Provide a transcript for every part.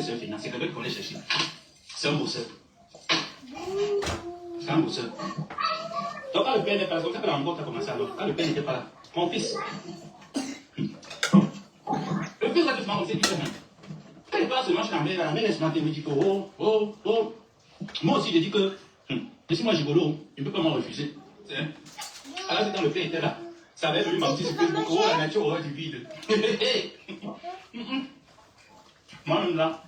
c'est un feignant, c'est quelqu'un qu'on est cherché. C'est un bosseur. C'est un bosseur. Donc quand le père n'est pas là, comme ça que la rencontre a commencé alors. Quand le père n'était pas là, mon fils. Le fils va te demander, on s'est dit, quand il passe, moi je la mère est smart, il me dit que oh. Moi aussi, je dis que, si moi j'ai golo, il ne peut pas m'en refuser. Alors que quand le père était là, ça avait venu m'en dire que oh, la nature aurait du vide. Moi-même là,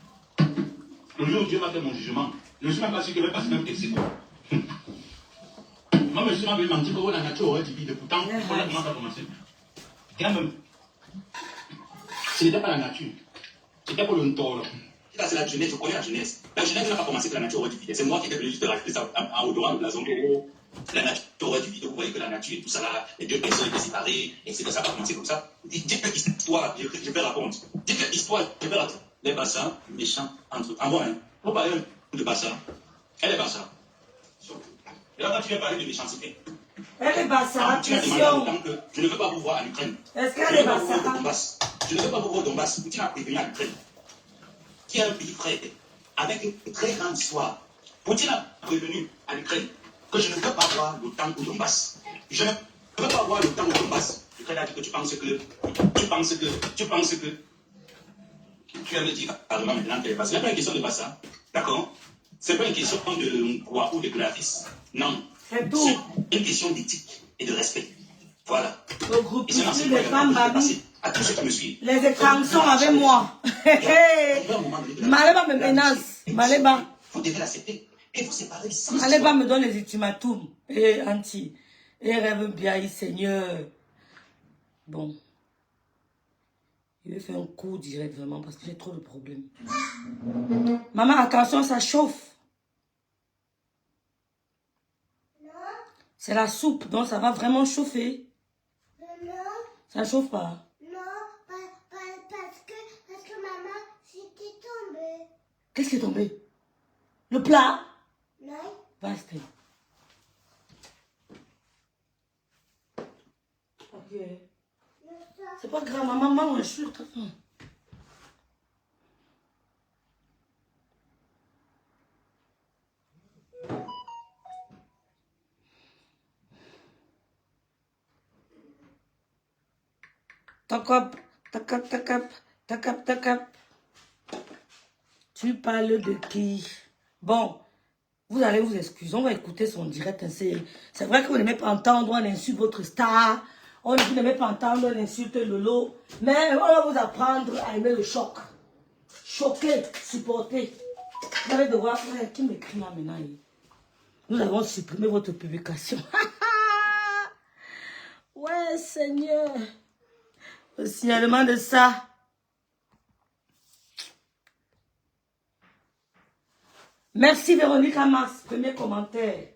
le jour où Dieu va faire mon jugement, je ne suis même pas sûr qu'il va passer même texte. Moi, je suis même m'en dire que oh, la nature aurait du vide. Pourtant, voilà comment ça a commencé. Quand même, ce n'était pas la nature, c'était pour le tort. C'est la jeunesse, je connais la jeunesse. La jeunesse n'a pas commencé que la nature aurait du vide. C'est moi qui étais venu juste rajouter ça en odorant de la zone où la nature aurait du vide. Vous voyez que la nature et tout ça là, les deux personnes étaient séparées, et c'est que ça va commencer comme ça. Dites que l'histoire, je vais raconter. Dites que l'histoire, je vais raconter. Les bassins méchants entre eux. En bon, hein. Vous parlez de bassins. Elle est bassins. Et là, quand tu viens parler de méchanceté. Elle est bassins, tu as demandé autant que je ne veux pas vous voir en Ukraine. Est-ce qu'elle est bassins? Je ne veux pas vous voir au Donbass. Poutine a prévenu en Ukraine. Qui est un pays frère, avec une très grande histoire. Poutine a prévenu à l'Ukraine que je ne veux pas voir l'OTAN au Donbass. Je ne veux pas voir l'OTAN au Donbass. L'Ukraine a dit que tu penses que tu as me dit carrément maintenant qu'elle est basse. Ce n'est pas une question de basse, hein? D'accord? Ce n'est pas une question de quoi ou de graphisme. Non. C'est tout. C'est une question d'éthique et de respect. Voilà. Le groupe des femmes, à tous ceux qui me suivent. Les écrans sont avec moi. Maleba me menace. Maleba. Vous devez l'accepter. Et vous séparer sans. Maleba me donne les ultimatums. Et anti. Et rêve bien, Seigneur. Bon. Je vais faire un coup direct vraiment parce que j'ai trop de problèmes. Maman, attention, ça chauffe. C'est la soupe, donc ça va vraiment chauffer. Non. Ça ne chauffe pas. Parce que maman, c'était tombé. Qu'est-ce qui est tombé? Le plat? Non. Vas-y. Ok. C'est pas grave, maman, je suis très faim. Takap. Tu parles de qui? Bon, vous allez vous excuser, on va écouter son direct. C'est vrai que vous n'aimez pas entendre, on insulte votre star. Vous n'aimez pas entendre, on insulte Lolo. Mais on va vous apprendre à aimer le choc. Choquer, supporter. Vous allez devoir faire. Qui m'écrit là maintenant? Nous avons supprimé votre publication. Ouais, Seigneur. Le signalement de ça. Merci Véronique Hamas, premier commentaire.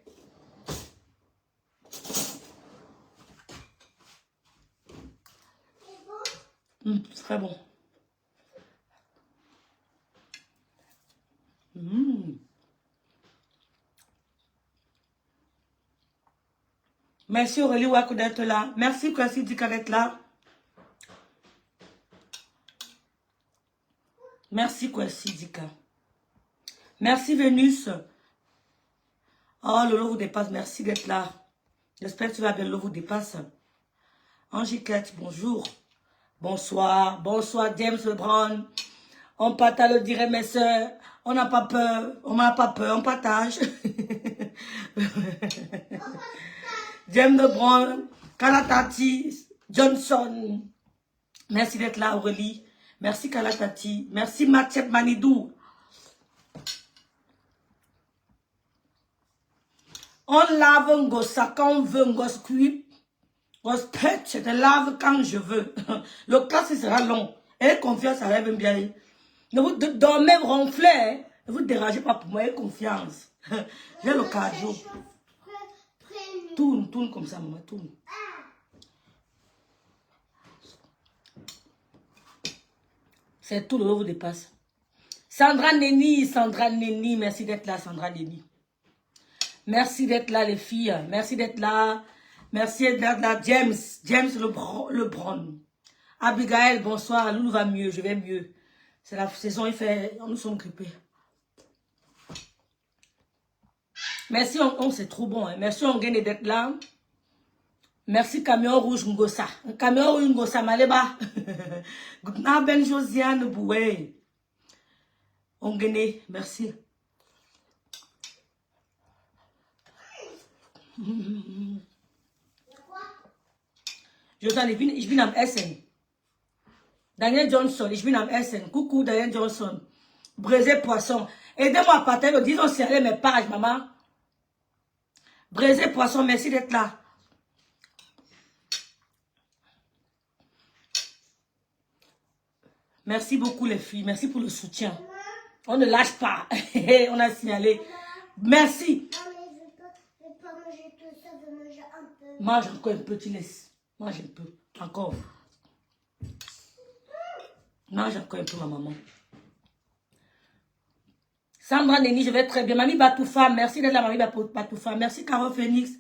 C'est très bon. Merci Aurélie Wakou d'être là. Merci Kwasi Dika d'être là. Merci Kwasi Dika. Merci Vénus. Oh, Lolo vous dépasse. Merci d'être là. J'espère que tu vas bien. Lolo vous dépasse. Angélique, bonjour. Bonsoir. Bonsoir, James Lebron. On partage le direct, mes soeurs. On n'a pas peur. On n'a pas peur. On partage. James Lebron. Kalatati. Johnson. Merci d'être là, Aurélie. Merci Kalatati. Merci Mathieu Manidou. On lave un gosse quand on veut, un gosse cuit. Gosse pète, je te lave quand je veux. Le classe sera long. Ayez confiance, ça rêve bien. Ne vous dormez, ronflez. Hein. Ne vous dérangez pas pour moi, ayez confiance. J'ai le cardio. Tourne comme ça, maman, tourne. C'est tout, le vous dépasse. Sandra Neni, merci d'être là, Sandra Neni. Merci d'être là, les filles. Merci d'être là. Merci d'être là, James Lebron. Abigail, bonsoir. Loulou va mieux, je vais mieux. C'est la saison, il fait... Nous sommes grippés. Merci, c'est trop bon. Hein. Merci, on gagne d'être là. Merci, Camion Rouge Ngosa. Camion Rouge Ngosa, Maleba. Good night, Ben Josiane Boué. On gagne, merci. Ich bin am Essen. Daniel Johnson, ich bin am Essen. Coucou, Daniel Johnson. Braisé poisson. Aidez-moi à partager, disons serrer mes pages, maman. Braisé poisson, merci d'être là. Merci beaucoup les filles, merci pour le soutien. On ne lâche pas. On a signalé. Merci. Je peux pas manger tout ça, je veux manger un peu. Mange encore un peu, tu laisses. Mange un peu. Encore. Mange encore un peu, ma maman. Sandra Neni, je vais très bien. Mamie Batoufa, merci d'être là, Mamie Batoufa. Merci, Caro Phoenix.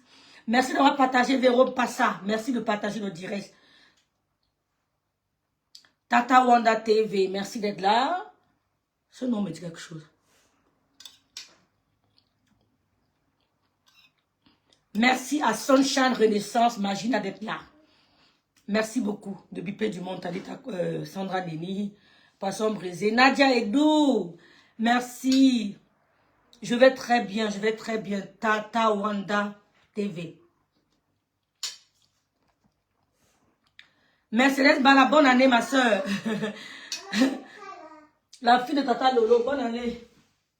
Merci d'avoir partagé Véro Passa. Merci de partager le direct. Tata Wanda TV, merci d'être là. Ce nom me dit quelque chose. Merci à Sunshine Renaissance, Magina d'être là. Merci beaucoup de Bipé du Monde, Sandra Neni, Poisson Brisé, Nadia Edou, merci. Je vais très bien, Tata Wanda TV. Mercedes Bala, bonne année ma soeur. La fille de Tata Lolo, bonne année.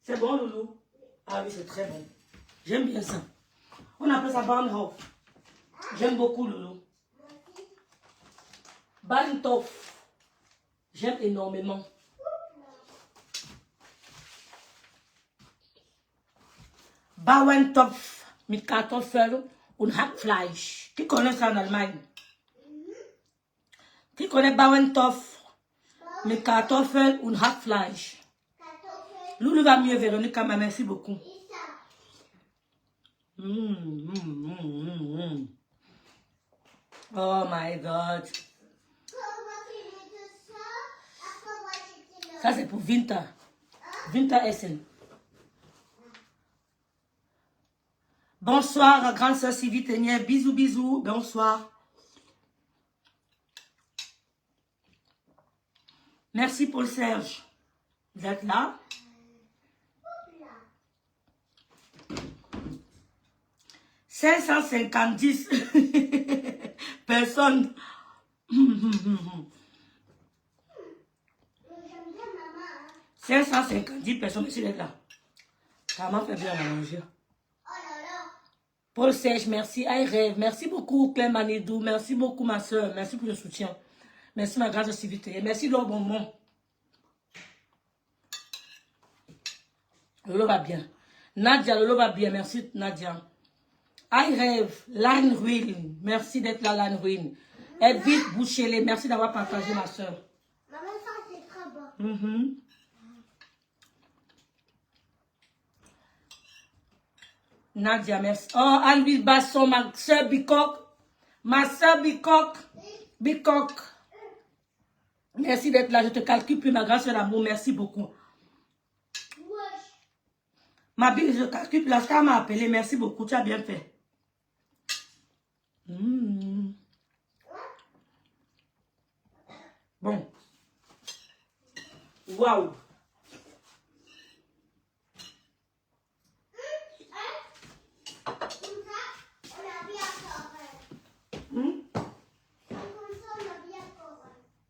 C'est bon Lolo? Ah oui, c'est très bon. J'aime bien ça. On appelle ça Bahnhof. J'aime beaucoup Lolo. Bahnhof. J'aime énormément. Bauentopf mit Kartoffeln und Hackfleisch. Qui connaît ça en Allemagne? Qui connaît Bauentopf mit Kartoffeln und Hackfleisch? Loulou va mieux, Véronica, merci beaucoup. Oh my God. Ça c'est pour Vinta. Vinta Essen. Bonsoir, grande sœur Sylvie Tenier. Bisous, bisous. Bonsoir. Merci Paul Serge. Vous êtes là? « 550 personnes. » 550 personnes, merci d'être là. Maman fait bien à manger. Paul Serge, merci. I rêve. Merci beaucoup, Clem Manidou. Merci beaucoup, ma soeur. Merci pour le soutien. Merci, ma grande activité. Merci, Laure Bonbon. Lolo va bien. Nadia, Lolo va bien. Merci, Nadia. I rêve. Line Ruin. Merci d'être là, Line Ruin. Edith Bouchele, merci d'avoir partagé, ma soeur. Maman, ça, c'est très bon. Nadia, merci. Oh, Anne-Louise Basson, ma soeur Bicoque. Ma soeur Bicoque. Bicoque. Merci d'être là. Je te calcule plus, ma grande soeur d'amour. Merci beaucoup. Ma bille, je calcule plus. La star m'a appelé. Merci beaucoup. Tu as bien fait. Bon. Waouh.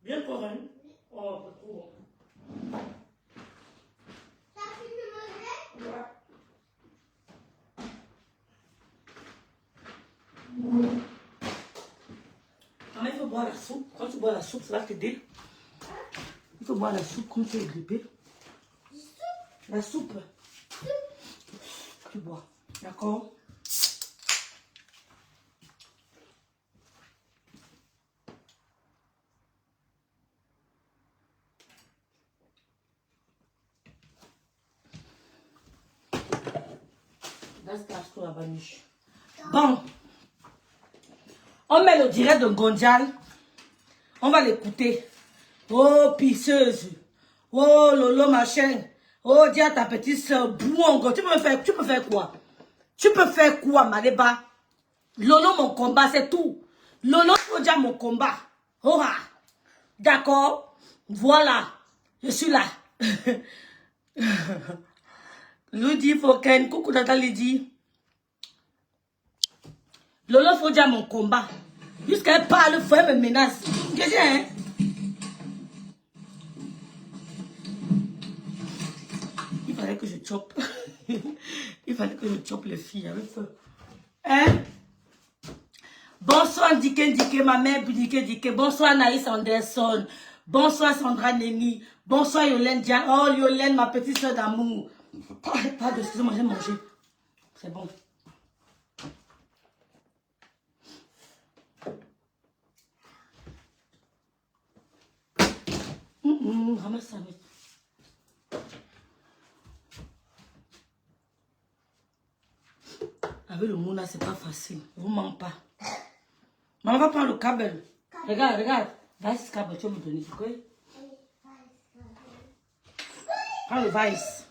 Bien correct. Oh, c'est trop bon. T'as fini de manger? Ouais. Ah, mais il faut boire la soupe. Quand tu bois la soupe, ça va t'aider. Il faut boire la soupe comme tu es grippé. La soupe. Tu bois. D'accord? Bon, on met le direct de Gondjal. On va l'écouter. Oh, pisseuse. Oh, Lolo, machin. Oh, dis à ta petite soeur, Bouongo, tu peux faire quoi? Tu peux faire quoi, Maleba? Lolo, mon combat, c'est tout. Lolo, faut dire mon combat. Oh, ah. D'accord? Voilà. Je suis là. Ludi Foken, coucou Tata Lydie. Lolo, faut dire mon combat. Jusqu'à elle parle, faut elle me menace. Qu'est-ce que c'est, hein? Il fallait que je chope. Il fallait que je chope les filles avec feu. Hein? Bonsoir Dike, ma mère Dike. Bonsoir Naïs Anderson. Bonsoir Sandra Neni. Bonsoir Yolène Dia. Oh Yolène, ma petite soeur d'amour. Pardon, excusez-moi, j'ai mangé. C'est bon. Ramasse ça. Avec le monde là, c'est pas facile. Vous ment pas. Maman va prendre le câble. Regarde. Vice câble, tu vas me donner, quoi? Prends le vice.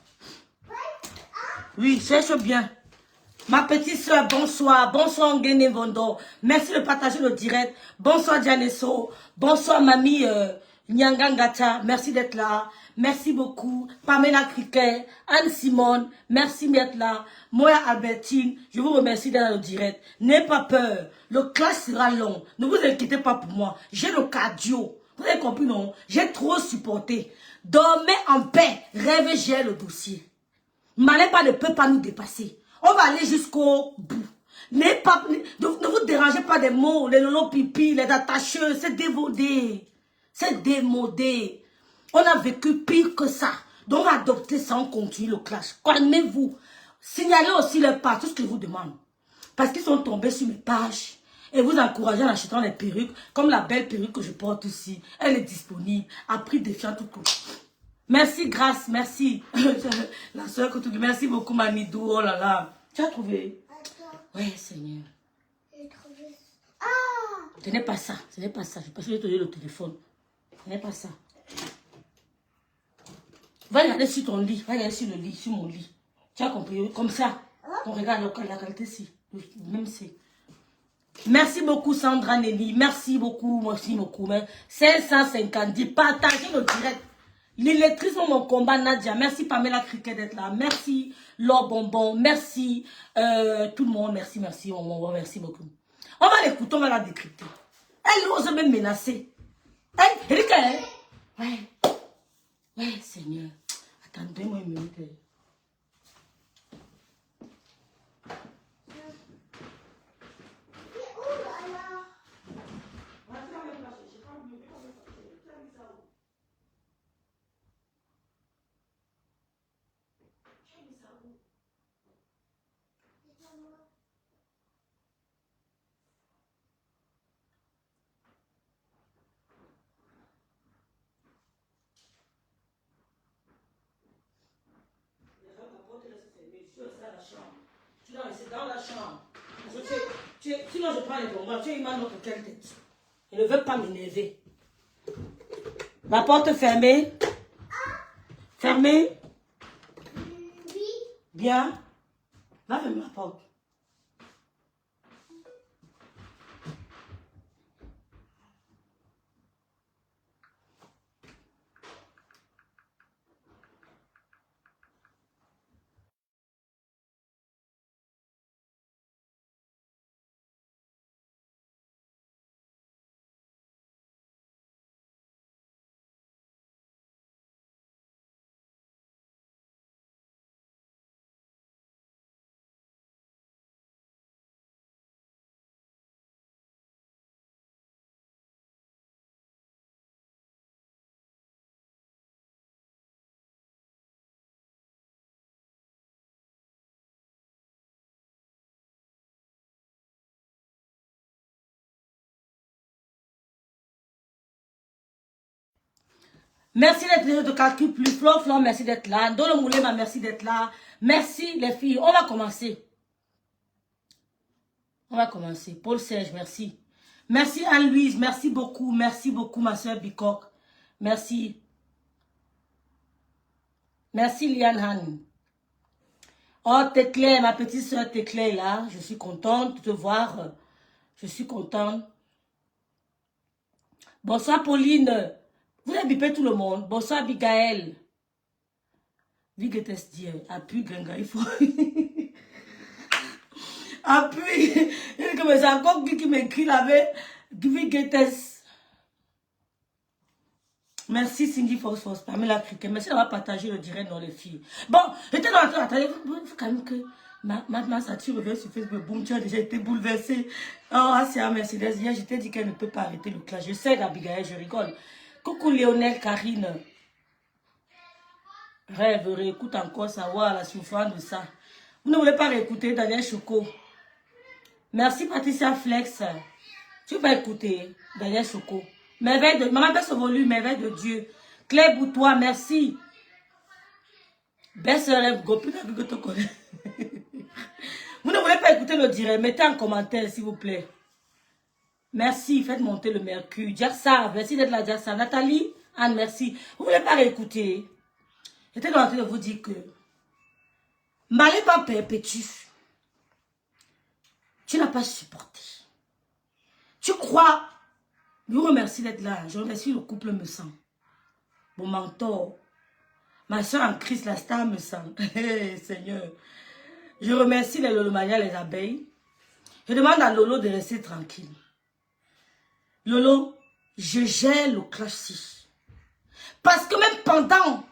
Oui, cherche bien. Ma petite soeur, bonsoir. Bonsoir Ngene Vondo. Merci de partager le direct. Bonsoir Dianesso. Bonsoir Mamie Nyangangata. Merci d'être là. Merci beaucoup. Pamela Criquet. Anne Simone. Merci d'être là. Moya Albertine. Je vous remercie d'être dans le direct. N'ayez pas peur. Le clash sera long. Ne vous inquiétez pas pour moi. J'ai le cardio. Vous avez compris, non? J'ai trop supporté. Dormez en paix. Rêvez, j'ai le dossier. Maléba ne peut pas nous dépasser. On va aller jusqu'au bout. Ne vous dérangez pas des mots, les lolo pipi, les attacheux, c'est démodé. C'est démodé. On a vécu pire que ça. Donc on va adopter ça, on continue le clash. Calmez-vous. Signalez aussi les pas, tout ce que je vous demande. Parce qu'ils sont tombés sur mes pages. Et vous encouragez en achetant les perruques, comme la belle perruque que je porte ici. Elle est disponible, à prix défiant tout court. Merci, Grâce, merci. La soeur que tu dis, merci beaucoup, Manidou. Oh là là. Tu as trouvé? Oui, Seigneur. J'ai trouvé. Ah! Ce n'est pas ça, ce n'est pas ça. Je pense que je vais te donner le téléphone. Ce n'est pas ça. Va regarder sur ton lit, va regarder sur le lit, sur mon lit. Tu as compris? Comme ça. On regarde la qualité ici. Même si. Merci beaucoup, Sandra Nelly. Merci beaucoup. 550. Partagez le direct. L'électrice mon combat, Nadia. Merci Pamela Criquet d'être là. Merci Laure Bonbon. Merci tout le monde. Merci. Merci beaucoup. On va l'écouter, on va la décrypter. Elle ose même menacer. Elle dit qu'elle... Ouais, Seigneur. Attendez-moi une minute. Tu dois rester dans la chambre. Sinon, je prends les bombes. Tu es une autre quelle tête. Je ne veux pas m'énerver. La porte fermée. Fermée. Oui. Bien. Va fermer la porte. Merci d'être là de calcul plus. Flo, merci d'être là. Dolo Moulema, merci d'être là. Merci les filles. On va commencer. Paul Serge, merci. Merci Anne-Louise, merci beaucoup ma soeur Bicoque. Merci. Merci Liane Han. Oh, Téclé, ma petite soeur Téclé là. Je suis contente de te voir. Je suis contente. Bonsoir Pauline. Vous avez bipé tout le monde. Bonsoir Abigail. Vigetes Dieu. Appuie Ganga, il faut. Appuie. C'est encore qui m'écrit là-bas. Vigetes. Merci Cindy Force Pamela Cricket. Merci d'avoir partagé le direct dans les filles. Bon, j'étais dans la train d'attendre. Il faut quand même que ma statue revient sur Facebook. Boum, tu as déjà été bouleversée. Oh, c'est un Mercedes. Hier, je t'ai dit qu'elle ne peut pas arrêter le clash. Je sais, Abigail, je rigole. Coucou Lionel, Karine. Rêve, réécoute encore savoir la souffrance de ça. Vous ne voulez pas réécouter Daniel Choco. Merci Patricia Flex. Tu vas écouter Daniel Choco. Merveille de... Maman baisse au volume, merveille de Dieu. Claire Boutois, merci. Baisse le rêve, go, putain que te connais. Vous ne voulez pas écouter le direct, mettez en commentaire s'il vous plaît. Merci, faites monter le mercure. Djaksa, merci d'être là, Djaksa. Nathalie, Anne, merci. Vous ne voulez pas réécouter. J'étais en train de vous dire que Maléba perpétue. Tu n'as pas supporté. Tu crois. Je vous remercie d'être là. Je remercie le couple me sent. Mon mentor. Ma soeur en Christ, la star me sent. Hey, Seigneur. Je remercie les Lolomania, les abeilles. Je demande à Lolo de rester tranquille. Lolo, je gère le clash. Parce que même pendant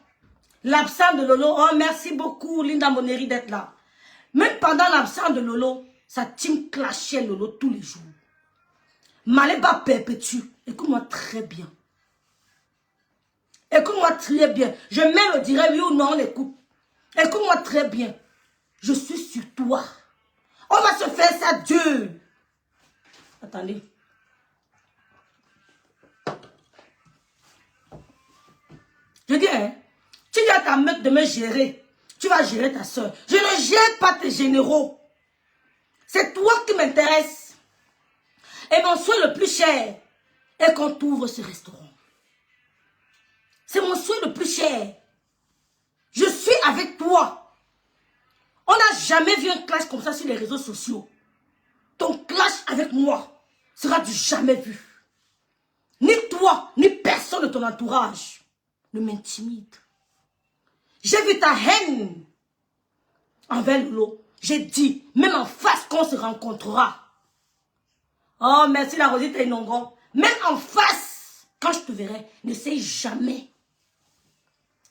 l'absence de Lolo, oh merci beaucoup Linda Moneri d'être là. Même pendant l'absence de Lolo, sa team clashait Lolo tous les jours. Maléba perpétue. Écoute-moi très bien. Écoute-moi très bien. Je mets le direct, oui ou non, on l'écoute. Écoute-moi très bien. Je suis sur toi. On va se faire ça, Dieu. Attendez. Je dis, hein, tu dis à ta meute de me gérer. Tu vas gérer ta soeur. Je ne gère pas tes généraux. C'est toi qui m'intéresse. Et mon souhait le plus cher est qu'on t'ouvre ce restaurant. C'est mon souhait le plus cher. Je suis avec toi. On n'a jamais vu un clash comme ça sur les réseaux sociaux. Ton clash avec moi sera du jamais vu. Ni toi, ni personne de ton entourage ne m'intimide. J'ai vu ta haine envers Lolo. J'ai dit, même en face qu'on se rencontrera. Oh, merci la Rosita Inongo. Même en face, quand je te verrai, n'essaye jamais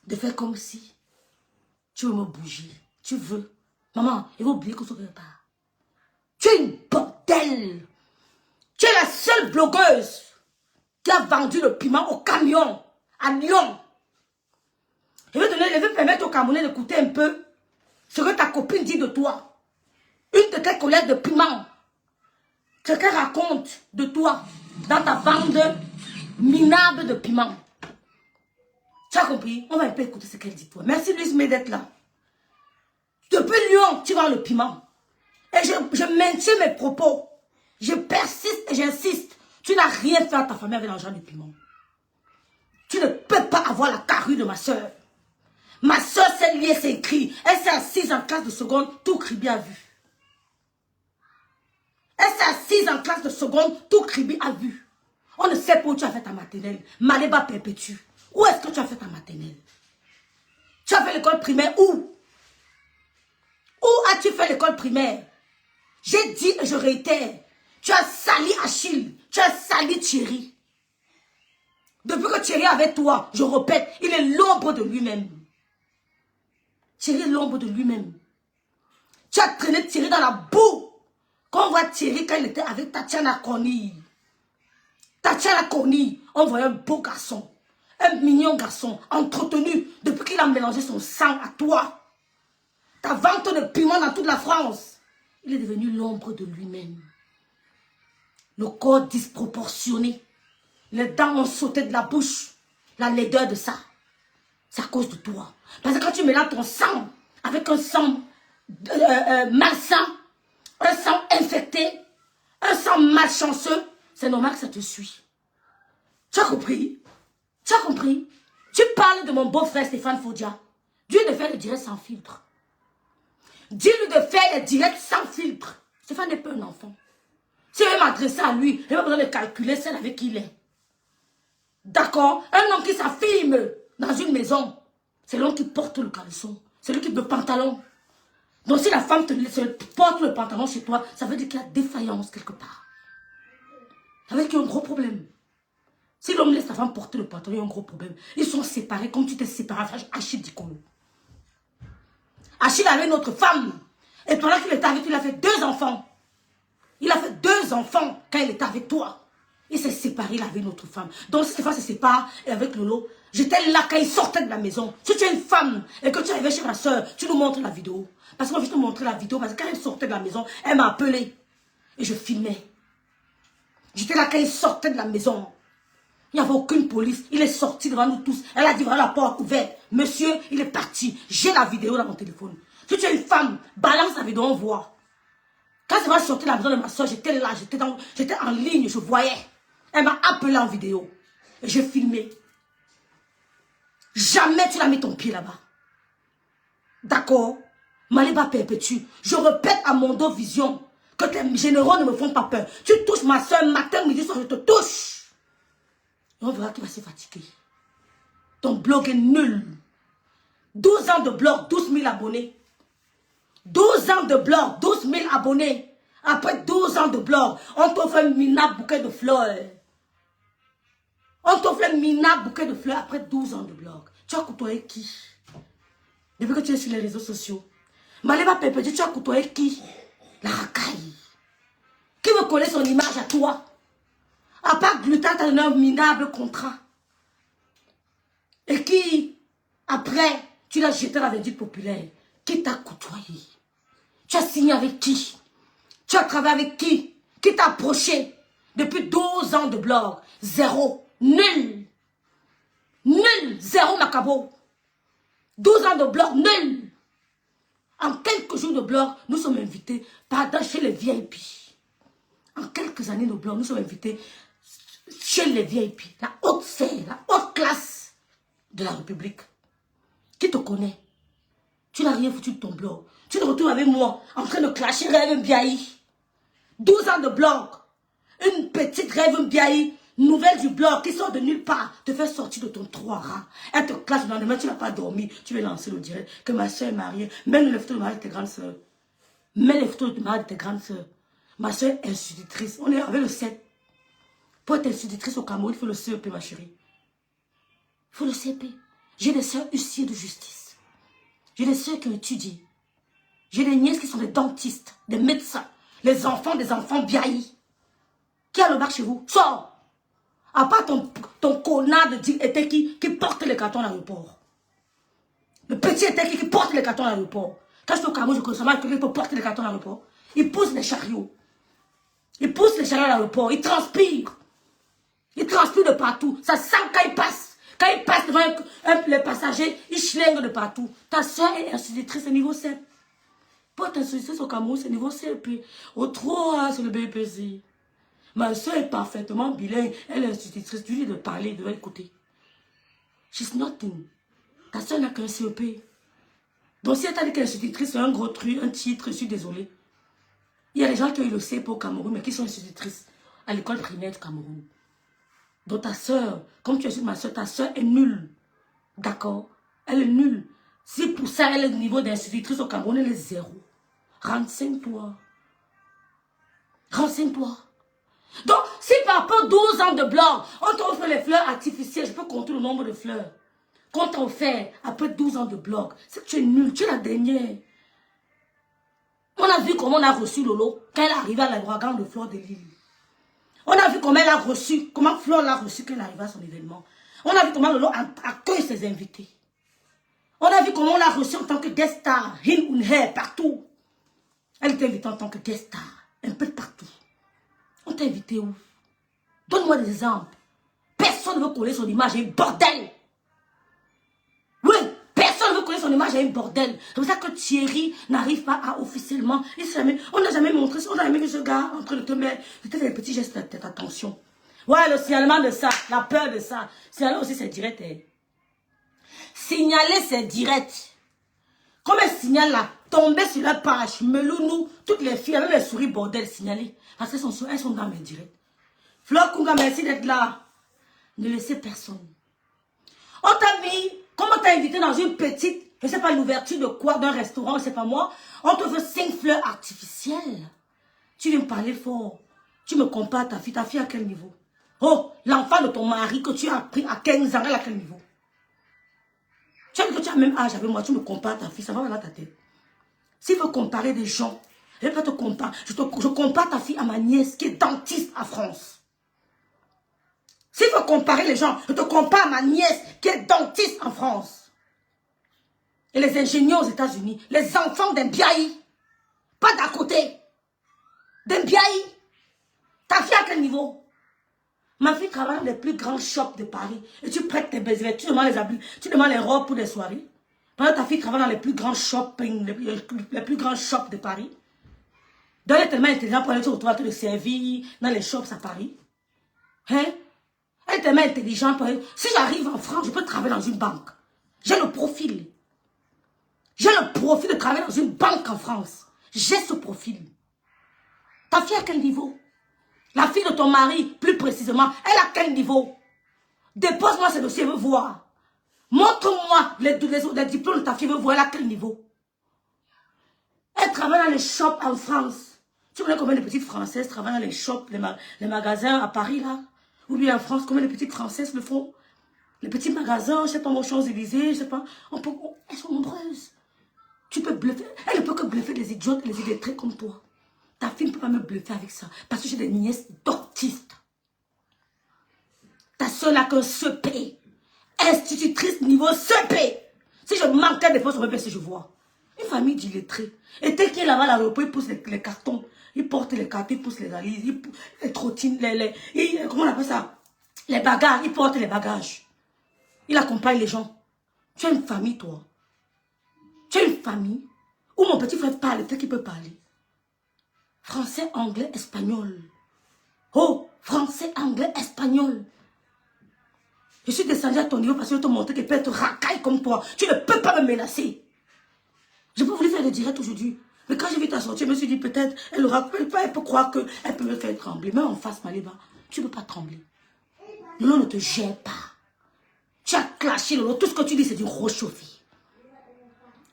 de faire comme si tu veux me bouger. Tu veux. Maman, il faut oublier qu'on se prépare. Tu es une bordel. Tu es la seule blogueuse qui a vendu le piment au camion à Lyon. Je vais permettre aux Camerounais d'écouter un peu ce que ta copine dit de toi. Une de tes collègues de piment. Ce qu'elle raconte de toi dans ta bande minable de piment. Tu as compris? On va un peu écouter ce qu'elle dit de toi. Merci Louise May d'être là. Depuis Lyon, tu vends le piment. Et je maintiens mes propos. Je persiste et j'insiste. Tu n'as rien fait à ta famille avec l'argent du piment. Tu ne peux pas avoir la carrure de ma soeur. Ma soeur s'est liée, c'est écrit. Elle s'est assise en classe de seconde, tout Kribi a vu. Elle s'est assise en classe de seconde, tout Kribi a vu. On ne sait pas où tu as fait ta maternelle. Maléba perpétue. Où est-ce que tu as fait ta maternelle? Tu as fait l'école primaire où? Où as-tu fait l'école primaire? J'ai dit et je réitère. Tu as sali Achille. Tu as sali Thierry. Depuis que Thierry est avec toi, je répète, il est l'ombre de lui-même. Thierry est l'ombre de lui-même. Tu as traîné Thierry dans la boue. Quand on voit Thierry quand il était avec Tatiana Corny. Tatiana Corny, on voyait un beau garçon. Un mignon garçon, entretenu depuis qu'il a mélangé son sang à toi. Ta vente de piment dans toute la France. Il est devenu l'ombre de lui-même. Le corps disproportionné. Les dents ont sauté de la bouche. La laideur de ça. C'est à cause de toi. Parce que quand tu mélanges ton sang avec un sang malsain, un sang infecté, un sang malchanceux, c'est normal que ça te suit. Tu as compris? Tu as compris? Tu parles de mon beau-frère Stéphane Fodia, Dis-lui de faire le direct sans filtre. Dis-lui de faire le direct sans filtre. Stéphane n'est pas un enfant. Si je vais m'adresser à lui, il n'a pas besoin de calculer celle avec qui il est. D'accord? Un homme qui s'affirme dans une maison, c'est l'homme qui porte le caleçon. C'est lui qui porte le pantalon. Donc si la femme porte le pantalon chez toi, ça veut dire qu'il y a défaillance quelque part. Ça veut dire qu'il y a un gros problème. Si l'homme laisse sa femme porter le pantalon, il y a un gros problème. Ils sont séparés comme tu t'es séparé avec Achille Dikolo. Achille avait une autre femme. Et pendant qu'il était avec toi, il a fait 2 enfants. Il a fait 2 enfants quand il était avec toi. Il s'est séparé, il avait une autre femme. Donc si Stéphane se sépare avec Lolo, j'étais là quand il sortait de la maison. Si tu es une femme et que tu arrives chez ma soeur, tu nous montres la vidéo. Parce que moi je vais te montrer la vidéo. Parce que quand elle sortait de la maison, elle m'a appelé. Et je filmais. J'étais là quand il sortait de la maison. Il n'y avait aucune police. Il est sorti devant nous tous. Elle a dit, voilà la porte ouverte. Monsieur, il est parti. J'ai la vidéo dans mon téléphone. Si tu es une femme, balance la vidéo, on voit. Quand ça va sortir de la maison de ma soeur, j'étais là, j'étais en ligne, je voyais. Elle m'a appelé en vidéo. Et j'ai filmé. Jamais tu n'as mis ton pied là-bas. D'accord? Maliba perpétue. Je répète à mon dos vision que tes généraux ne me font pas peur. Tu touches ma soeur, matin, midi, soir, je te touche. Et on verra qu'il va se fatiguer. Ton blog est nul. 12 ans de blog, 12 000 abonnés. 12 ans de blog, 12 000 abonnés. Après 12 ans de blog, on t'offre un minable bouquet de fleurs. On t'offre un minable bouquet de fleurs après 12 ans de blog. Tu as côtoyé qui? Depuis que tu es sur les réseaux sociaux. Maliba Pépé, tu as côtoyé qui? La racaille. Qui veut coller son image à toi? À part Glutat, t'as donné un minable contrat. Et qui, après, tu l'as jeté dans la vindicte populaire. Qui t'a côtoyé? Tu as signé avec qui? Tu as travaillé avec qui? Qui t'a approché? Depuis 12 ans de blog. 0. Nul. Nul. 0 Macabo. 12 ans de blog. Nul. En quelques jours de blog, nous sommes invités chez les VIP. En quelques années de blog, nous sommes invités chez les VIP. La haute sphère, la haute classe de la République. Qui te connaît? Tu n'as rien foutu de ton blog. Tu te retrouves avec moi en train de clasher Rêve Mbiaye. 12 ans de blog. Une petite Rêve Mbiaye, nouvelle du blog qui sort de nulle part, te fait sortir de ton trou à rats. Elle te classe dans le lendemain, tu n'as pas dormi. Tu veux lancer le direct que ma soeur est mariée. Mets les photos de mariage de tes grandes soeurs. Mets les photos de mariage de tes grandes soeurs. Ma soeur est institutrice. On est avec le 7. Pour être institutrice au Cameroun, il faut le CEP, ma chérie. Il faut le CEP. J'ai des soeurs huissiers de justice. J'ai des soeurs qui ont étudié. J'ai des nièces qui sont des dentistes, des médecins, les enfants des enfants Biaï. Qui a le bac chez vous? Sors! À part ton connard de Eteki qui porte les cartons à l'aéroport. Le petit Eteki qui porte les cartons à l'aéroport. Quand je suis au Cameroun, je connais seulement quelqu'un qui peut porter les cartons à l'aéroport. Il pousse les chariots. Il pousse les chariots à l'aéroport. Il transpire. Il transpire de partout. Ça sent quand il passe. Quand il passe devant les passagers, il schlingue de partout. Ta soeur est institutrice, c'est niveau 7. Pour être institutrice au Cameroun, c'est niveau 7. Puis au 3, c'est le BPC. Ma soeur est parfaitement bilingue. Elle est institutrice. Tu lui dis de parler, de l'écouter. She's nothing. Ta soeur n'a qu'un CEP. Donc si elle t'a dit qu'elle est institutrice, c'est un gros truc, un titre, je suis désolée. Il y a des gens qui ont eu le CEP au Cameroun, mais qui sont institutrices à l'école primaire du Cameroun. Donc ta soeur, comme tu es ma soeur, ta soeur est nulle. D'accord? Elle est nulle. Si pour ça, elle est au niveau d'institutrice au Cameroun, elle est 0. Renseigne-toi. Renseigne-toi. Donc, si par rapport 12 ans de blog, on t'offre les fleurs artificielles, je peux compter le nombre de fleurs qu'on t'a offert après 12 ans de blog, c'est que tu es nul, tu es la dernière. On a vu comment on a reçu Lolo quand elle est arrivée à l'ouragan de Fleur de Lille. On a vu comment elle a reçu, comment Fleur l'a reçu quand elle est arrivée à son événement. On a vu comment Lolo accueille ses invités. On a vu comment on l'a reçu en tant que guest star, hin ou her, partout. Elle était invitée en tant que guest star, un peu partout. On t'a invité où? Donne-moi des exemples. Personne ne veut coller son image, il y a un bordel. Oui, personne ne veut coller son image, il y a un bordel. C'est pour ça que Thierry n'arrive pas à officiellement. On n'a jamais montré, on n'a jamais vu ce gars en train de te mettre. C'était des petits gestes de tête, attention. Ouais, le signalement de ça, la peur de ça. Signaler aussi, c'est direct. Signaler, c'est direct. Comme un signal là, tombé sur la page, Melounou, toutes les filles, même les souris bordel signalées. Parce qu'elles sont dans mes directs. Fleur Kunga, merci d'être là. Ne laissez personne. On t'a mis, comme on t'a invité dans une petite, je ne sais pas l'ouverture de quoi, d'un restaurant, je ne sais pas moi, on te veut 5 fleurs artificielles. Tu viens me parler fort. Tu me compares à ta fille à quel niveau? Oh, l'enfant de ton mari que tu as pris à 15 ans, elle à quel niveau? Tu as dit que tu as le même âge avec moi, tu me compares à ta fille, ça va dans ta tête. S'il veut comparer des gens, je vais pas te comparer. Je compare ta fille à ma nièce qui est dentiste à France. S'il veut comparer les gens, je te compare à ma nièce qui est dentiste en France. Et les ingénieurs aux États-Unis, les enfants d'un Biaï, pas d'à côté, d'un Biaï. Ta fille à quel niveau? Ma fille travaille dans les plus grands shops de Paris. Et tu prêtes tes belles, tu demandes les habits, tu demandes les robes pour les soirées. Pendant que ta fille travaille dans les plus grands shopping, les plus grands shops de Paris. Donc elle est tellement intelligente pour aller se retrouver à te le servir dans les shops à Paris. Hein? Elle est tellement intelligente pour elle. Si j'arrive en France, je peux travailler dans une banque. J'ai le profil. J'ai le profil de travailler dans une banque en France. J'ai ce profil. Ta fille à quel niveau? La fille de ton mari, plus précisément, elle a quel niveau? Dépose-moi ce dossier, je veux voir. Montre-moi les diplômes de ta fille, je veux voir elle à quel niveau. Elle travaille dans les shops en France. Tu connais combien de petites Françaises travaillent dans les shops, les magasins à Paris là? Ou bien en France, combien de petites Françaises le font? Les petits magasins, je sais pas, aux Champs-Élysées, je sais pas. Elles sont nombreuses. Tu peux bluffer. Elle ne peut que bluffer les idiotes, les illettrés comme toi. Ta fille ne peut pas me bluffer avec ça. Parce que j'ai des nièces doctistes. Ta soeur n'a qu'un CP. Institutrice niveau CP. Si je manquais des fois sur mes si je vois. Une famille d'illettrés. Et dès qu'il est là-bas, l'aéroport, il pousse les cartons. Il porte les cartons, il pousse les valises, les trottines, comment on appelle ça? Les bagages, il porte les bagages. Il accompagne les gens. Tu as une famille, toi. Tu as une famille où mon petit frère parle, peut-être qu'il peut parler. Français, anglais, espagnol. Oh, français, anglais, espagnol. Je suis descendu à ton niveau parce que je te montrer qu'elle peut être racaille comme toi. Tu ne peux pas me menacer. Je peux voulu faire le direct aujourd'hui. Mais quand j'ai vu ta sortie, je me suis dit peut-être, elle peut croire qu'elle peut me faire trembler. Même en face, Maléba, tu ne peux pas trembler. Lolo ne te gère pas. Tu as clashé, Lolo. Tout ce que tu dis, c'est du réchauffé.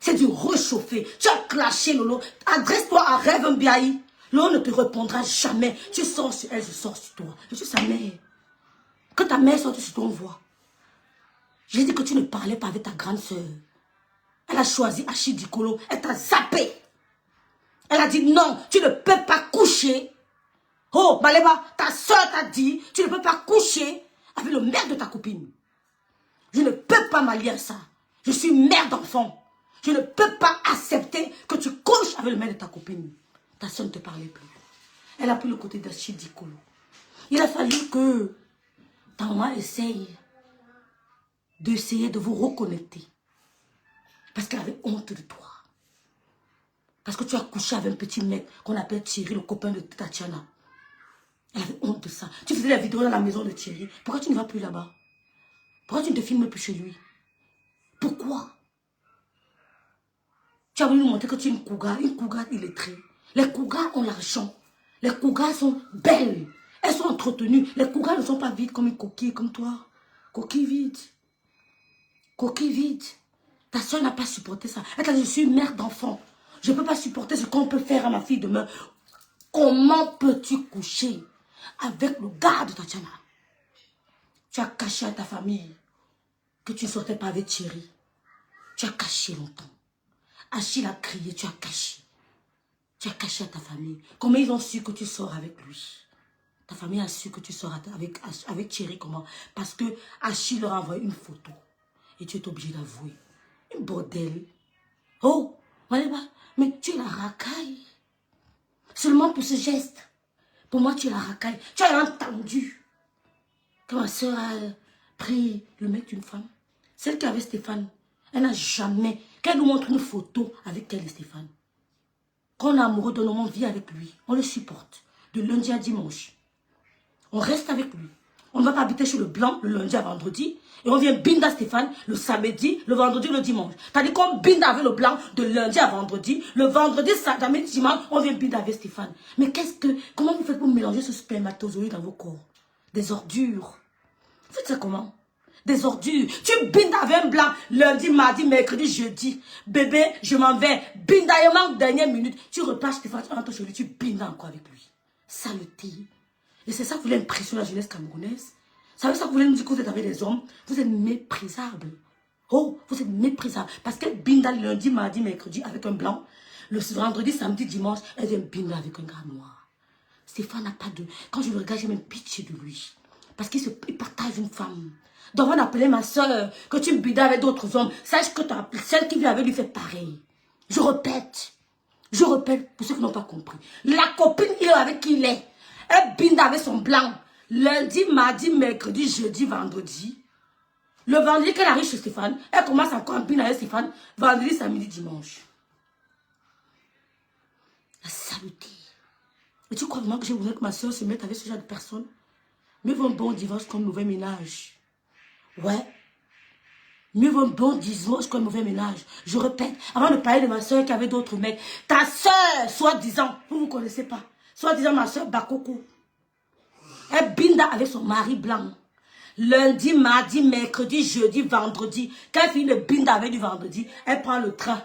C'est du réchauffé. Tu as clashé, Lolo. Adresse-toi à Rêve Mbiaï. Lolo ne te répondra jamais. Tu sors sur elle, je sors sur toi. Je suis sa mère. Quand ta mère sort sur ton voix, j'ai dit que tu ne parlais pas avec ta grande soeur. Elle a choisi Achidikolo. Elle t'a zappé. Elle a dit non, tu ne peux pas coucher. Oh, Maléba, ta soeur t'a dit, tu ne peux pas coucher avec le mère de ta copine. Je ne peux pas m'allier à ça. Je suis mère d'enfant. Je ne peux pas accepter que tu couches avec le mère de ta copine. Ta soeur ne te parlait plus. Elle a pris le côté d'Achidikolo. Il a fallu que ta maman essaye de vous reconnecter. Parce qu'elle avait honte de toi. Parce que tu as couché avec un petit mec qu'on appelle Thierry, le copain de Tatiana. Elle avait honte de ça. Tu faisais la vidéo dans la maison de Thierry. Pourquoi tu ne vas plus là-bas? Pourquoi tu ne te filmes plus chez lui? Pourquoi? Tu as voulu nous montrer que tu es une cougar illettrée. Les cougars ont l'argent. Les cougars sont belles. Elles sont entretenues. Les cougars ne sont pas vides comme une coquille, comme toi. Coquille vide. Coquille vide. Ta soeur n'a pas supporté ça. Elle t'a dit, je suis mère d'enfant. Je ne peux pas supporter ce qu'on peut faire à ma fille demain. Comment peux-tu coucher avec le gars de Tatiana? Tu as caché à ta famille que tu ne sortais pas avec Thierry. Tu as caché longtemps. Achille a crié, tu as caché. Tu as caché à ta famille. Comment ils ont su que tu sors avec lui? Ta famille a su que tu sors avec Thierry, comment? Parce que Achille leur a envoyé une photo. Et tu es obligé d'avouer. Une bordel. Oh, Maléba, mais tu es la racaille. Seulement pour ce geste. Pour moi, tu es la racaille. Tu as entendu que ma soeur a pris le mec d'une femme. Celle qui avait Stéphane. Elle n'a jamais... Qu'elle nous montre une photo avec elle et Stéphane. Quand on est amoureux de l'homme, on vit avec lui. On le supporte. De lundi à dimanche. On reste avec lui. On ne va pas habiter chez le blanc le lundi à vendredi. Et on vient binda Stéphane le samedi, le vendredi, le dimanche. T'as-dit qu'on binda avec le blanc de lundi à vendredi. Le vendredi, samedi, dimanche, on vient binda avec Stéphane. Mais comment vous faites pour mélanger ce spermatozoïde dans vos corps? Des ordures. Vous faites ça comment? Des ordures. Tu binda avec un blanc lundi, mardi, mercredi, jeudi. Bébé, je m'en vais. Bindaillement, dernière minute. Tu repars Stéphane, tu rentres chez lui, tu binda encore avec lui. Saleté. Et c'est ça que vous voulez impressionner la jeunesse camerounaise. Vous savez ça que vous voulez nous dire que vous êtes avec des hommes? Vous êtes méprisables. Oh, vous êtes méprisables. Parce qu'elle binda lundi, mardi, mercredi avec un blanc. Le vendredi, samedi, dimanche, elle vient binda avec un gars noir. Stéphane n'a pas de... Quand je le regarde, j'ai même pitié de lui. Parce qu'il partage une femme. Donc on appelait ma soeur que tu me bindas avec d'autres hommes. Sache que celle qui vient avec lui fait pareil. Je répète pour ceux qui n'ont pas compris. La copine, il est avec qui il est. Elle binda avec son blanc. Lundi, mardi, mercredi, jeudi, vendredi. Le vendredi qu'elle arrive chez Stéphane, elle commence encore à binda avec Stéphane. Vendredi, samedi, dimanche. La saleté. Et tu crois vraiment que j'ai besoin que ma soeur se mette avec ce genre de personnes? Mieux vaut un bon divorce qu'un mauvais ménage. Ouais. Mieux vaut un bon divorce qu'un mauvais ménage. Je répète, avant de parler de ma soeur qui avait d'autres mecs, ta soeur, soi-disant, vous ne connaissez pas, soi-disant ma soeur Bakoko, elle binda avec son mari blanc. Lundi, mardi, mercredi, jeudi, vendredi. Quand elle finit de binda avec du vendredi, elle prend le train.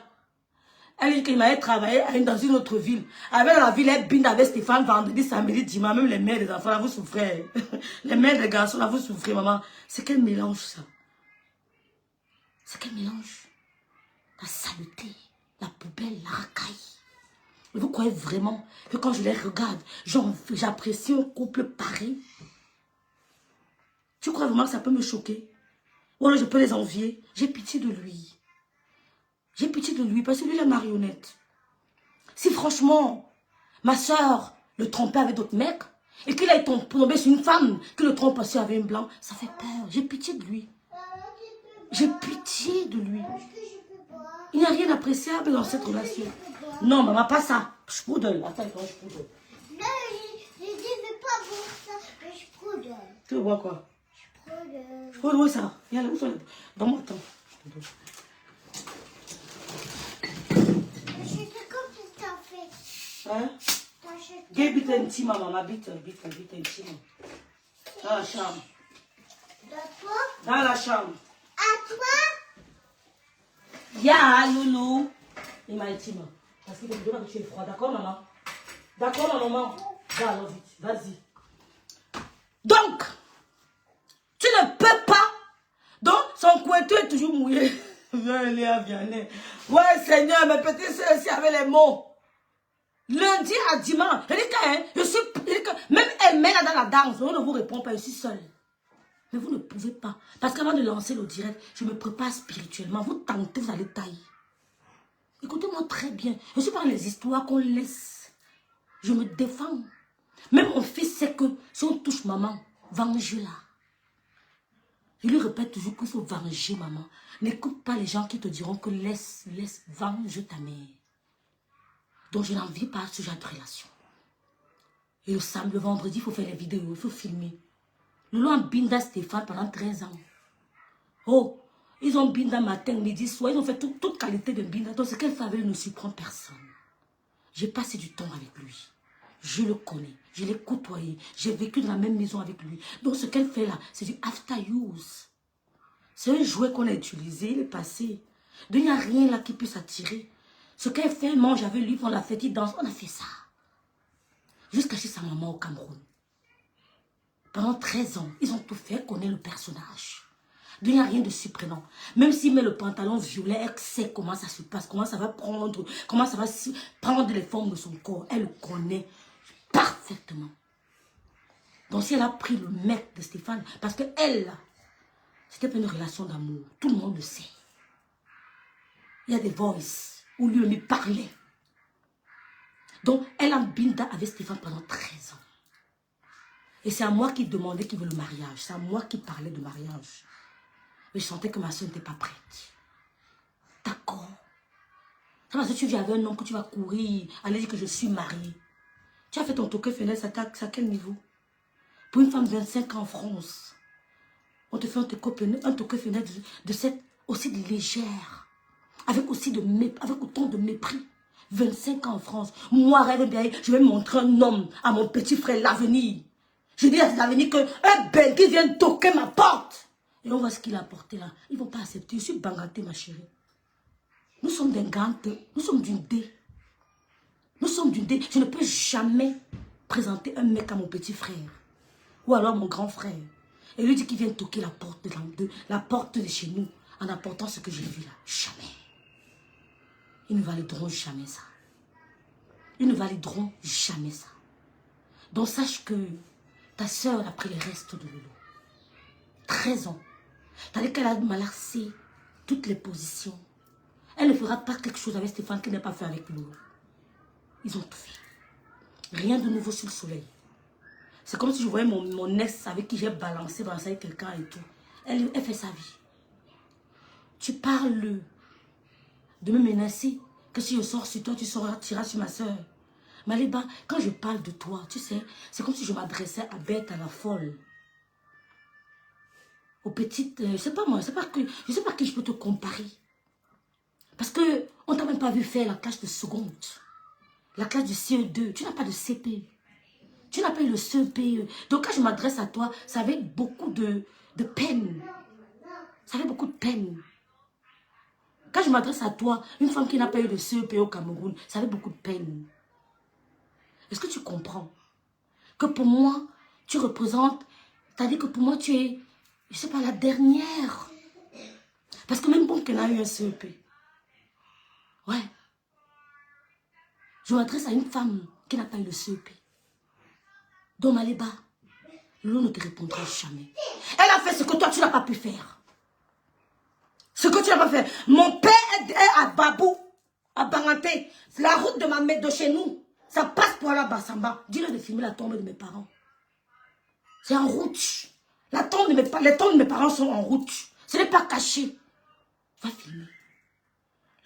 Elle dit qu'il m'avait travaillé dans une autre ville. Avec la ville, elle binda avec Stéphane vendredi, samedi, dimanche. Même les mères des enfants, là, vous souffrez. Les mères des garçons, là, vous souffrez, maman. C'est quel mélange, ça? C'est quel mélange? La saleté, la poubelle, la racaille. Et vous croyez vraiment que quand je les regarde, j'apprécie un couple pareil? Tu crois vraiment que ça peut me choquer? Ou alors je peux les envier? J'ai pitié de lui. J'ai pitié de lui parce que lui, la marionnette. Si franchement, ma soeur le trompait avec d'autres mecs et qu'il a tombé sur une femme qui le trompe aussi avec un blanc, ça fait peur. J'ai pitié de lui. J'ai pitié de lui. Il n'y a rien d'appréciable dans cette relation. Non, maman, pas ça. Je poudre. Attends, je poudre. Non, je dis pas pour ça, mais je prud'homme. Tu veux boire quoi? Je prud'homme. Je poudre, où ça? Viens là, où ça? Donne-moi, attends. J'étais comme tu t'as fait. Hein? T'achètes. Gay bite intime, maman, bite intime. Dans la chambre. D'accord? Dans la chambre. À toi? Ya, loulou. Il m'a intime. Parce qu'il faut que tu es froid. D'accord, maman? D'accord, maman? Va, alors vite. Vas-y. Donc, tu ne peux pas. Donc, son coueteux est toujours mouillé. Viens, Léa, viens. Ouais, Seigneur, mes petites soeurs ici avec les mots. Lundi à dimanche. Je dis que même elle mène dans la danse. On ne vous répond pas, je suis seule. Mais vous ne pouvez pas. Parce qu'avant de lancer le direct, je me prépare spirituellement. Vous tentez, vous allez tailler. Écoutez-moi très bien. Je suis pas dans les histoires qu'on laisse. Je me défends. Même mon fils sait que si on touche maman, venge-la. Je lui répète toujours qu'il faut venger maman. N'écoute pas les gens qui te diront que laisse, venge ta mère. Donc je n'envie pas ce genre de relation. Et le samedi, le vendredi, il faut faire les vidéos, il faut filmer. Nous avons binda Stéphane pendant 13 ans. Oh, ils ont binda matin, midi, soir. Ils ont fait toute qualité de binda. Donc ce qu'elle fait avec lui ne surprend personne. J'ai passé du temps avec lui. Je le connais. Je l'ai côtoyé. J'ai vécu dans la même maison avec lui. Donc ce qu'elle fait là, c'est du after use. C'est un jouet qu'on a utilisé, il est passé. Donc il n'y a rien là qui puisse attirer. Ce qu'elle fait, elle mange avec lui, on l'a fait, il danse. On a fait ça. Jusqu'à chez sa maman au Cameroun. Pendant 13 ans, ils ont tout fait, elle connaît le personnage. Il n'y a rien de surprenant. Même s'il met le pantalon violet, elle sait comment ça se passe, comment ça va prendre les formes de son corps. Elle le connaît parfaitement. Donc si elle a pris le mec de Stéphane, parce qu'elle, c'était pas une relation d'amour. Tout le monde le sait. Il y a des voices où lui parlait. Donc elle a binda avec Stéphane pendant 13 ans. Et c'est à moi qui demandais qu'il veut le mariage. C'est à moi qui parlais de mariage. Mais je sentais que ma soeur n'était pas prête. D'accord. C'est parce que tu viens avec un homme que tu vas courir, aller dire que je suis mariée. Tu as fait ton toque fenêtre à quel niveau? Pour une femme de 25 ans en France, on te fait un toque fenêtre de cette aussi de légère. Avec aussi avec autant de mépris. 25 ans en France. Moi, rêve bien, je vais montrer un homme à mon petit frère l'avenir. Je dis à l'avenir qu'un Belgique vient toquer ma porte. Et on voit ce qu'il a apporté là. Ils ne vont pas accepter. Je suis bangaté, ma chérie. Nous sommes d'un gante. Nous sommes d'une dé. Nous sommes d'une dé. Je ne peux jamais présenter un mec à mon petit frère. Ou alors mon grand frère. Et lui dit qu'il vient toquer la porte de chez nous. En apportant ce que j'ai vu là. Jamais. Ils ne valideront jamais ça. Ils ne valideront jamais ça. Donc sache que ta soeur a pris les restes de Lolo. 13 ans. Tandis qu'elle a malaxé toutes les positions. Elle ne fera pas quelque chose avec Stéphane qu'elle n'a pas fait avec Lolo. Ils ont tout fait. Rien de nouveau sur le soleil. C'est comme si je voyais mon ex avec qui j'ai balancé avec quelqu'un et tout. Elle fait sa vie. Tu parles de me menacer, que si je sors sur toi, tu tireras sur ma soeur. Maliba, quand je parle de toi, tu sais, c'est comme si je m'adressais à Bête, à la folle. Aux petites, je sais pas moi, je sais pas qui je peux te comparer. Parce que on t'a même pas vu faire la classe de seconde. La classe du CE2, tu n'as pas de CP. Tu n'as pas eu le CPE. Donc quand je m'adresse à toi, ça avait beaucoup de peine. Ça avait beaucoup de peine. Quand je m'adresse à toi, une femme qui n'a pas eu de CEP au Cameroun, ça avait beaucoup de peine. Est-ce que tu comprends? Que pour moi, tu représentes, c'est-à-dire que pour moi, tu es, je sais pas, la dernière. Parce que même bon qu'elle a eu un CEP. Ouais. Je m'adresse à une femme qui n'a pas eu le CEP. Donc Maléba, l'eau ne te répondra jamais. Elle a fait ce que toi, tu n'as pas pu faire. Ce que tu n'as pas fait. Mon père est à Babou, à Banganté. La route de ma mère de chez nous. Ça passe pour la Bassamba. Dis-le de filmer la tombe de mes parents. C'est en route. Les tombes de mes parents sont en route. Ce n'est pas caché. Va filmer.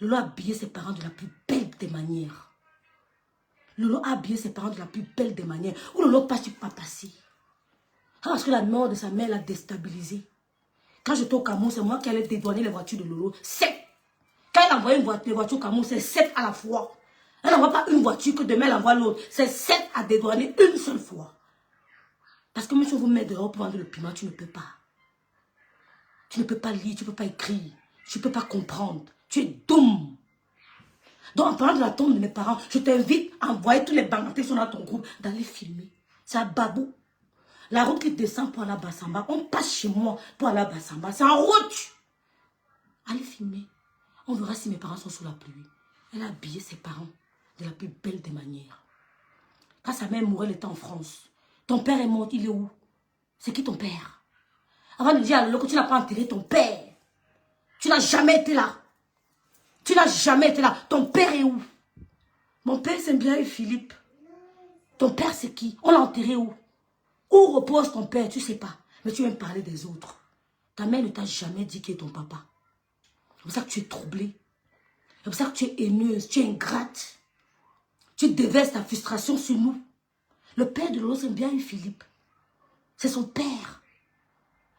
Lolo a habillé ses parents de la plus belle des manières. Lolo a habillé ses parents de la plus belle des manières. Où Lolo passe, tu peux pas passer. Parce que la mort de sa mère l'a déstabilisé. Quand j'étais au Cameroun, c'est moi qui allais dédouaner les voitures de Lolo. 7. Quand elle envoie les voitures au Cameroun, c'est 7 à la fois. Elle n'envoie pas une voiture que demain elle envoie l'autre. C'est 7 à dédouaner une seule fois. Parce que même si on vous met dehors pour vendre le piment, tu ne peux pas. Tu ne peux pas lire, tu ne peux pas écrire. Tu ne peux pas comprendre. Tu es doum. Donc en parlant de la tombe de mes parents, je t'invite à envoyer tous les bangantés qui sont dans ton groupe, d'aller filmer. C'est à Babou. La route qui descend pour aller à Bassamba, on passe chez moi pour aller à Bassamba. C'est en route. Allez filmer. On verra si mes parents sont sous la pluie. Elle a habillé ses parents de la plus belle des manières. Quand sa mère mourait, elle était en France. Ton père est mort, il est où? C'est qui ton père? Avant de dire à Lolo que tu n'as pas enterré ton père. Tu n'as jamais été là. Tu n'as jamais été là. Ton père est où? Mon père, c'est bien Philippe. Ton père, c'est qui? On l'a enterré où? Où repose ton père? Tu ne sais pas. Mais tu viens me parler des autres. Ta mère ne t'a jamais dit qui est ton papa. C'est pour ça que tu es troublée. C'est pour ça que tu es haineuse, tu es ingrate. Tu déverses ta frustration sur nous. Le père de Lolo, c'est bien Philippe. C'est son père.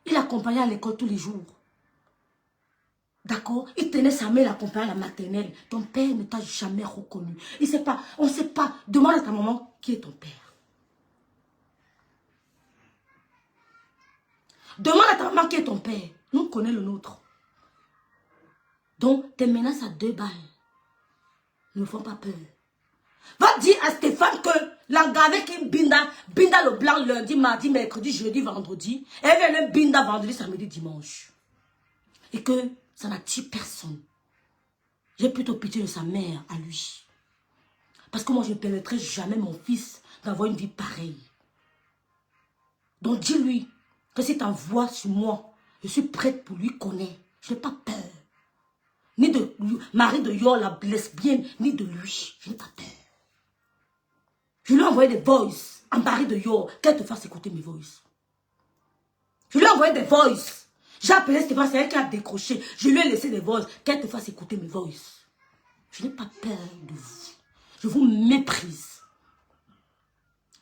Il l'accompagnait à l'école tous les jours. D'accord? Il tenait sa mère, l'accompagnait à la maternelle. Ton père ne t'a jamais reconnu. Il ne sait pas, on ne sait pas. Demande à ta maman qui est ton père. Demande à ta maman qui est ton père. Nous, on connaît le nôtre. Donc, tes menaces à 2 balles ne font pas peur. Va dire à Stéphane que l'engagé qui binda le blanc lundi, mardi, mercredi, jeudi, vendredi. Et elle vient le binda vendredi, samedi, dimanche. Et que ça n'attire personne. J'ai plutôt pitié de sa mère à lui. Parce que moi, je ne permettrai jamais mon fils d'avoir une vie pareille. Donc dis-lui que si tu envoies sur moi, je suis prête pour lui connaître. Je n'ai pas peur. Ni de Marie de Yor, la lesbienne, ni de lui. Je n'ai pas peur. Je lui ai envoyé des voices à Marie de Yor, qu'elle te fasse écouter mes voices. Je lui ai envoyé des voices. J'ai appelé Stéphane, c'est elle qui a décroché. Je lui ai laissé des voices, qu'elle te fasse écouter mes voices. Je n'ai pas peur de vous. Je vous méprise.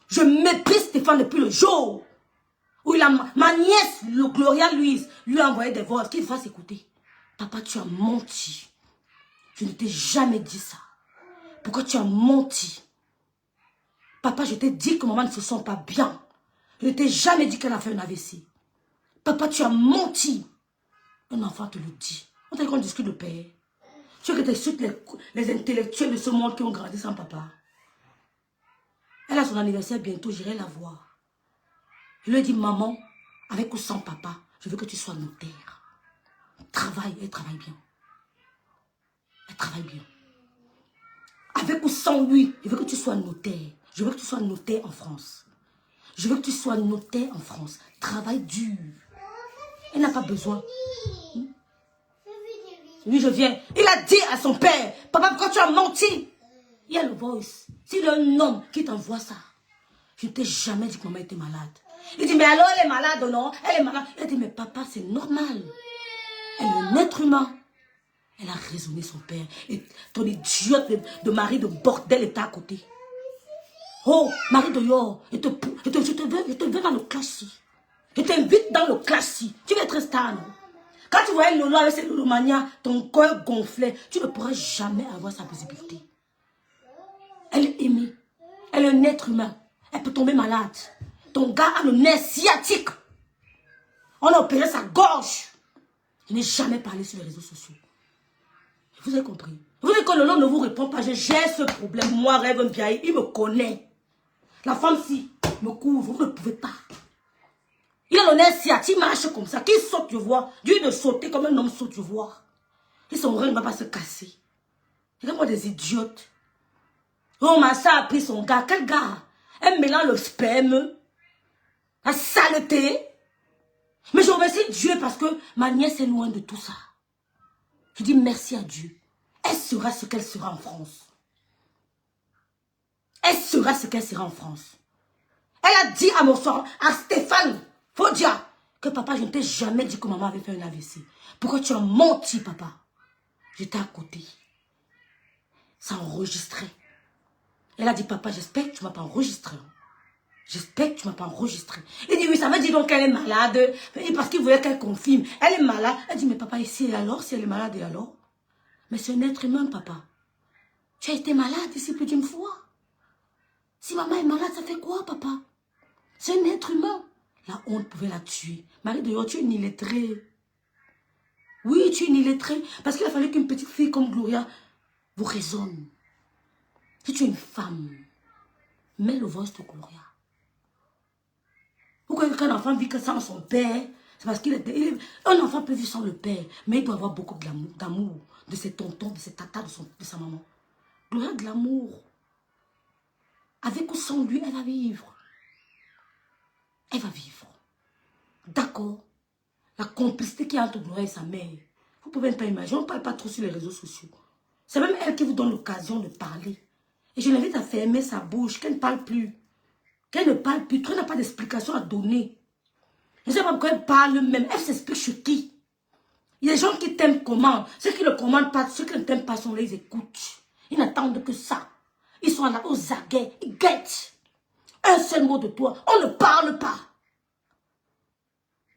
Je méprise Stéphane depuis le jour Où ma nièce, Gloria Louise, lui a envoyé des voix qu'il fasse écouter. Papa, tu as menti. Je ne t'ai jamais dit ça. Pourquoi tu as menti? Papa, je t'ai dit que maman ne se sent pas bien. Je ne t'ai jamais dit qu'elle a fait un AVC. Papa, tu as menti. Un enfant te le dit. On t'a dit qu'on discute de père. Tu veux que tu insultes les intellectuels de ce monde qui ont grandi sans papa. Elle a son anniversaire bientôt, j'irai la voir. Je lui ai dit, maman, avec ou sans papa, je veux que tu sois notaire. Travaille, elle travaille bien. Elle travaille bien. Avec ou sans lui, je veux que tu sois notaire. Je veux que tu sois notaire en France. Je veux que tu sois notaire en France. Travaille dur. Elle n'a pas besoin. Oui, je viens. Il a dit à son père, papa, pourquoi tu as menti? Il y a le voice. S'il y a un homme qui t'envoie ça, je ne t'ai jamais dit que maman était malade. Il dit, mais alors elle est malade ou non? Elle est malade. Il a dit, mais papa, c'est normal. Elle est un être humain. Elle a raisonné son père. Et ton idiote de mari de bordel était à côté. Oh, mari de Yor, je te veux dans le classe. Je t'invite dans le classe. Tu veux être star, non? Quand tu voyais Lolo avec ses Lolomania, ton cœur gonflait, tu ne pourras jamais avoir sa visibilité. Elle est aimée. Elle est un être humain. Elle peut tomber malade. Ton gars a le nerf sciatique. On a opéré sa gorge. Je n'ai jamais parlé sur les réseaux sociaux. Vous avez compris? Vous dites que Lolo ne vous répond pas. Je gère ce problème. Moi, Rêve Mbiaye, il me connaît. La femme-ci me couvre. Vous ne pouvez pas. Il a le nerf sciatique, il marche comme ça. Qui saute, tu vois? Dieu de sauter comme un homme saute, tu vois. Et son rein ne va pas se casser. Regarde-moi des idiotes. Oh, ma soeur a pris son gars. Quel gars? Elle mélange le sperme. La saleté. Mais je remercie Dieu parce que ma nièce est loin de tout ça. Je dis merci à Dieu. Elle sera ce qu'elle sera en France. Elle sera ce qu'elle sera en France. Elle a dit à mon soeur, à Stéphane, faut dire que papa, je ne t'ai jamais dit que maman avait fait un AVC. Pourquoi tu as menti, papa? J'étais à côté. Ça enregistrait. Elle a dit, papa, j'espère que tu ne m'as pas enregistré. J'espère que tu ne m'as pas enregistré. Il dit, oui, ça veut dire donc qu'elle est malade. Parce qu'il voulait qu'elle confirme. Elle est malade. Elle dit, mais papa, ici et alors, si elle est malade et alors? Mais c'est un être humain, papa. Tu as été malade ici plus d'une fois. Si maman est malade, ça fait quoi, papa? C'est un être humain. La honte pouvait la tuer. Marie de Yor, tu es une illettrée. Oui, tu es une illettrée. Parce qu'il a fallu qu'une petite fille comme Gloria vous raisonne. Si tu es une femme, mets le voice de Gloria. Pourquoi qu'un enfant vit que sans son père? C'est parce qu'il est... Un enfant peut vivre sans le père, mais il doit avoir beaucoup d'amour de ses tontons, de ses tatas, de sa maman. Gloria a de l'amour. Avec ou sans lui, elle va vivre. Elle va vivre. D'accord. La complicité qu'il y a entre Gloria et sa mère. Vous pouvez même pas imaginer. On ne parle pas trop sur les réseaux sociaux. C'est même elle qui vous donne l'occasion de parler. Et je l'invite à fermer sa bouche, qu'elle ne parle plus. Qu'elle ne parle plus. Elle n'a pas d'explication à donner. Je ne sais pas pourquoi elle parle même. Elle s'explique chez qui? Il y a des gens qui t'aiment comment? Ceux qui ne commandent pas, ceux qui ne t'aiment pas sont là, ils écoutent. Ils n'attendent que ça. Ils sont là aux aguets. Ils guettent. Un seul mot de toi. On ne parle pas.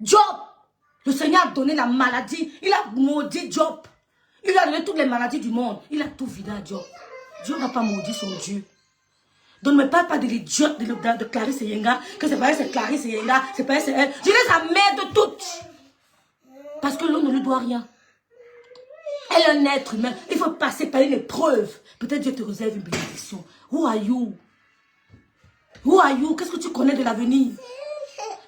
Job. Le Seigneur a donné la maladie. Il a maudit Job. Il lui a donné toutes les maladies du monde. Il a tout vidé à Job. Dieu n'a pas maudit son Dieu. Donc ne me parle pas de l'idiote de Clarisse Yenga. Que c'est pas elle, c'est Clarisse Yenga. C'est pas elle, c'est elle. Je laisse la mère de toutes. Parce que l'homme ne lui doit rien. Elle est un être humain. Il faut passer par une épreuve. Peut-être Dieu te réserve une bénédiction. Who are you? Who are you? Qu'est-ce que tu connais de l'avenir?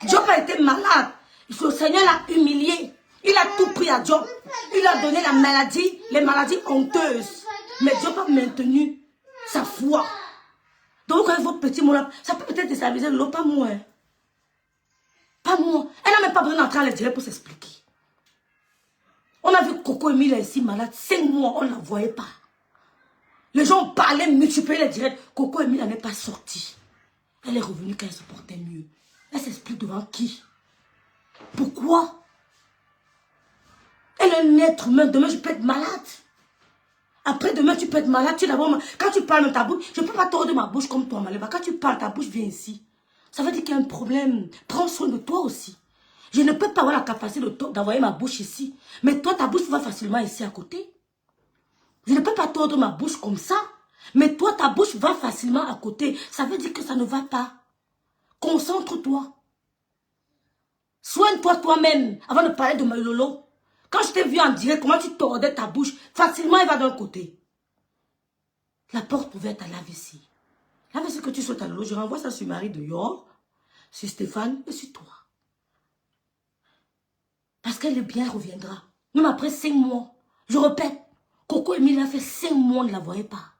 Job a été malade. Le Seigneur l'a humilié. Il a tout pris à Job. Il a donné la maladie, les maladies honteuses. Mais Job a maintenu sa foi. Donc, quand votre petit mot là, ça peut peut-être déstabiliser l'eau, pas moi. Hein. Pas moi. Elle n'a même pas besoin d'entrer à l'intérieur pour s'expliquer. On a vu Coco Emile ici malade. 5 mois, on ne la voyait pas. Les gens parlaient, multipliaient les directs. Coco Emile n'est pas sortie. Elle est revenue quand elle se portait mieux. Elle s'explique devant qui? Pourquoi? Elle est un être humain. Demain, je peux être malade. Après, demain, tu peux être malade. Tu d'abord, quand tu parles dans ta bouche, je ne peux pas tordre ma bouche comme toi, Maléba. Quand tu parles, ta bouche vient ici. Ça veut dire qu'il y a un problème. Prends soin de toi aussi. Je ne peux pas avoir la capacité d'envoyer ma bouche ici. Mais toi, ta bouche va facilement ici à côté. Je ne peux pas tordre ma bouche comme ça. Mais toi, ta bouche va facilement à côté. Ça veut dire que ça ne va pas. Concentre-toi. Soigne-toi toi-même avant de parler de Malolo. Quand je t'ai vu en direct, comment tu tordais ta bouche, facilement elle va d'un côté. La porte ouverte à la vessie. La vessie que tu souhaites à Lolo, je renvoie ça sur Marie de Yor, sur Stéphane et sur toi. Parce qu'elle est bien, reviendra. Même après 5 mois. Je répète, Coco Emile a fait 5 mois, on ne la voyait pas.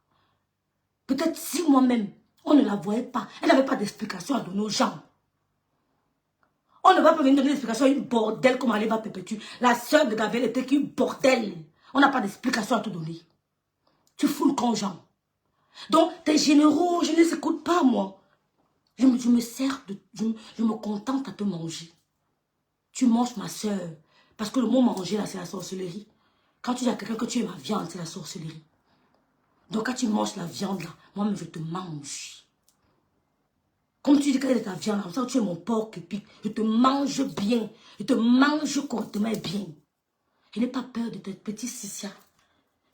Peut-être 6 mois même, on ne la voyait pas. Elle n'avait pas d'explication à donner aux gens. On ne va pas venir donner d'explication à une bordel comme Aléva Perpétue. La sœur de Gabriel était qu'une bordel. On n'a pas d'explication à te donner. Tu fous le camp aux gens. Donc, t'es généraux, je ne les écoute pas, moi. Je me sers de... Je me contente à te manger. Tu manges ma soeur. Parce que le mot manger, là, c'est la sorcellerie. Quand tu dis à quelqu'un que tu es ma viande, c'est la sorcellerie. Donc, quand tu manges la viande, là, moi-même, je te mange. Comme tu dis qu'elle est ta viande, comme ça, tu es mon porc épic. Je te mange bien. Je te mange correctement et bien. Je n'ai pas peur de tes petits Sissia.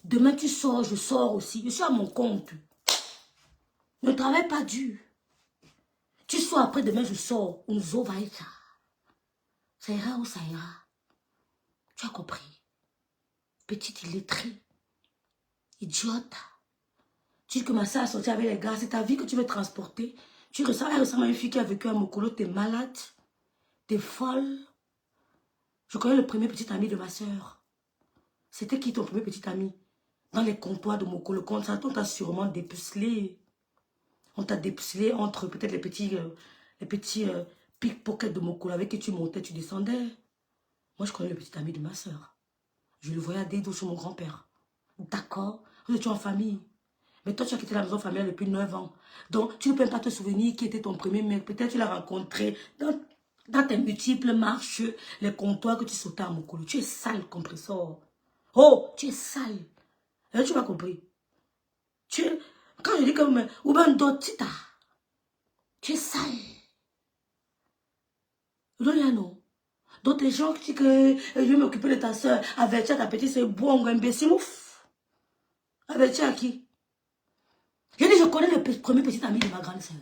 Demain, tu sors, je sors aussi. Je suis à mon compte. Ne travaille pas dur. Tu sors après, demain, je sors. On va être là. Ça ira ou ça ira. Tu as compris. Petite illettrée. Idiote. Tu dis que ma soeur a sorti avec les gars. C'est ta vie que tu veux transporter. Elle ressemble à une fille qui a vécu à Mokolo. T'es malade. T'es folle. Je connais le premier petit ami de ma soeur. C'était qui ton premier petit ami? Dans les comptoirs de Mokolo. On t'a sûrement dépucelé. On t'a dépucelé entre peut-être les petits pickpockets de Mokolo avec qui tu montais, tu descendais. Moi, je connais le petit ami de ma soeur. Je le voyais à Dédou chez mon grand-père. D'accord? Vous étiez en famille. Mais toi, tu as quitté la maison familiale depuis 9 ans. Donc, tu ne peux pas te souvenir qui était ton premier mec. Peut-être tu l'as rencontré dans tes multiples marches, les comptoirs que tu sautais à Mokolo. Tu es sale, compressor. Oh, tu es sale. Et tu m'as compris. Quand je dis que Ouban Dotita, tu es sale. Non. Donc, les gens qui disent que je vais m'occuper de ta soeur, avertir ta petite, c'est bon, imbécile, ouf. Avertir à qui? Je dis, je connais le premier petit ami de ma grande sœur.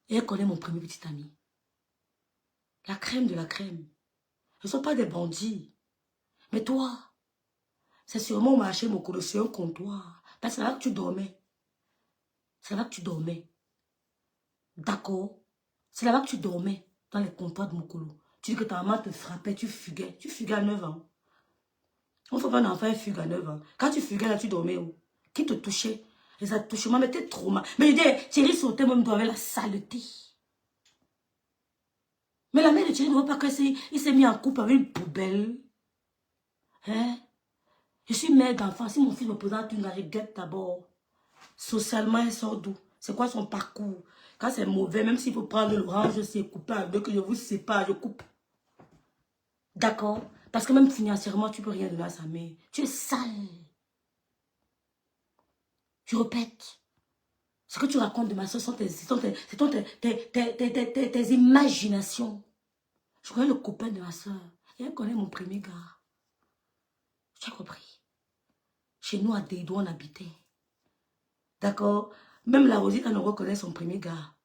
Et elle connaît mon premier petit ami. La crème de la crème. Ce ne sont pas des bandits. Mais toi, c'est sûrement au marché Mokolo, c'est un comptoir. Parce que c'est là que tu dormais. C'est là que tu dormais. D'accord? C'est là-bas que tu dormais, dans les comptoirs de Mokolo. Tu dis que ta maman te frappait, tu fuguais. Tu fuguais à 9 ans. On ne faut pas un enfant fugue à 9 ans. Quand tu fuguais là, tu dormais où? Qui te touchait? Et ça te touchait, mais t'es trop mal. Mais je dis, Thierry sautait même avec la saleté. Mais la mère de Thierry ne voit pas qu'il s'est mis en couple avec une poubelle. Hein? Je suis mère d'enfant. Si mon fils me présente une regrette d'abord. Socialement, elle sort d'où? C'est quoi son parcours? Quand c'est mauvais, même s'il faut prendre l'orange, c'est couper avec, je vous sépare, je coupe. D'accord? Parce que même financièrement, tu ne peux rien donner à sa mère. Tu es sale. Je répète. Ce que tu racontes de ma soeur sont tes imaginations. Je connais le copain de ma soeur. Et elle connaît mon premier gars. Tu as compris? Chez nous, à Dédou, on habitait. D'accord? Même la Rosita ne reconnaît son premier gars.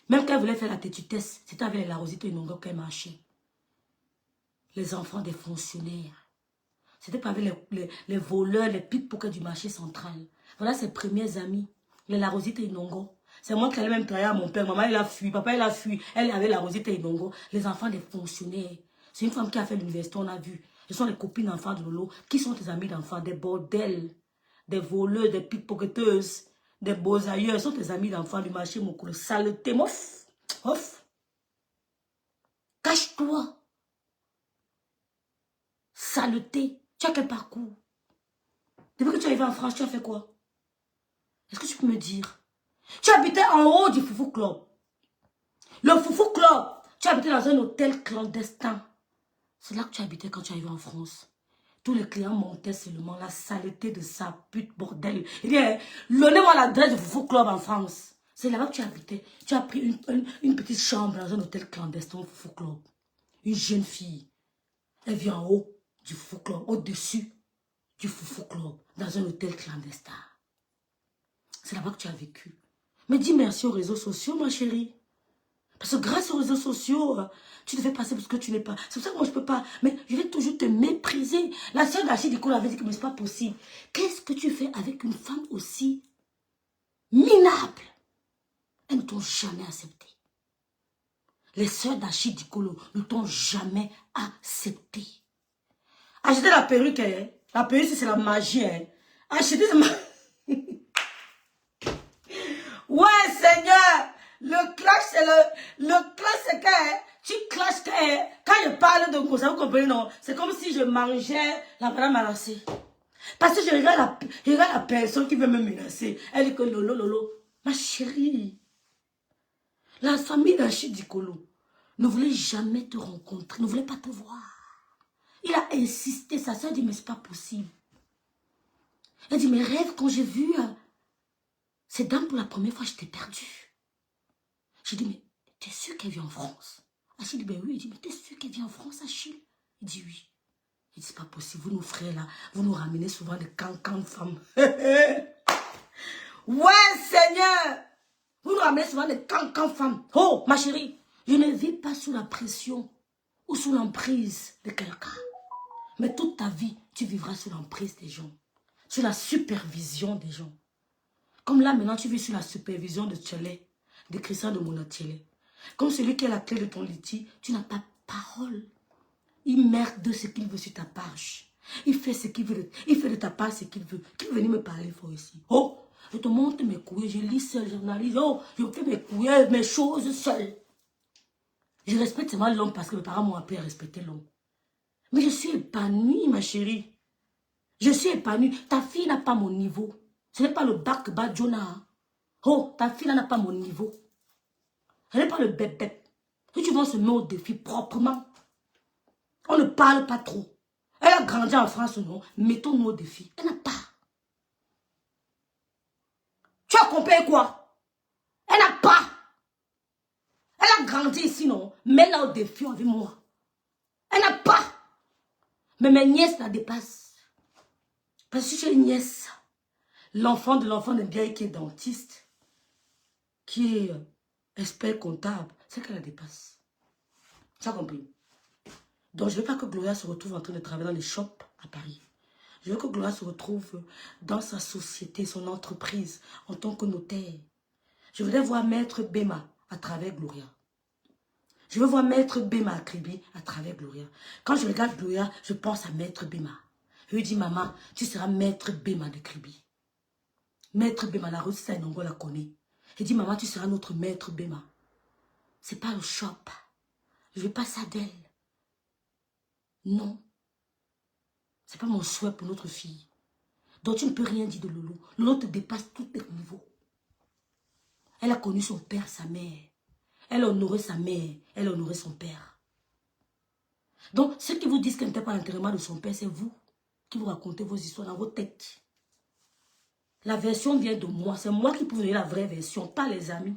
Même quand elle voulait faire la tétutesse, c'était avec la Rosita et Nongo qu'elle marchait. Les enfants des fonctionnaires. C'était pas avec les voleurs, les pickpockets du marché central. Voilà ses premiers amis. Les La Rosita et Nongo. C'est moi qui allais même travailler à mon père. Maman, elle a fui. Papa, il a fui. Elle avait La Rosita et Nongo. Les enfants des fonctionnaires. C'est une femme qui a fait l'université, on a vu. Ce sont les copines d'enfants de Lolo. Qui sont tes amis d'enfants? Des bordels, des voleurs, des pickpocketeuses, des beaux ailleurs. Ce sont tes amis d'enfants du marché Mokolo. Saleté, mof. Off. Cache-toi. Saleté. Tu as quel parcours? Depuis que tu es arrivé en France, tu as fait quoi? Est-ce que tu peux me dire? Tu habitais en haut du Foufou Club. Le Foufou Club. Tu habitais dans un hôtel clandestin. C'est là que tu habitais quand tu es arrivé en France. Tous les clients montaient seulement la saleté de sa pute bordel. Il dit, donnez-moi l'adresse du Foufou Club en France. C'est là-bas que tu habitais. Tu as pris une petite chambre dans un hôtel clandestin au Fou Club. Une jeune fille. Elle vit en haut du Fou Club, au-dessus du Fou Club, dans un hôtel clandestin. C'est là-bas que tu as vécu. Mais dis merci aux réseaux sociaux, ma chérie. Parce que grâce aux réseaux sociaux, tu devais passer parce que tu n'es pas. C'est pour ça que moi, je ne peux pas. Mais je vais toujours te mépriser. La sœur d'Achille Dicolo avait dit que ce n'est pas possible. Qu'est-ce que tu fais avec une femme aussi minable? Elles ne t'ont jamais accepté. Les sœurs d'Achille Dicolo ne t'ont jamais accepté. Acheter la perruque, hein? La perruque, c'est la magie. Hein? Acheter Ouais, Seigneur! Le clash, c'est le clash, c'est que tu clashes que quand je parle de ça, vous comprenez, non? C'est comme si je mangeais la madame Manassé. Parce que je regarde la personne qui veut me menacer. Elle dit que lolo, lolo. Ma chérie, la famille d'Achille Dicolo ne voulait jamais te rencontrer, ne voulait pas te voir. Il a insisté, sa soeur dit, mais c'est pas possible. Elle dit, mes rêves, quand j'ai vu ces dames pour la première fois, j'étais perdue. J'ai dit, mais t'es sûr qu'elle vient en France? Achille dit, ben oui. Il dit, mais t'es sûr qu'elle vient en France, Achille? Il dit, oui. Il dit, c'est pas possible, vous nous frères là, vous nous ramenez souvent des cancans de femmes. Ouais, Seigneur! Vous nous ramenez souvent des cancans de femmes. Oh, ma chérie, je ne vis pas sous la pression ou sous l'emprise de quelqu'un. Mais toute ta vie, tu vivras sous l'emprise des gens. Sous la supervision des gens. Comme là, maintenant, tu vis sous la supervision de Tchelé, de Christian de Monatielé. Comme celui qui a la clé de ton litige, tu n'as pas parole. Il merde de ce qu'il veut sur ta page. Il fait ce qu'il veut. Il fait de ta page ce qu'il veut. Qui veut venir me parler fort ici? Oh, je te montre mes couilles, je lis seul, j'analyse. Oh, je fais mes couilles, mes choses seul. Je respecte seulement l'homme parce que mes parents m'ont appris à respecter l'homme. Mais je suis épanouie, ma chérie. Je suis épanouie. Ta fille n'a pas mon niveau. Ce n'est pas le bac bas Jonah. Oh, ta fille n'a pas mon niveau. Ce n'est pas le bébé. Si tu veux se mettre au défi proprement, on ne parle pas trop. Elle a grandi en France, non? Mettons-nous au défi. Elle n'a pas. Tu as compris quoi? Elle n'a pas. Elle a grandi ici, non? Mets-la au défi avec moi. Elle n'a pas. Mais mes nièces la dépassent. Parce que j'ai une nièce. L'enfant de vieille qui est dentiste, qui est expert comptable, c'est qu'elle la dépasse. Tu as compris? Donc, je ne veux pas que Gloria se retrouve en train de travailler dans les shops à Paris. Je veux que Gloria se retrouve dans sa société, son entreprise, en tant que notaire. Je voudrais voir Maître Bema à travers Gloria. Je veux voir Maître Bema à Kribi à travers Gloria. Quand je regarde Gloria, je pense à Maître Bema. Je lui dis, maman, tu seras Maître Bema de Kribi. Maître Bema, la Rose Sainongo la connaît. Je dis, maman, tu seras notre Maître Bema. C'est pas le shop. Je veux pas ça d'elle. Non. C'est pas mon souhait pour notre fille. Donc tu ne peux rien dire de Lolo. Lolo te dépasse tous les niveaux. Elle a connu son père, sa mère. Elle a honoré sa mère. Elle a honoré son père. Donc ceux qui vous disent qu'elle n'était pas l'enterrement de son père, c'est vous qui vous racontez vos histoires dans vos têtes. La version vient de moi. C'est moi qui peux vous donner la vraie version, pas les amis.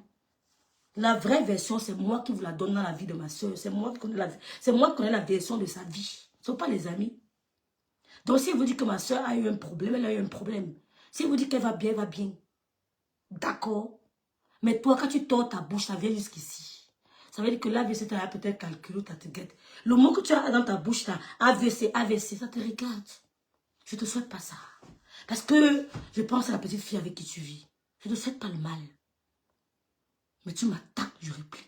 La vraie version, c'est moi qui vous la donne dans la vie de ma soeur. C'est moi qui connais la version de sa vie. Ce ne sont pas les amis. Donc, si elle vous dit que ma soeur a eu un problème, elle a eu un problème. Si elle vous dit qu'elle va bien, elle va bien. D'accord. Mais toi, quand tu tords ta bouche, ça vient jusqu'ici. Ça veut dire que l'AVC, tu as peut-être calculé, tu as te guette. Le mot que tu as dans ta bouche, tu as AVC, AVC, ça te regarde. Je ne te souhaite pas ça. Parce que je pense à la petite fille avec qui tu vis. Je ne te souhaite pas le mal. Mais tu m'attaques, je réplique.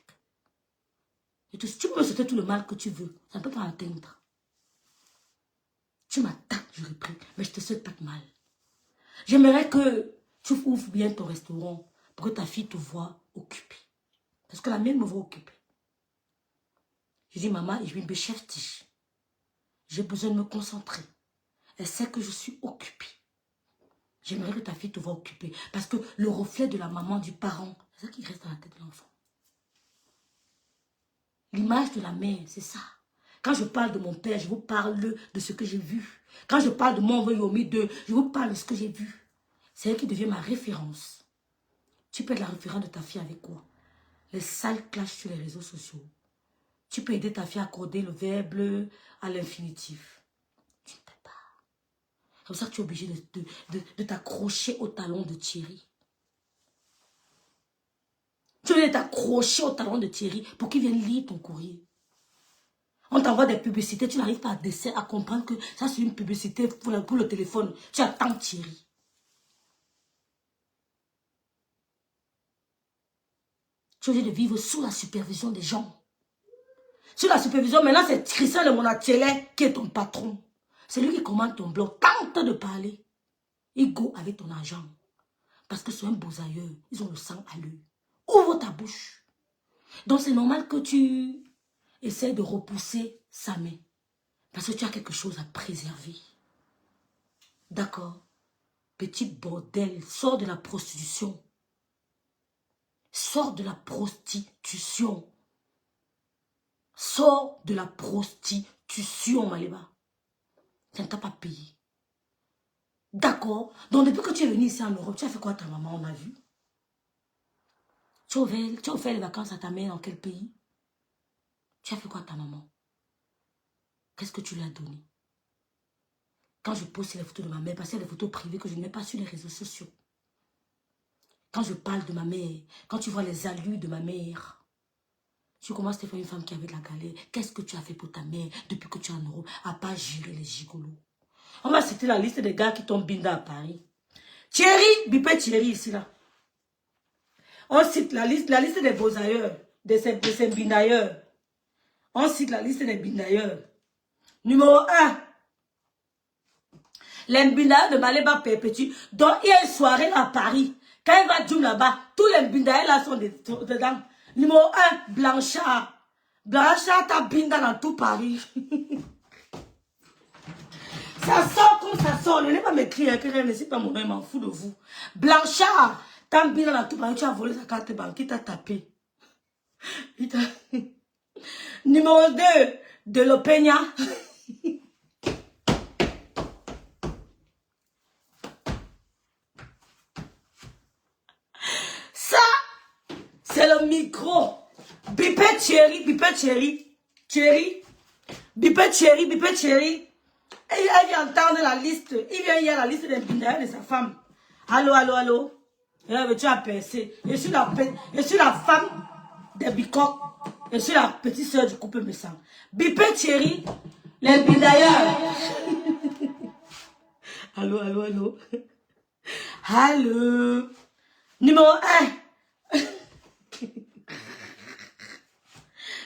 Tu peux me souhaiter tout le mal que tu veux. Ça ne peut pas atteindre. Tu m'attaques, je réplique. Mais je ne te souhaite pas de mal. J'aimerais que tu ouvres bien ton restaurant pour que ta fille te voie occupée. Parce que la mienne me voit occupée. Je dis, maman, je vais me beschäftigen. J'ai besoin de me concentrer. Elle sait que je suis occupée. J'aimerais que ta fille te voie occupée. Parce que le reflet de la maman, du parent, c'est ça qui reste dans la tête de l'enfant. L'image de la mère, c'est ça. Quand je parle de mon père, je vous parle de ce que j'ai vu. Quand je parle de mon Yomi 2, je vous parle de ce que j'ai vu. C'est elle qui devient ma référence. Tu peux être la référente de ta fille avec quoi? Les sales clashs sur les réseaux sociaux. Tu peux aider ta fille à accorder le verbe à l'infinitif. Tu ne peux pas. Comme ça, tu es obligé de t'accrocher au talon de Thierry. Tu veux t'accrocher au talon de Thierry pour qu'il vienne lire ton courrier. On t'envoie des publicités, tu n'arrives pas à comprendre que ça c'est une publicité pour le téléphone. Tu attends Thierry. Tu es obligé de vivre sous la supervision des gens. Sous la supervision, maintenant c'est Christian de Monatiele qui est ton patron. C'est lui qui commande ton blog. Tente de parler. Il go avec ton argent. Parce que c'est un beau ailleurs. Ils ont le sang à l'œil. Ouvre ta bouche. Donc c'est normal que tu essaies de repousser sa main. Parce que tu as quelque chose à préserver. D'accord? Petit bordel, sors de la prostitution. Sors de la prostitution. Sors de la prostitution, Maléba. Ça ne t'a pas payé. D'accord? Donc depuis que tu es venu ici en Europe, tu as fait quoi à ta maman, on a vu? Tu as offert les vacances à ta mère dans quel pays? Tu as fait quoi à ta maman? Qu'est-ce que tu lui as donné? Quand je poste les photos de ma mère, parce qu'il y a des photos privées que je ne mets pas sur les réseaux sociaux. Quand je parle de ma mère, quand tu vois les allures de ma mère, tu commences à faire une femme qui avait de la galère. Qu'est-ce que tu as fait pour ta mère depuis que tu es en Europe, à part gérer les gigolos? On va citer la liste des gars qui tombent binda à Paris. Thierry, bipé Thierry ici là. On cite la liste des beaux ailleurs, de ces bindailleurs. On cite la liste des bindailleurs. Numéro 1. Les bindailleurs de Maléba Perpétue. Donc il y a une soirée là à Paris. Quand il va Djoum là-bas, tous les bindailleurs là sont dedans. Numéro 1, Blanchard. Blanchard t'a binda dans tout Paris. Ça sort comme ça sort. Ne venez pas m'écrire que je ne sais pas mon nom, je m'en fous de vous. Blanchard, t'as binda dans tout Paris, tu as volé sa carte bancaire, il t'a tapé. Numéro 2, de l'Opeña. Ça, c'est le micro. Bipé Thierry, bipé Thierry. Thierry, bipé Thierry, bipé Thierry. Et il vient entendre la liste. Il vient hier la liste des bindailleurs de sa femme. Allô, allô, allô. Tu as percé. Je suis la femme des bicoques. Je suis la petite soeur du couple Messang. Bipé Thierry, les bindailleurs. Allô, allô, allô. Allô. Numéro 1.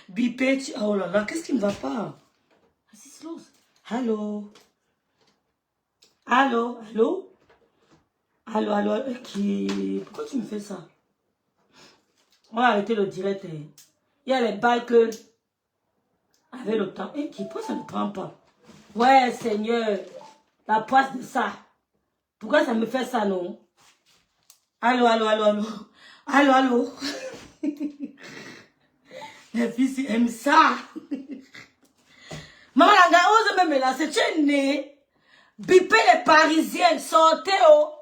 Bipé, oh là là, qu'est-ce qui ne va pas? Allô. Allô, allô. Allô, allô, ok. Pourquoi tu me fais ça? On va arrêter le direct. Il y a les bails que... Avec le temps. Et pourquoi ça ne prend pas? Ouais, Seigneur. La poisse de ça. Pourquoi ça me fait ça, non? Allô, allô, allô, allô. Allô, allô. Les filles aiment ça. Maman Langa, ose même là, c'est tu né. Bipez les Parisiennes, sortez oh.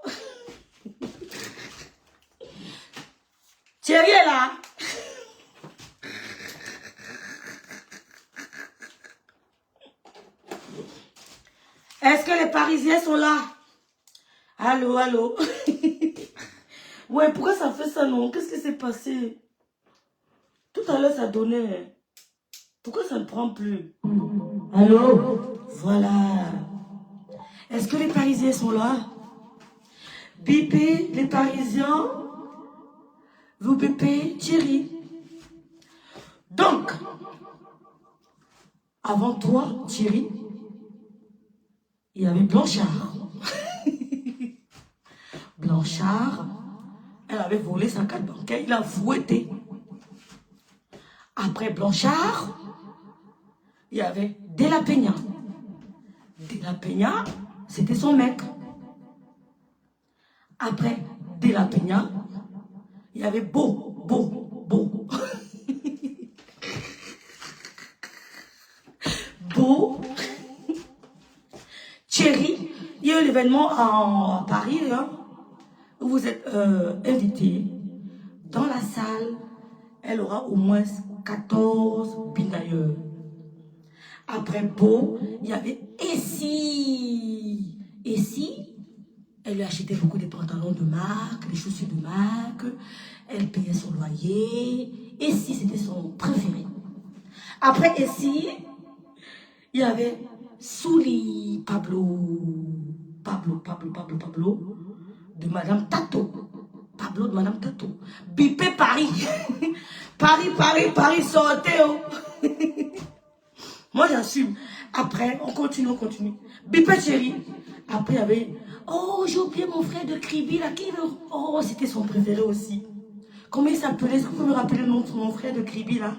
Thierry est là. Est-ce que les Parisiens sont là? Allô, allô. Ouais, pourquoi ça fait ça, non? Qu'est-ce qui s'est passé? Tout à l'heure, ça donnait. Pourquoi ça ne prend plus? Allô? Voilà. Est-ce que les Parisiens sont là? Bipez les Parisiens. Vous bipez Thierry. Donc, avant toi, Thierry, il y avait Blanchard. Blanchard, elle avait volé sa carte bancaire, il a fouetté. Après Blanchard, il y avait De La Peña. De La Peña, c'était son mec. Après De La Peña, il y avait Beau. Beau. Thierry, il y a eu l'événement à Paris, hein, où vous êtes invité. dans la salle, elle aura au moins 14 binailleurs. Après Beau, il y avait Essie. Essie, elle lui achetait beaucoup de pantalons de marque, des chaussures de marque. Elle payait son loyer. Essie, c'était son préféré. Après Essie, il y avait Souli Pablo, de Madame Tato. Pablo de Madame Tato. Bipé Paris. Paris, sortez. Oh. Moi, j'assume. Après, on continue. Bipé chérie. Après, il y avait... Oh, j'ai oublié mon frère de Kribi, là. Oh, c'était son préféré aussi. Comment il s'appelait? Est-ce que vous pouvez me rappeler le nom de mon frère de Kribi, là?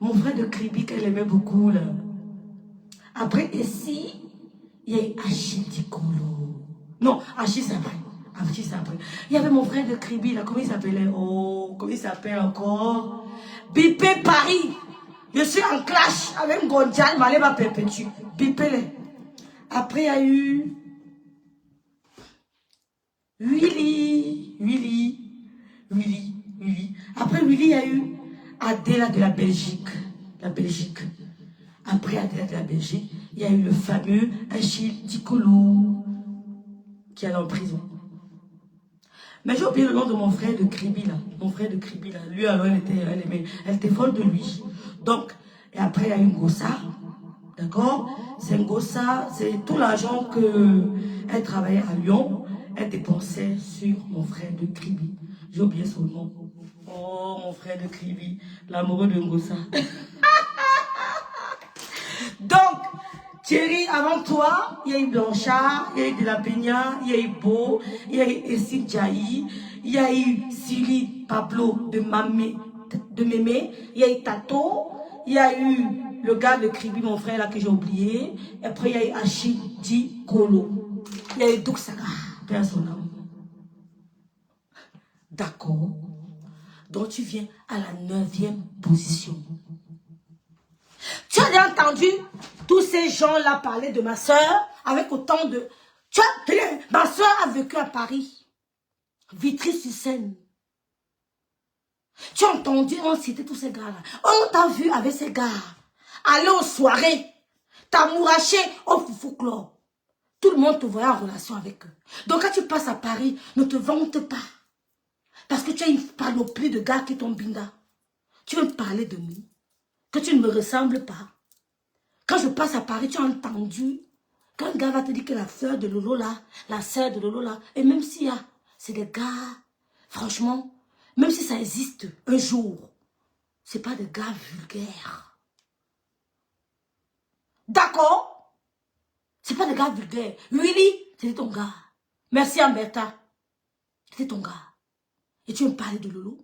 Mon frère de Kribi, qu'elle aimait beaucoup, là. Après, ici, il y a eu Achille Dikolo. Non, Achille, c'est après. Il y avait mon frère de Kribi, là. Comment il s'appelait? Oh, comment il s'appelle encore? Bipé Paris. Je suis en clash avec Gondjal, Maléba Perpétue. Bipé. Après, il y a eu Willy. Après Willy, il y a eu Adela de la Belgique. Après Adela de la Belgique, il y a eu le fameux Achille Dikolo qui est en prison. Mais j'ai oublié le nom de mon frère de Kribi, là. Lui, alors, elle était folle de lui. Donc, et après, il y a eu Ngossa. D'accord? C'est Ngossa, c'est tout l'argent qu'elle travaillait à Lyon. Elle dépensait sur mon frère de Kribi. J'ai oublié son nom. Oh, mon frère de Kribi, l'amoureux de Ngossa. Donc, Thierry, avant toi, il y a eu Blanchard, il y a eu De La Peña, il y a eu Beau, il y a eu Essie Djaï, il y a eu Siri Pablo de Mémé, il y a eu Tato, il y a eu le gars de Kribi, mon frère là que j'ai oublié, et après il y a eu Achille Dikolo, il y a eu Duxaga, personnellement. D'accord. Donc tu viens à la 9e position. Tu as bien entendu tous ces gens-là parler de ma soeur avec autant de... Tu as... Ma soeur a vécu à Paris, Vitry-sur-Seine. Tu as entendu, on citait tous ces gars-là. On t'a vu avec ces gars aller aux soirées, t'amouracher au foufou club. Tout le monde te voyait en relation avec eux. Donc quand tu passes à Paris, ne te vante pas. Parce que tu as une panoplie de gars qui t'ont binda. Tu veux me parler de nous? Que tu ne me ressembles pas. Quand je passe à Paris, tu as entendu qu'un gars va te dire que la sœur de Lolo là, et même s'il y a, c'est des gars, franchement, même si ça existe un jour, c'est pas des gars vulgaires. D'accord? C'est pas des gars vulgaires. Willy, c'était ton gars. Merci Amberta. C'était ton gars. Et tu veux me parler de Lolo?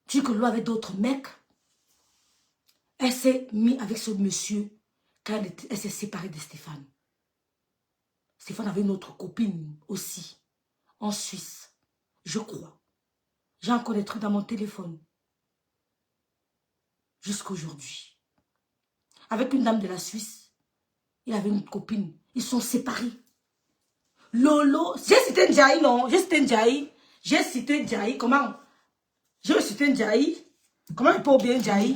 Tu dis que Lolo avait d'autres mecs. Elle s'est mise avec ce monsieur quand elle s'est séparée de Stéphane. Stéphane avait une autre copine aussi, en Suisse, je crois. J'ai encore des trucs dans mon téléphone. Jusqu'aujourd'hui. Avec une dame de la Suisse, il avait une copine. Ils sont séparés. Lolo, j'ai cité Ndjaï, non? J'ai cité Ndjaï, comment? J'ai cité Ndjaï. Comment il peut oublier Ndjaï?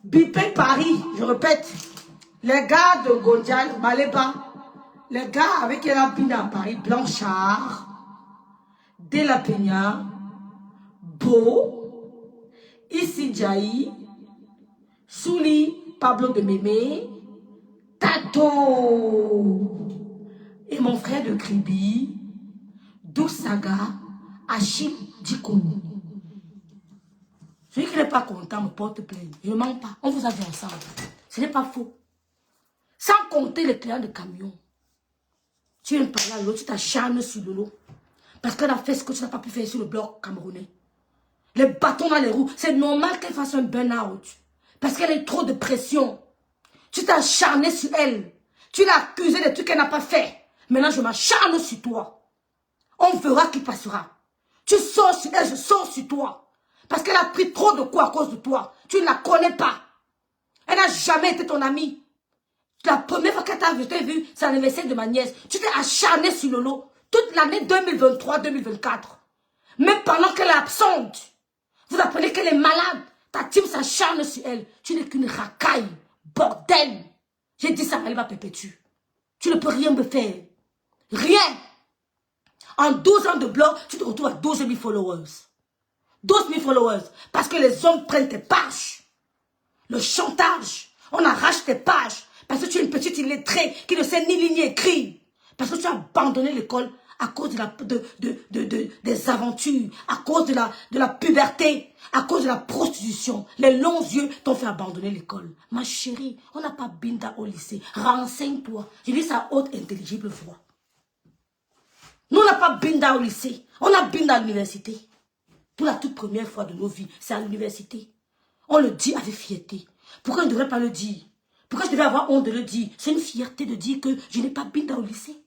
Bipé Paris, je répète, les gars de Gondjal, Maléba, les gars avec qui elle a bine à Paris, Blanchard, De La Peña, Beau, Essie Djaï, Souli, Pablo de Mémé, Tato, et mon frère de Kribi, Duxaga, Achille Dikolo. Celui qui n'est pas content me porte plainte. Je ne mens pas. On vous a vu ensemble. Ce n'est pas faux. Sans compter les clients de camion. Tu viens parler à l'autre, tu t'acharnes sur Lolo. Parce qu'elle a fait ce que tu n'as pas pu faire sur le bloc camerounais. Les bâtons dans les roues. C'est normal qu'elle fasse un burn-out. Parce qu'elle a trop de pression. Tu t'es acharné sur elle. Tu l'as accusée de trucs qu'elle n'a pas fait. Maintenant, je m'acharne sur toi. On verra qui passera. Tu sors sur elle, je sors sur toi. Parce qu'elle a pris trop de coups à cause de toi. Tu ne la connais pas. Elle n'a jamais été ton amie. La première fois qu'elle t'a vu, c'est l'anniversaire de ma nièce. Tu t'es acharné sur Lolo toute l'année 2023-2024. Même pendant qu'elle est absente, vous apprenez qu'elle est malade. Ta team s'acharne sur elle. Tu n'es qu'une racaille. Bordel. J'ai dit ça, elle va perpétuer. Tu ne peux rien me faire. Rien. En 12 ans de blog, tu te retrouves à 12 000 followers. 12 000 followers. Parce que les hommes prennent tes pages. Le chantage. On arrache tes pages. Parce que tu es une petite illettrée qui ne sait ni lire ni écrire. Parce que tu as abandonné l'école à cause des aventures, à cause de la puberté, à cause de la prostitution. Les longs yeux t'ont fait abandonner l'école. Ma chérie, on n'a pas Binda au lycée. Renseigne-toi. Je dis ça à haute intelligible voix. Nous, on n'a pas Binda au lycée. On a Binda à l'université. Pour la toute première fois de nos vies, c'est à l'université. On le dit avec fierté. Pourquoi je ne devrais pas le dire? Pourquoi je devais avoir honte de le dire? C'est une fierté de dire que je n'ai pas Binda au lycée.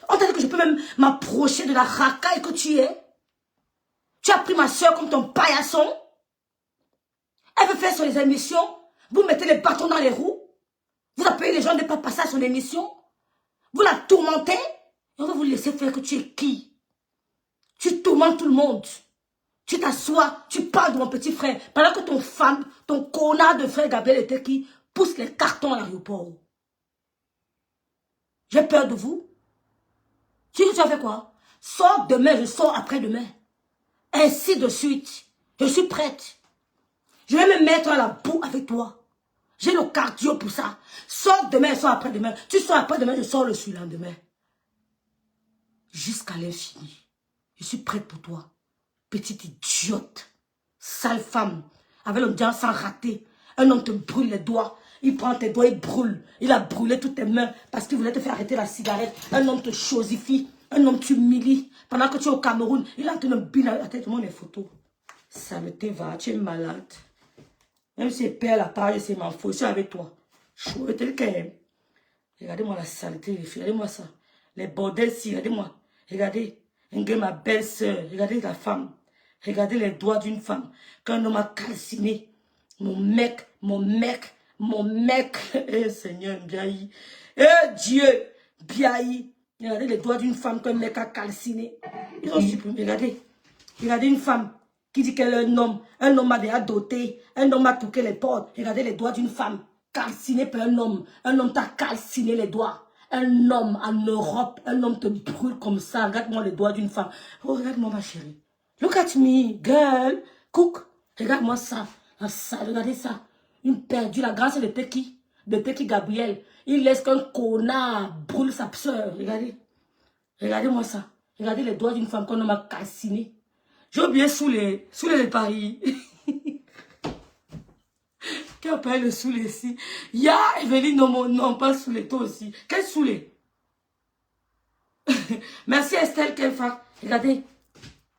On t'a dit que je peux même m'approcher de la racaille que tu es. Tu as pris ma soeur comme ton paillasson. Elle veut faire sur les émissions. Vous mettez les bâtons dans les roues. Vous appelez les gens de ne pas passer à son émission. Vous la tourmentez. Et on va vous laisser faire que tu es qui? Tu tourmentes tout le monde. Tu t'assois, tu parles de mon petit frère. Pendant que ton connard de frère Gabriel était qui pousse les cartons à l'aéroport. J'ai peur de vous. Tu as fait quoi? Sors demain, je sors après-demain. Ainsi de suite. Je suis prête. Je vais me mettre à la boue avec toi. J'ai le cardio pour ça. Sors demain, sors après-demain. Tu sors après-demain, je sors le surlendemain. Jusqu'à l'infini. Je suis prête pour toi. Petite idiote. Sale femme. Avec le diable sans rater. Un homme te brûle les doigts. Il prend tes doigts, il brûle. Il a brûlé toutes tes mains parce qu'il voulait te faire arrêter la cigarette. Un homme te chosifie. Un homme t'humilie. Pendant que tu es au Cameroun, il a en train de biner la tête. Montre les photos. Saleté va, tu es malade. Même si je perds la page, c'est ma faute. Je suis avec toi. Je suis avec toi. Regardez-moi la saleté. Regardez-moi ça. Les bordels ci, regardez-moi. Regardez. Regardez ma belle-sœur. Regardez la femme. Regardez les doigts d'une femme. Qu'un homme a calciné. Mon mec. Eh Seigneur, Biaï. Eh Dieu, Biaï. Regardez les doigts d'une femme qu'un mec a calciné. Ils ont supprimé. Regardez. Regardez une femme qui dit qu'elle est un homme. Un homme a déjà doté. Un homme a toqué les portes. Regardez les doigts d'une femme calcinée par un homme. Un homme t'a calciné les doigts. Un homme en Europe. Un homme te brûle comme ça. Regarde-moi les doigts d'une femme. Oh, regarde-moi ma chérie. Look at me, girl. Cook. Regarde-moi ça. Regardez ça. Une perdue. La grâce de Peki. De Peki Gabriel. Il laisse qu'un connard brûle sa soeur. Regardez. Regardez-moi ça. Regardez les doigts d'une femme qu'on m'a calciné. J'ai oublié Soulé. Soulé les Paris. Qui appelle le Soulé ici? Ya, Evelyne, non, pas Soulé, toi aussi. Quel Soulé? Merci Estelle Kelfa. Regardez.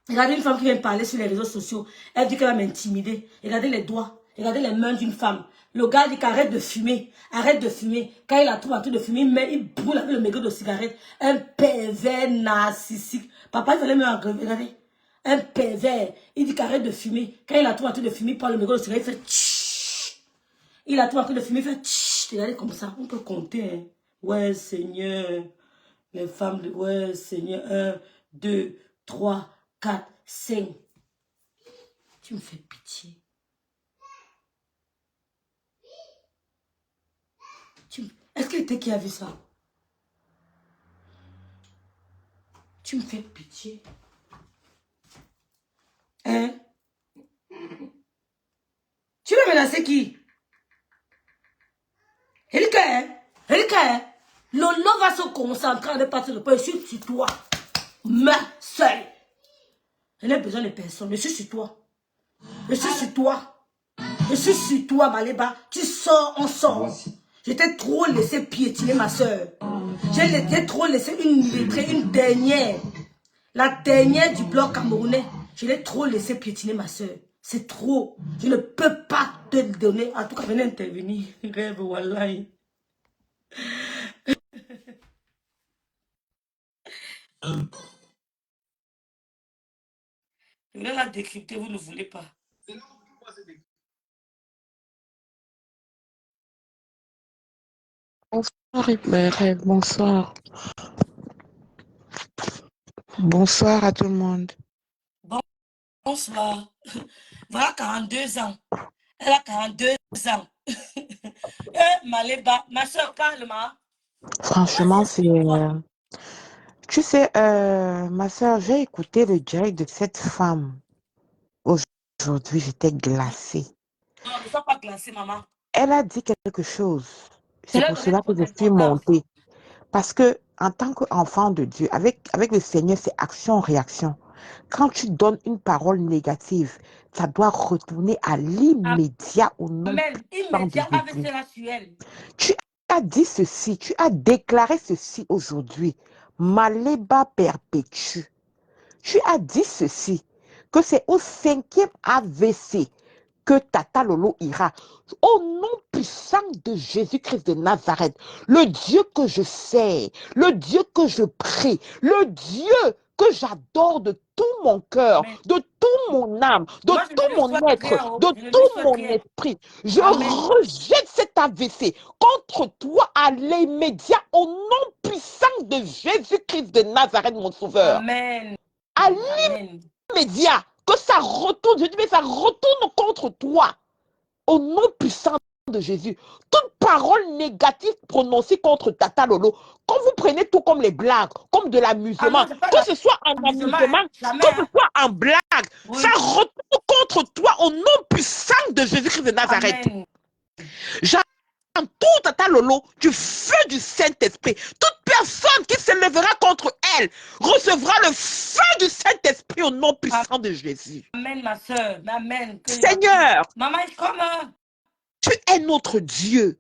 Regardez une femme qui vient parler sur les réseaux sociaux. Elle dit qu'elle va m'intimider. Regardez les doigts. Regardez les mains d'une femme. Le gars dit qu'arrête de fumer. Arrête de fumer. Quand il la trouve en train de fumer, il brûle avec le mégot de cigarette. Un pervers narcissique. Papa, il fallait me aggraver. Regardez. Un pervers. Il dit qu'arrête de fumer. Quand il la trouve en train de fumer, il prend le mégot de cigarette, il fait tchit. Il la trouve en train de fumer, il fait tchit. Regardez comme ça. On peut compter. Hein. Ouais, Seigneur. Les femmes, ouais, Seigneur. 1, 2, 3, 4, 5. Tu me fais pitié. Est-ce qu'il était qui a vu ça? Tu me fais pitié. Hein? Tu veux menacer qui? Erika, hein? Lolo va se concentrer à ne pas se reposer. Je suis sur toi. Ma seule. Je n'ai besoin de personne. Je suis sur toi. Je suis sur toi. Je suis sur toi, Maléba. Tu sors, on sort. Je t'ai trop laissé piétiner ma soeur. J'ai trop laissé une illettrée, une dernière. La dernière du bloc camerounais. Je l'ai trop laissé piétiner ma soeur. C'est trop. Je ne peux pas te le donner. En tout cas, venez intervenir. Rêve, wallahi. Je vais la décrypter, vous ne voulez pas. Bonsoir, Ibrahim, bonsoir. Bonsoir à tout le monde. Bonsoir. Voilà 42 ans. Elle a 42 ans. Maléba, ma soeur, parle-moi. Franchement, c'est... Tu sais, ma soeur, j'ai écouté le direct de cette femme. Aujourd'hui, j'étais glacée. Non, ne sois pas glacée, maman. Elle a dit quelque chose. Je C'est leur pour donner cela que trop je suis d'importance. montée. Parce que en tant qu'enfant de Dieu, avec le Seigneur, c'est action-réaction. Quand tu donnes une parole négative, ça doit retourner à l'immédiat au nom Amen. puissant de Immédiat avec Jésus. la suelle. Tu as dit ceci, tu as déclaré ceci aujourd'hui. Maléba perpétue. Tu as dit ceci, que c'est au 5e AVC que Tata Lolo ira. Au nom puissant de Jésus-Christ de Nazareth, le Dieu que je sais, le Dieu que je prie, le Dieu que j'adore de tout mon cœur, Amen. de tout mon âme, de Moi, je ne tout lui mon souhaite être, rien. de Je ne lui tout souhaite mon rien. esprit. Je Amen. rejette cet AVC contre toi à l'immédiat au nom puissant de Jésus-Christ de Nazareth, mon sauveur. Amen. À Amen. l'immédiat, que ça retourne, je dis, mais ça retourne contre toi au nom puissant de Jésus. Toute parole négative prononcée contre Tata Lolo, quand vous prenez tout comme les blagues, comme de Ah l'amusement, non, c'est pas que ce soit en l'amusement, amusement, hein. Jamais. que ce Hein. soit en blague, Oui. ça retourne contre toi au nom puissant de Jésus-Christ de Nazareth. Amen. Tout Tata Lolo du feu du Saint-Esprit. Toute personne qui se lèvera contre elle recevra le feu du Saint-Esprit au nom puissant de Jésus. Amen, ma soeur. Amen. Seigneur, maman, je comme. tu es notre Dieu.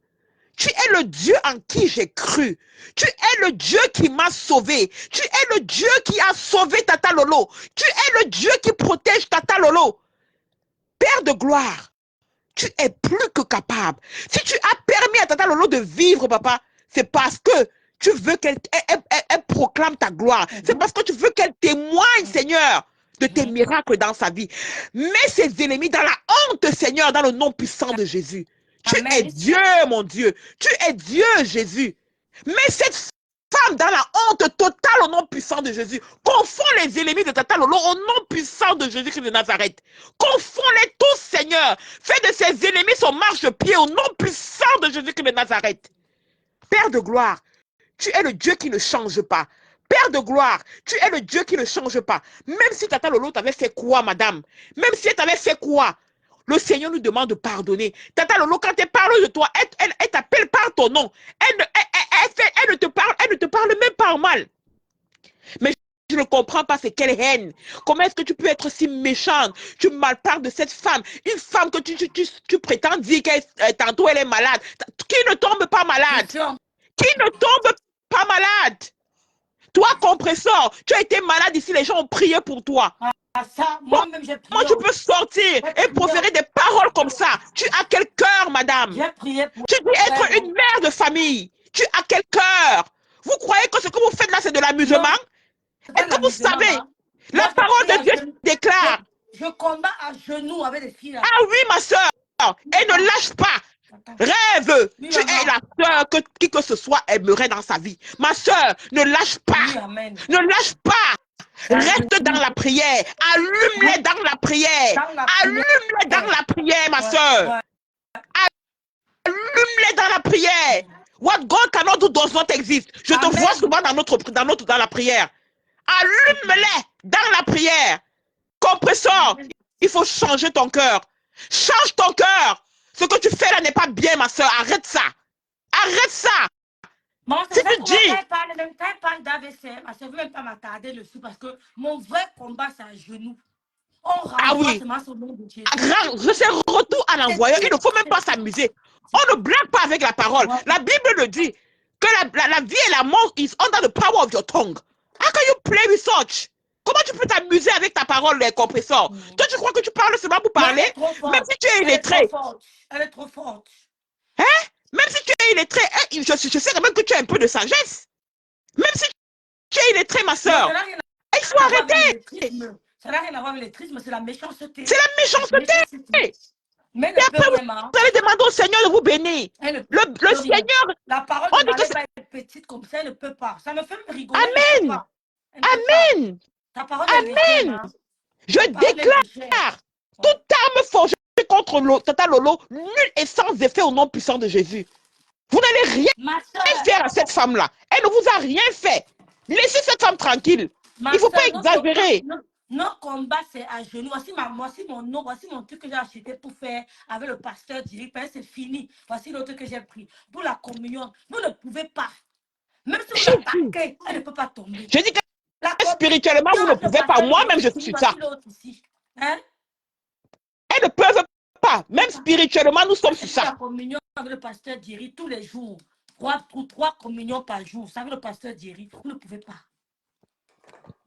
Tu es le Dieu en qui j'ai cru. Tu es le Dieu qui m'a sauvé. Tu es le Dieu qui a sauvé Tata Lolo. Tu es le Dieu qui protège Tata Lolo. Père de gloire, tu es plus que capable. Si tu as permis à Tata Lolo de vivre, papa, c'est parce que tu veux qu'elle proclame ta gloire. C'est parce que tu veux qu'elle témoigne, Seigneur, de tes miracles dans sa vie. Mets ses ennemis dans la honte, Seigneur, dans le nom puissant de Jésus. Tu es Dieu, mon Dieu. Tu es Dieu, Jésus. Mets cette femme dans la honte totale au nom puissant de Jésus. Confonds les ennemis de Tata Lolo au nom puissant de Jésus-Christ de Nazareth. Confonds-les tous, Seigneur. Fais de ses ennemis son marche-pied au nom puissant de Jésus-Christ de Nazareth. Père de gloire, tu es le Dieu qui ne change pas. Père de gloire, tu es le Dieu qui ne change pas. Même si Tata Lolo t'avait fait quoi, madame? Même si elle t'avait fait quoi? Le Seigneur nous demande de pardonner. Tata Lolo, quand elle parle de toi, elle t'appelle par ton nom. Elle ne te parle même pas en mal. Mais je ne comprends pas, c'est quelle haine. Comment est-ce que tu peux être si méchante? Tu malparles de cette femme. Une femme que tu prétends dire qu'elle tantôt elle est malade. Qui ne tombe pas malade? Qui ne tombe pas malade? Toi, compresseur, tu as été malade ici, les gens ont prié pour toi. Ça, moi-même, j'ai prié. Comment tu peux sortir et proférer des paroles comme ça? Tu as quel cœur, madame? J'ai prié pour... Tu dis être une mère de famille. Tu as quel cœur? Vous croyez que ce que vous faites là, c'est de l'amusement? Est-ce que vous savez? La parole de Dieu déclare. Je combats à genoux avec les filles. Ah oui, ma soeur. Et ne lâche pas. Rêve. Oui, tu es la soeur qui que ce soit aimerait dans sa vie. Ma soeur, ne lâche pas. Oui, ne lâche pas. Reste dans la prière. Allume-les dans la prière. Allume-les dans la prière, ma soeur. Allume-les dans la prière. What God cannot do does not exist. Je te vois souvent dans la prière. Allume-les dans la prière. Compresseur, il faut changer ton cœur. Change ton cœur. Ce que tu fais là n'est pas bien, ma soeur. Arrête ça. Arrête ça. Bon, si tu dis... Quand elle parle d'AVC, je ne veux même pas m'attarder dessus parce que mon vrai combat, c'est à genoux. Ah oui. Je sais retour à l'envoyeur. Il ne faut même pas s'amuser. On ne blague pas avec la parole. La Bible le dit que la vie et la mort is under the power of your tongue. How can you play with such? Comment tu peux t'amuser avec ta parole, les compresseurs? Toi, tu crois que tu parles seulement pour parler? Même si tu es illettré. Elle est trop forte. Hein? Même si tu es illettré, je sais quand même que tu as un peu de sagesse. Même si tu es illettré, ma soeur. Il faut arrêter. Ça n'a rien à voir avec l'électrisme, c'est la méchanceté. C'est la méchanceté. Mais et après, vous allez demander au Seigneur de vous bénir. Le Seigneur, la parole de Maléba est petite comme ça, elle ne peut pas. Ça me fait rigoler. Amen. Amen. Ta parole est légère, hein? Je Ta parole est légère. déclare toute arme forgée contre Tata Lolo, nulle et sans effet au nom puissant de Jésus. Vous n'allez rien Ma soeur, faire à cette femme-là. Elle ne vous a rien fait. Laissez cette femme tranquille. Il ne faut pas exagérer. Notre combat, c'est à genoux. Voici mon nom, voici mon truc que j'ai acheté pour faire avec le pasteur Diri. C'est fini. Voici l'autre que j'ai pris. Pour la communion, vous ne pouvez pas. Même si vous attaquez, elle ne peut pas tomber. Je dis que spirituellement, vous ne pouvez pas. Moi-même, je suis ça. Hein? Elles ne peuvent pas. Même spirituellement, nous sommes sur ça. La communion avec le pasteur Diri tous les jours. Trois communions par jour. Ça avec le pasteur Diri, vous ne pouvez pas.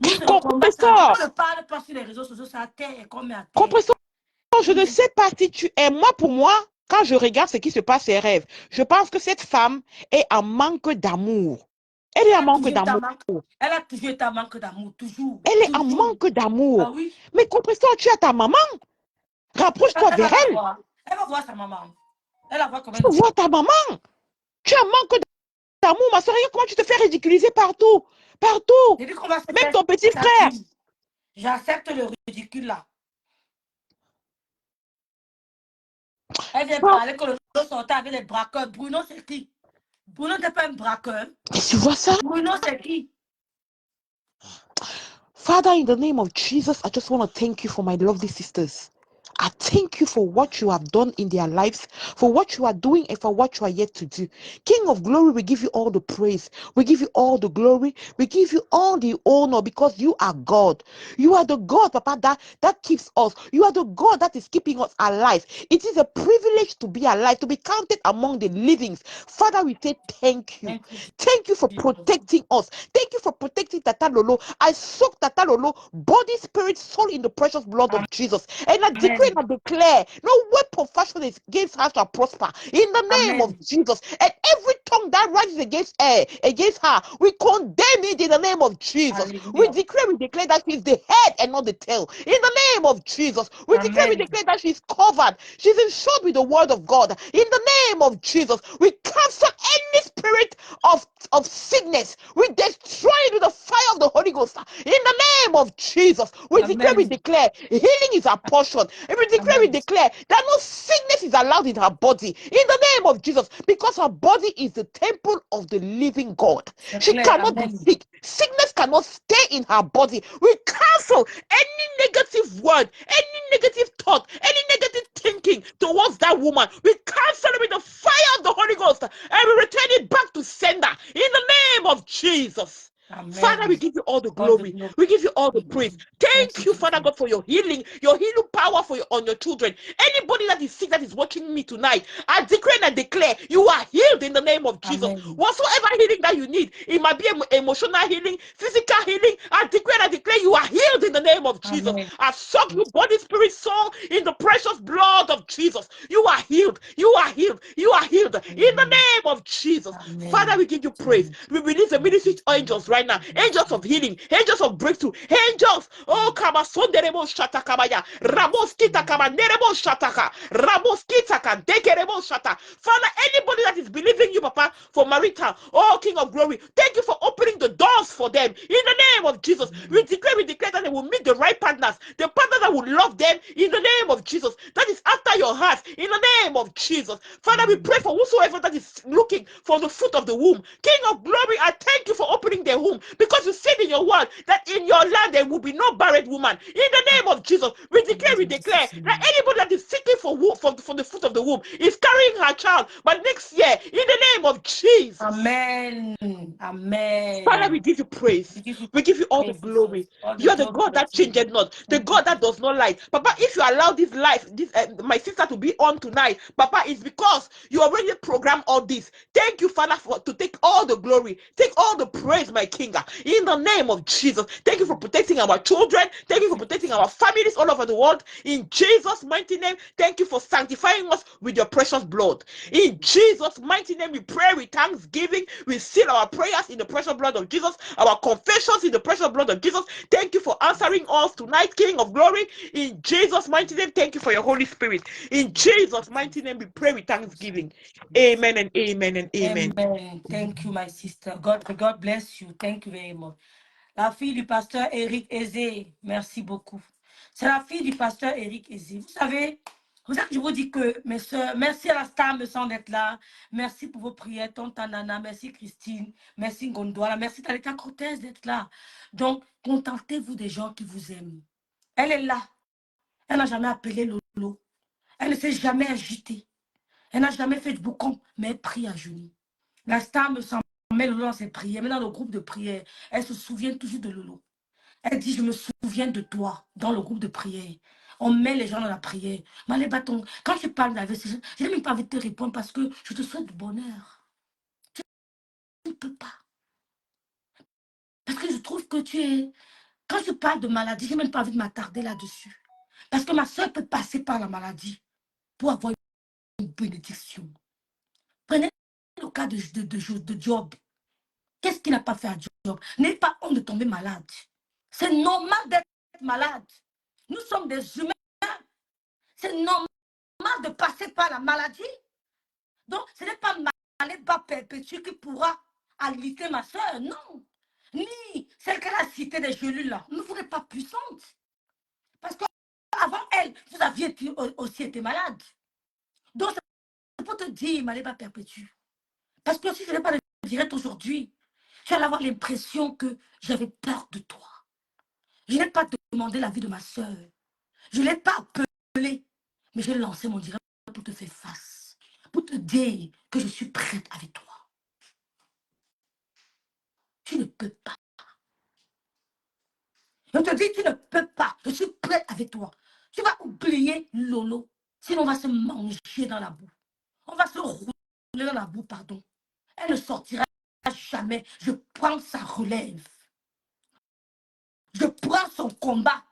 Nous, c'est le combat. On ne parle pas sur les réseaux sociaux, ça terre comme à terre. Compresseur, je ne sais pas si tu es. Moi, pour moi, quand je regarde ce qui se passe, ses rêves, je pense que cette femme est en manque d'amour. Elle est en manque d'amour. Elle a toujours été en manque d'amour, toujours. Elle est en manque d'amour. Ah oui. Mais compresseur, tu as ta maman. Rapproche-toi vers elle. Elle va voir sa maman. Elle va voir comment elle. Tu vois ta maman. Tu as manque d'amour, ma soeur. Comment tu te fais ridiculiser partout. Partout. Même ton petit frère. J'accepte le ridicule là. Elle vient parler que le dos sortait avec les braqueurs. Bruno, c'est qui? Bruno n'est pas un braqueur. Tu vois ça? Bruno, c'est qui? Father, in the name of Jesus, I just want to thank you for my lovely sisters. I thank you for what you have done in their lives, for what you are doing, and for what you are yet to do. King of glory, we give you all the praise. We give you all the glory. We give you all the honor because you are God. You are the God, Papa, that keeps us. You are the God that is keeping us alive. It is a privilege to be alive, to be counted among the living. Father, we say thank you. Thank you for protecting us. Thank you for protecting Tata Lolo. I soak Tata Lolo, body, spirit, soul in the precious blood of Jesus. And I decree and I declare, no weapon fashioned against her shall prosper. In the name of Jesus. And every tongue that rises against her, we condemn it in the name of Jesus. We declare that she is the head and not the tail. In the name of Jesus. We declare that she's covered. She's insured with the word of God. In the name of Jesus. We cancel any spirit of sickness. We destroy it with the fire of the Holy Ghost. In the name of Jesus. We declare healing is our portion. And we declare that no sickness is allowed in her body. In the name of Jesus. Because her body is the temple of the living God. She cannot be sick. Sickness cannot stay in her body. We cancel any negative word, any negative thought, any negative thinking towards that woman. We cancel it with the fire of the Holy Ghost and we return it back to sender in the name of Jesus. Amen. Father, we give you all the glory. We give you all the praise. Thank you, Father God, for your healing power on your children. Anybody that is sick that is watching me tonight, I declare and I declare you are healed in the name of Jesus. Amen. Whatsoever healing that you need, it might be emotional healing, physical healing. I declare and I declare you are healed in the name of Jesus. Amen. I soak you, body, spirit, soul in the precious blood of Jesus. You are healed. You are healed. You are healed. Amen. In the name of Jesus. Amen. Father, we give you praise. We release the ministry angels right now. Angels of healing. Angels of breakthrough. Angels. Oh, Kamasonderebo Shatakabaya. Ramoskita Kamanerebo Shataka. Ramoskita Kadekerebo Shata. Father, anybody that is believing you, Papa, for marital, oh King of glory, thank you for opening the doors for them. In the name of Jesus, we declare that they will meet the right partners, the partner that will love them in the name of Jesus. That is after your heart, in the name of Jesus. Father, we pray for whosoever that is looking for the fruit of the womb. King of glory, I thank you for opening their womb because you said in your word that in your land there will be no barren woman. In the name of Jesus, we declare that anybody that is seeking for the fruit of the womb is carrying her child, but next year, in the name of Jesus. Amen. Amen. Father, we give you praise. We give you all the glory. You are the God that changed not, the God that does not lie. Papa, if you allow this life, my sister to be on tonight, Papa, it's because you already programmed all this. Thank you, Father, to take all the glory, take all the praise, my King. In the name of Jesus, thank you for protecting our children. Thank you for protecting our families all over the world. In Jesus' mighty name, thank you for sanctifying us with your precious blood. In Jesus' mighty name, we pray with thanksgiving. We seal our prayers in the precious blood of Jesus, our confessions in the precious blood of Jesus. Thank you for answering us tonight, King of glory. In Jesus' mighty name, thank you for your Holy Spirit. In Jesus' mighty name, we pray with thanksgiving. Amen and amen and amen. Amen. Thank you, my sister. God bless you. Thank you very much. La fille du pasteur Eric Ezé. Merci beaucoup. C'est la fille du pasteur Eric Ezé. Vous savez, je vous dis que, mes soeurs, merci à la star me semble d'être là. Merci pour vos prières, tonton Nana. Merci Christine. Merci Gondouala. Merci Talita Cortez d'être là. Donc, contentez-vous des gens qui vous aiment. Elle est là. Elle n'a jamais appelé Lolo. Elle ne s'est jamais agitée. Elle n'a jamais fait de boucan, mais elle prie à genoux. La star me semble met Lolo dans ses prières, mais dans le groupe de prière, elle se souvient toujours de Lolo. Elle dit, je me souviens de toi dans le groupe de prière. On met les gens dans la prière. Malé Bâton, quand je parle d'AVC, je n'ai même pas envie de te répondre parce que je te souhaite du bonheur. Tu ne peux pas. Parce que je trouve que tu es... Quand je parle de maladie, je n'ai même pas envie de m'attarder là-dessus. Parce que ma soeur peut passer par la maladie pour avoir une bénédiction. Prenez le cas de Job. Qu'est-ce qu'il n'a pas fait à Job? N'ayez pas honte de tomber malade. C'est normal d'être malade. Nous sommes des humains. C'est normal de passer par la maladie. Donc, ce n'est pas Maléba Perpétue qui pourra alité ma soeur, non. Ni celle qu'elle a citée des gelules là. Ne vous n'êtes pas puissante. Parce qu'avant elle, vous aviez aussi été malade. Donc, c'est pour te dire, Maléba Perpétue. Parce que si je n'ai pas de direct aujourd'hui, tu vas avoir l'impression que j'avais peur de toi. Je n'ai pas demandé l'avis de ma soeur. Je ne l'ai pas appelé. Mais j'ai lancé mon direct pour te faire face. Pour te dire que je suis prête avec toi. Tu ne peux pas. Je te dis, tu ne peux pas. Je suis prête avec toi. Tu vas oublier Lolo. Sinon, on va se manger dans la boue. On va se rouler dans la boue, pardon. Elle ne sortira jamais. Je prends sa relève. Je prends son combat.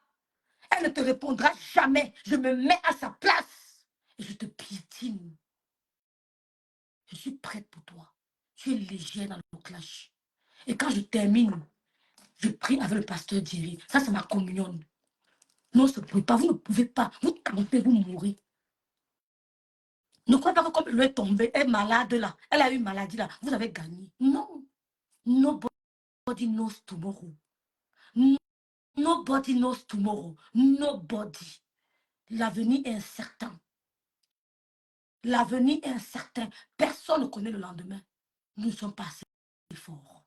Elle ne te répondra jamais. Je me mets à sa place. Et je te piétine. Je suis prête pour toi. Tu es légère dans le clash. Et quand je termine, je prie avec le pasteur Thierry. Ça, c'est ma communion. Non, ce ne pouvez pas. Vous ne pouvez pas. Vous tentez, vous mourrez. Ne croyez pas que comme elle est tombée, elle est malade là. Elle a eu une maladie là. Vous avez gagné. Non. Nobody knows tomorrow. Nobody knows tomorrow. Nobody. L'avenir est incertain. L'avenir est incertain. Personne ne connaît le lendemain. Nous ne sommes pas assez forts.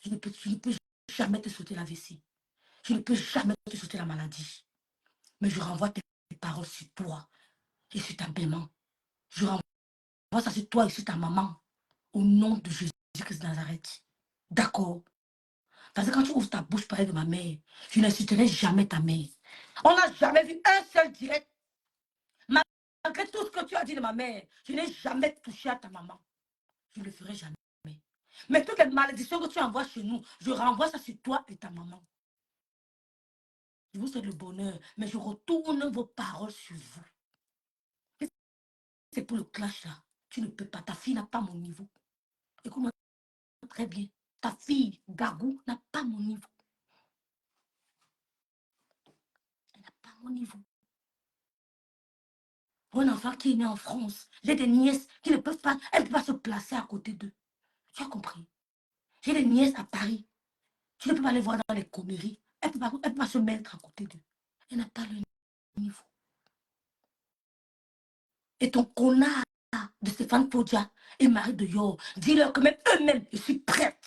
Je ne peux jamais te sauter la vessie. Je ne peux jamais te sauter la maladie. Mais je renvoie tes paroles sur toi et sur ta maman. Je renvoie ça sur toi et sur ta maman. Au nom de Jésus-Christ de Nazareth. D'accord? Parce que quand tu ouvres ta bouche pour parler de ma mère, je n'insulterai jamais ta mère. On n'a jamais vu un seul direct. Malgré tout ce que tu as dit de ma mère, je n'ai jamais touché à ta maman. Je ne le ferai jamais. Mais toutes les malédictions que tu envoies chez nous, je renvoie ça sur toi et ta maman. Je vous souhaite le bonheur, mais je retourne vos paroles sur vous. C'est pour le clash là. Tu ne peux pas. Ta fille n'a pas mon niveau. Écoute-moi très bien. Ta fille, Gagou, n'a pas mon niveau. Elle n'a pas mon niveau. Pour un enfant qui est né en France, j'ai des nièces qui ne peuvent pas, elles ne peuvent pas se placer à côté d'eux. Tu as compris? J'ai des nièces à Paris. Tu ne peux pas les voir dans les conneries. Elle ne peut pas se mettre à côté d'eux. Elle n'a pas le niveau. Et ton connard de Stéphane Podia et Marie de Yor, dis-leur que même eux-mêmes, je suis prête.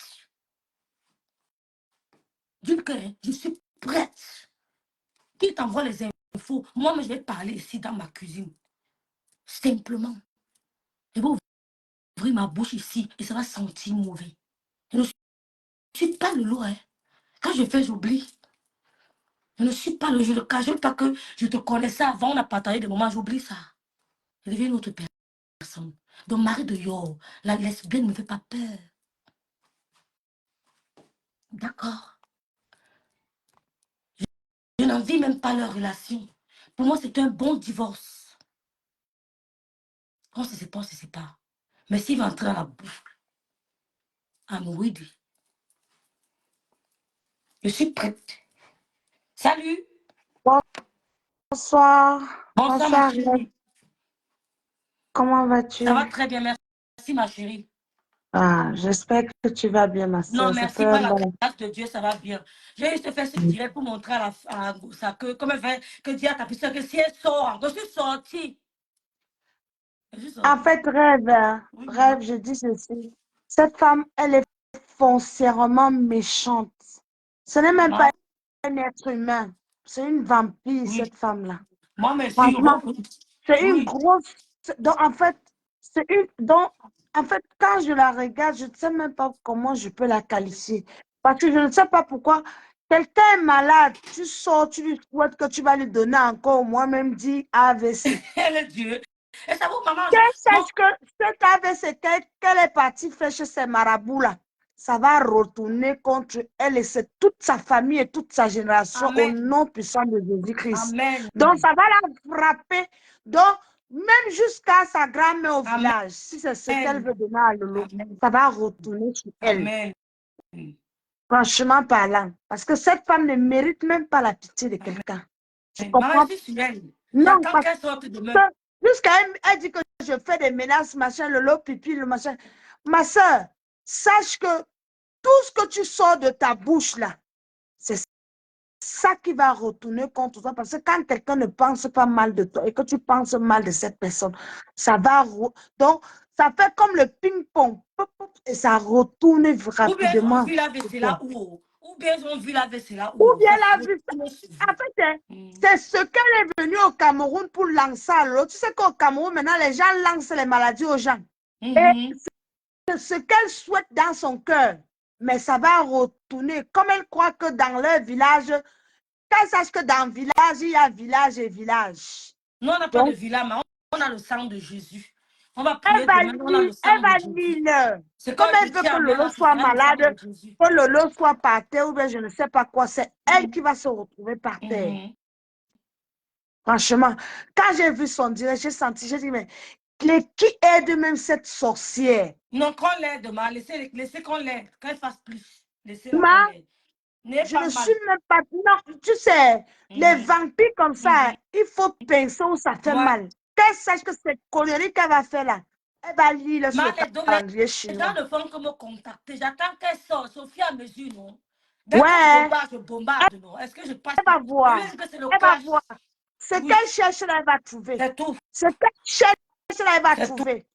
Dis-le que je suis prête. Qui t'envoie les infos? Moi, je vais parler ici dans ma cuisine. Simplement. Je vais ouvrir ma bouche ici et ça va sentir mauvais. Je ne suis pas le lot. Hein. Quand je fais, j'oublie. Je ne suis pas le jeu de cas. Je ne veux pas que je te connaissais avant, on a partagé des moments, j'oublie ça. Je deviens une autre personne. Donc, Marie de Yor, la lesbienne ne me fait pas peur. D'accord. Je n'envie même pas leur relation. Pour moi, c'est un bon divorce. Quand on se sépare. Mais s'il va entrer dans la boucle, I'm ready. Je suis prête. Salut. Bonsoir. Bonsoir, ma chérie. Comment vas-tu? Ça va très bien, merci, ma chérie. Ah, j'espère que tu vas bien, ma Non, soeur. Ça fait merci, un par la bon. grâce de Dieu, ça va bien. J'ai juste fait ce direct pour montrer à Gossa que, comme elle fait, que dire à ta puissance que si elle sort, je suis sortie. Je suis En sortie. fait, rêve, hein, Oui, rêve, maman. je dis ceci. Cette femme, elle est foncièrement méchante. Ce n'est même pas Maman, un être humain. C'est une vampire, oui. cette femme-là. Moi, mais sûr. Franchement, c'est une Oui. grosse. Donc, en fait, c'est une. Donc, en fait, quand je la regarde, je ne sais même pas comment je peux la qualifier. Parce que je ne sais pas pourquoi. Quelqu'un est malade, tu sors, tu lui souhaites que tu vas lui donner encore, moi-même dit AVC. Elle est Dieu. Et ça vous, maman, Qu'elle bon, sache que cet AVC qu'elle est partie faire chez ces marabouts-là, ça va retourner contre elle et c'est toute sa famille et toute sa génération au amen. nom puissant de Jésus-Christ. Amen. Donc, ça va la frapper. Donc, même jusqu'à sa grand-mère au Amen. village, si c'est ce qu'elle veut donner à Lolo, Amen. ça va retourner sur elle. Amen. Franchement parlant. Parce que cette femme ne mérite même pas la pitié de quelqu'un. Tu Maman, comprends? je suis sur elle. Non, J'attends parce qu'elle sorte que demain. jusqu'à elle dit que je fais des menaces, machin, le lot, pipi, le machin. Ma soeur, sache que tout ce que tu sors de ta bouche là, c'est ça qui va retourner contre toi. Parce que quand quelqu'un ne pense pas mal de toi et que tu penses mal de cette personne, ça va. Donc, ça fait comme le ping-pong. Et ça retourne Ou bien ils ont rapidement vu la sur WC là toi. où. Ou bien ils ont vu la WC là Ou où. bien Ça la se vue. retourne sur En vous. fait, c'est ce qu'elle est venue au Cameroun pour lancer à l'autre. Tu sais qu'au Cameroun, maintenant, les gens lancent les maladies aux gens. Et c'est ce qu'elle souhaite dans son cœur. Mais ça va retourner. Comme elle croit que dans leur village, qu'elle sache que dans le village, il y a village et village. Nous, on n'a pas de Donc, villa, mais on a le sang de Jésus. On va elle prier va demain, on a le lire, sang elle de va Jésus. lire. C'est Comme quand je elle veut que tiens la main Lolo là, ce soit sera le sang malade, de Jésus. que Lolo soit par terre, ou bien je ne sais pas quoi, c'est elle qui va se retrouver par terre. Franchement, quand j'ai vu son direct, j'ai senti, j'ai dit, mais qui aide même cette sorcière? Non, qu'on l'aide, ma. Laissez qu'on l'aide, qu'elle fasse plus. Laissez-la qu'on Ma, l'aide. N'est je pas ne suis mal. même pas. Non, tu sais, les vampires comme ça, il faut penser où ça fait Ouais. mal. Qu'elle sache que cette connerie qu'elle va faire là, elle va lire sur Mais le calendrier les gens chinois. ne font que me contacter. J'attends qu'elle sorte, au fur et à mesure, non? Dès qu'on Ouais, bombarde, je bombarde, non? Est-ce que je passe elle là? va Je voir. lui dis que c'est le Elle va clash. voir. Ce Oui, qu'elle cherche là, elle va trouver. c'est tout. Ce qu'elle cherche là, elle va C'est tout. trouver.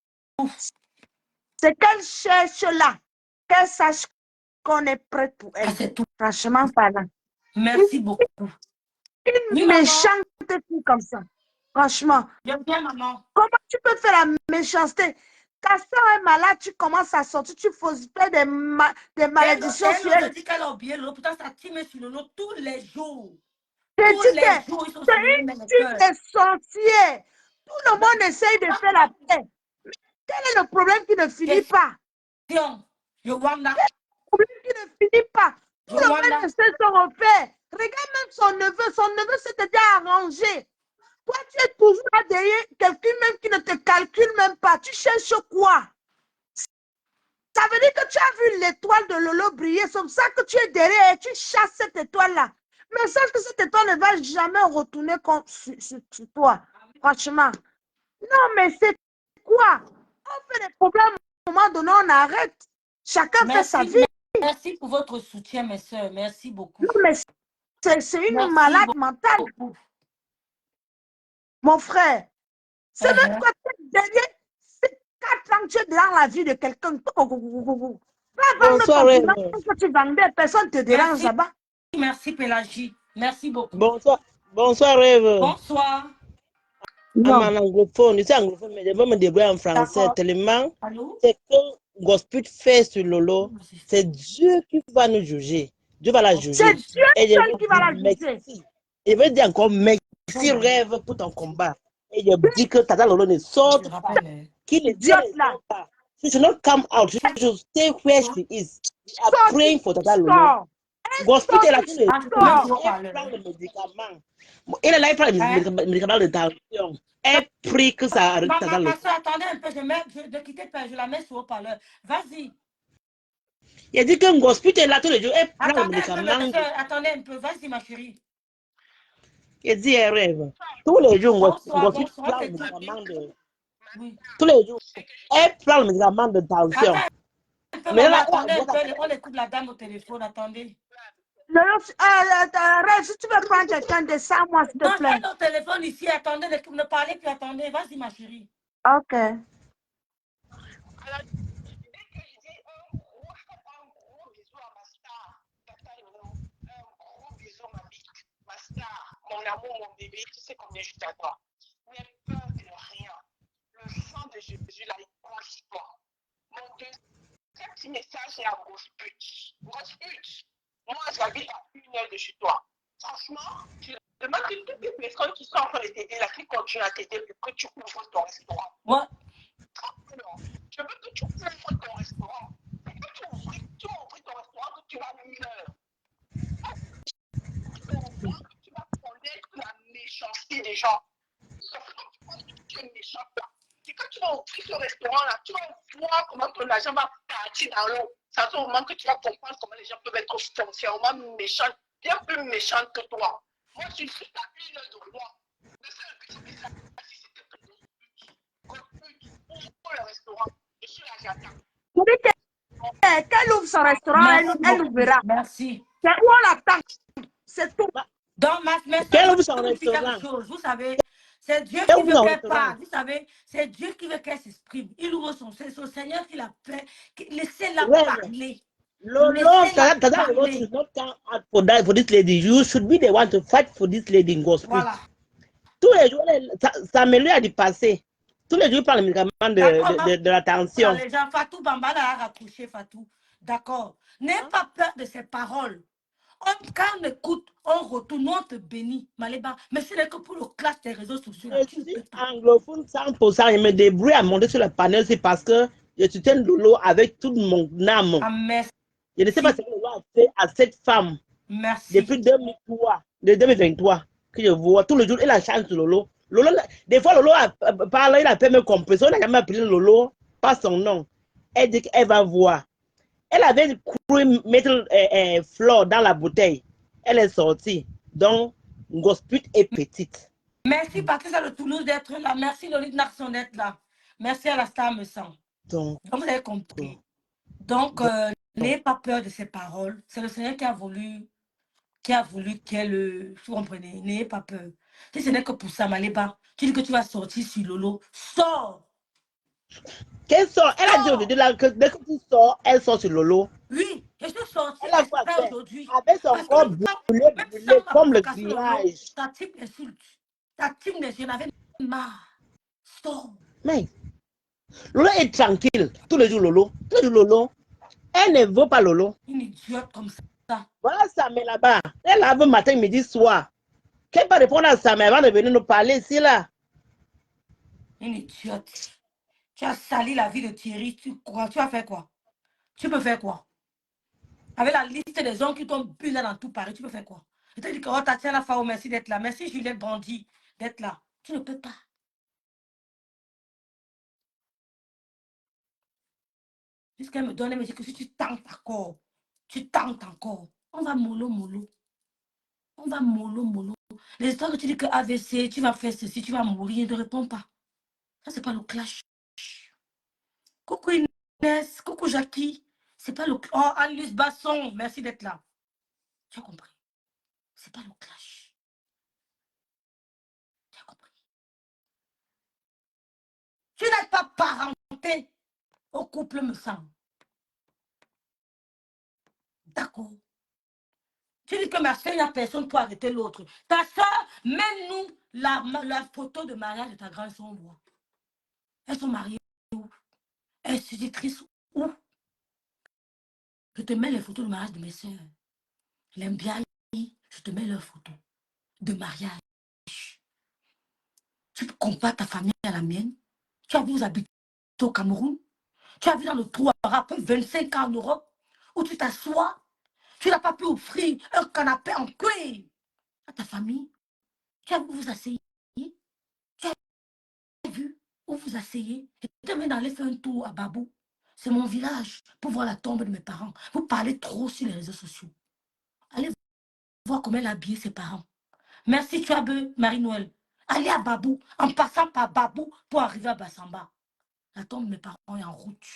Ce qu'elle cherche là, qu'elle sache qu'on est prêt pour Ah, elle. c'est tout. Franchement parlant. Merci beaucoup. Oui, Une maman. méchante fille comme ça. Franchement. J'aime bien, maman. Comment tu peux faire la méchanceté? Ta soeur est malade, tu commences à sortir, tu fais des malédictions Elle sur nous a elle. dit qu'elle a oublié l'eau. Pourtant, ça tire sur le lot tous les jours. Je Tous dis les que jours, ils sont c'est sur le lot, une mais les fille cœurs. de sorcière. Tout le monde essaye de faire la paix. Mais quel est le problème qui ne finit pas? Question. Yowanda. Le problème qui ne finit pas. Tout le Yowanda. monde essaie de se refaire. Regarde même son neveu. Son neveu s'est déjà arrangé. Toi, tu es toujours là derrière quelqu'un même qui ne te calcule même pas. Tu cherches quoi? Ça veut dire que tu as vu l'étoile de Lolo briller. C'est comme ça que tu es derrière et tu chasses cette étoile-là. Mais sache que cette étoile ne va jamais retourner sur toi. Franchement. Non, mais c'est quoi? On fait des problèmes, à un moment donné, on arrête. Chacun fait sa Merci. vie. Merci pour votre soutien, mes soeurs. Merci beaucoup. Non, mais c'est une Merci malade mentale. beaucoup. Mon frère, c'est même quoi derrière ces 4 ans, tu es dans la vie de quelqu'un. Va vendre Bonsoir, ton Rêve. piment que tu vendais, personne ne te dérange Merci. là-bas. Merci, Pélagie. Merci beaucoup. Bonsoir, bonsoir, Rêve. Bonsoir. I'm Non. an anglophone. Je suis anglophone, mais je vais me débrouiller en français. D'accord. Tellement, Allô? c'est que Gospel fait sur Lolo, c'est Dieu qui va nous juger. Dieu va la C'est juger. Dieu Et je seul veux qui va la dire juger. merci. Je veux dire encore merci, Rêve, pour ton combat. Et je dis que Tata Lolo ne sorte Je pas. rappelle. Qu'il ne Dieu ne là. sort pas. She should not come out. She should stay where she is. We are Sors, praying for Tata Lolo. sors. Gospel est là, Sors, tous les Ah, je te mets sors. sur jours, le elle parleur. prend le médicament. Elle est là, elle prend Hein? le médicament de tension. Elle prie que ça arrête Tata Lolo. Ma soeur, attendez un peu. Ne quittez pas. Je la mets sur le parleur. Vas-y. Il a dit qu'un gospel est là tous les jours, elle prend le Attendez un peu, médicament. ma soeur. Attendez un peu. Vas-y, ma chérie. Il dit, elle rêve. Tous les jours, Bonsoir, gospel bonsoir. prend le T'écoutes. médicament de. Oui. Tous les jours, elle prend le médicament de tension. Attends Mais maman, là, attendez un voilà. peu, on écoute la dame au téléphone, attendez. Red, si tu veux prendre quelqu'un, descends-moi, s'il Non, te plaît. elle est au téléphone ici, attendez, ne parlez plus, attendez. Vas-y, ma chérie. Ok. Alors, dès que je dis un gros bisou à ma star, Tata Lolo, un gros bisou ma star, mon amour, mon bébé, tu sais combien je t'adore. N'aie peur de rien. Le sang de Jésus, là, il coule sur toi. Mon deuxième petit message, c'est à grosse pute. Grosse pute. Moi, j'habite à 1 heure de chez toi. Franchement, je demande que toutes les personnes qui sont en train de t'aider, là, qui continuent à t'aider pour que tu ouvres ton restaurant. Ouais. Je veux que tu ouvres ton restaurant. Et que tu ouvres ton restaurant, que tu vas mieux. Tu vas connaître la méchanceté des gens. Sauf que tu penses que tu es méchant là. Et quand tu vas ouvrir ce restaurant-là, tu vas voir comment ton argent va partir dans l'eau. C'est à ce moment que tu vas comprendre comment les gens peuvent être foncièrement méchants, bien plus méchants que toi. Moi, je suis à 1 heure de moi. Le seul petit message, si c'était que ouvre le restaurant. Je suis là, j'attends. Qu'elle ouvre son restaurant, Merci elle beaucoup. ouvrira. Merci. C'est où on l'attend. C'est tout. Donc, ma soeur, Quel je ouvre son vais vous dire quelque restaurant? chose. Vous savez, c'est Dieu Quel qui ouvre veut son qu'elle restaurant? parle. Vous savez, c'est Dieu qui veut qu'elle s'exprime. Il ouvre c'est son Seigneur qui l'a fait. Laissez-la Rêve. parler. Lolo, Laissez-la Tata Lolo parler. should not come out for this lady. You should be the one to fight for this lady in God's spirit. Voilà. Tous les jours, ça m'améliore du passé. Tous les jours, il parle médicament D'accord, de la tension. les gens, Fatou Bambala a raccroché, Fatou. D'accord. N'aie pas peur de ses paroles. Quand on écoute, on retourne, on te bénit, Maléba. Mais ce n'est que pour le clash des réseaux sociaux. Là, Je tu ne suis peux pas. anglophone 100%. Je me débrouille à monter sur le panel, c'est parce que je soutiens Lolo avec toute mon âme. Ah, merci. Je ne sais pas ce que Lolo a fait à cette femme Merci. depuis 2003, de 2023, que je vois tous les jours. Il a chance Lolo. Lolo, des fois, Lolo parle, il a fait me comprendre. On n'a jamais appelé Lolo par son nom. Elle dit qu'elle va voir. Elle avait cru mettre fleur dans la bouteille. Elle est sortie. Donc, Gosput est petite. Merci Patricia de Toulouse d'être là. Merci Lolite Narson d'être là. Merci à la star me sent. Donc, Vous avez compris. Donc, n'ayez pas peur de ces paroles. C'est le Seigneur qui a voulu qu'elle... Vous comprenez? N'ayez pas peur. Si ce n'est que pour ça, Maléba, tu dis que tu vas sortir sur Lolo. Sors! qu'elle sort, elle a dit aujourd'hui là que dès que tu sors, elle sort sur Lolo. Oui, je suis sortie Elle a quoi exprès faire aujourd'hui. avec son Parce que corps même brûlé sans ma comme le provocation, Lolo, grillage. ta type m'insulte. Ta type m'insulte. J'en avais marre. Sors! Mais Lolo est tranquille tous les jours, Lolo. Tous les jours, Lolo. Elle ne veut pas Lolo. Une idiote comme ça. Voilà Samé là-bas. Elle lave matin, midi, soir. Qu'elle peut répondre à Samé avant de venir nous parler ici là. Une idiote. Tu as sali la vie de Thierry. Tu vas faire quoi? Tu peux faire quoi? Avec la liste des hommes qui t'ont bu là dans tout Paris, tu peux faire quoi? Je te dis que oh, Tatiana Fao, merci d'être là. Merci Juliette Brandy d'être là. Tu ne peux pas. Jusqu'elle me donne, elle me dit que si tu tentes encore, on va mollo, mollo. On va mollo, mollo. Les histoires que tu dis que AVC, tu vas faire ceci, tu vas mourir, ne réponds pas. Ça, c'est pas le clash. Coucou Inès, coucou Jackie. C'est pas le... Oh, Anne-Luce Basson, merci d'être là. Tu as compris? C'est pas le clash. Tu as compris? Tu n'es pas parenté au couple, me semble. D'accord. Tu dis que ma soeur, il n'y a personne pour arrêter l'autre. Ta soeur, mets-nous la photo de mariage de ta grande soeur, on voit. Elles sont mariées où? Institutrices où? Je te mets les photos de mariage de mes soeurs. Je l'aime bien. Je te mets leurs photos de mariage. Tu compares ta famille à la mienne. Tu as vu, vous habitez au Cameroun. Tu as vu dans le trou à rap 25 ans en Europe où tu t'assois. Tu n'as pas pu offrir un canapé en cuir à ta famille. Tu as vu vous asseyez. Tu as vu où vous asseyez. Je te mets d'aller faire un tour à Babou. C'est mon village pour voir la tombe de mes parents. Vous parlez trop sur les réseaux sociaux. Allez voir comment elle a habillé ses parents. Merci, tu as bu, Marie-Noël. Allez à Babou, en passant par Babou pour arriver à Bassamba. La tombe de mes parents est en route.